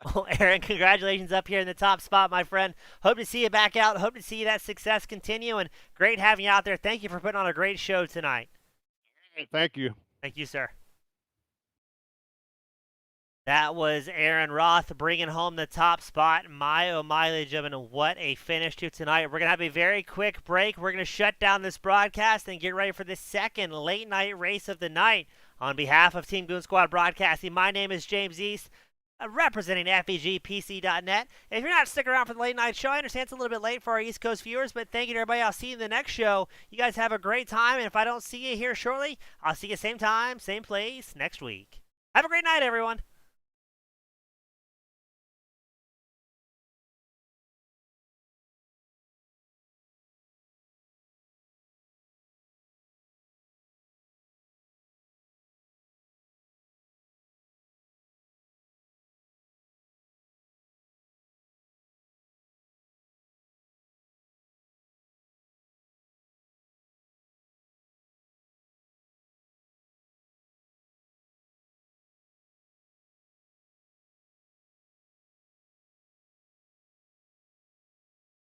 Well, Aaron, congratulations up here in the top spot, my friend. Hope to see you back out. Hope to see that success continue, and great having you out there. Thank you for putting on a great show tonight. Thank you. Thank you, sir. That was Aaron Roth bringing home the top spot. My, oh my, ladies and gentlemen, what a finish to tonight. We're going to have a very quick break. We're going to shut down this broadcast and get ready for the second late night race of the night. On behalf of Team Goon Squad Broadcasting, my name is James East, representing FEGPC.net. If you're not sticking around for the late night show, I understand it's a little bit late for our East Coast viewers, but thank you to everybody. I'll see you in the next show. You guys have a great time, and if I don't see you here shortly, I'll see you same time, same place next week. Have a great night, everyone.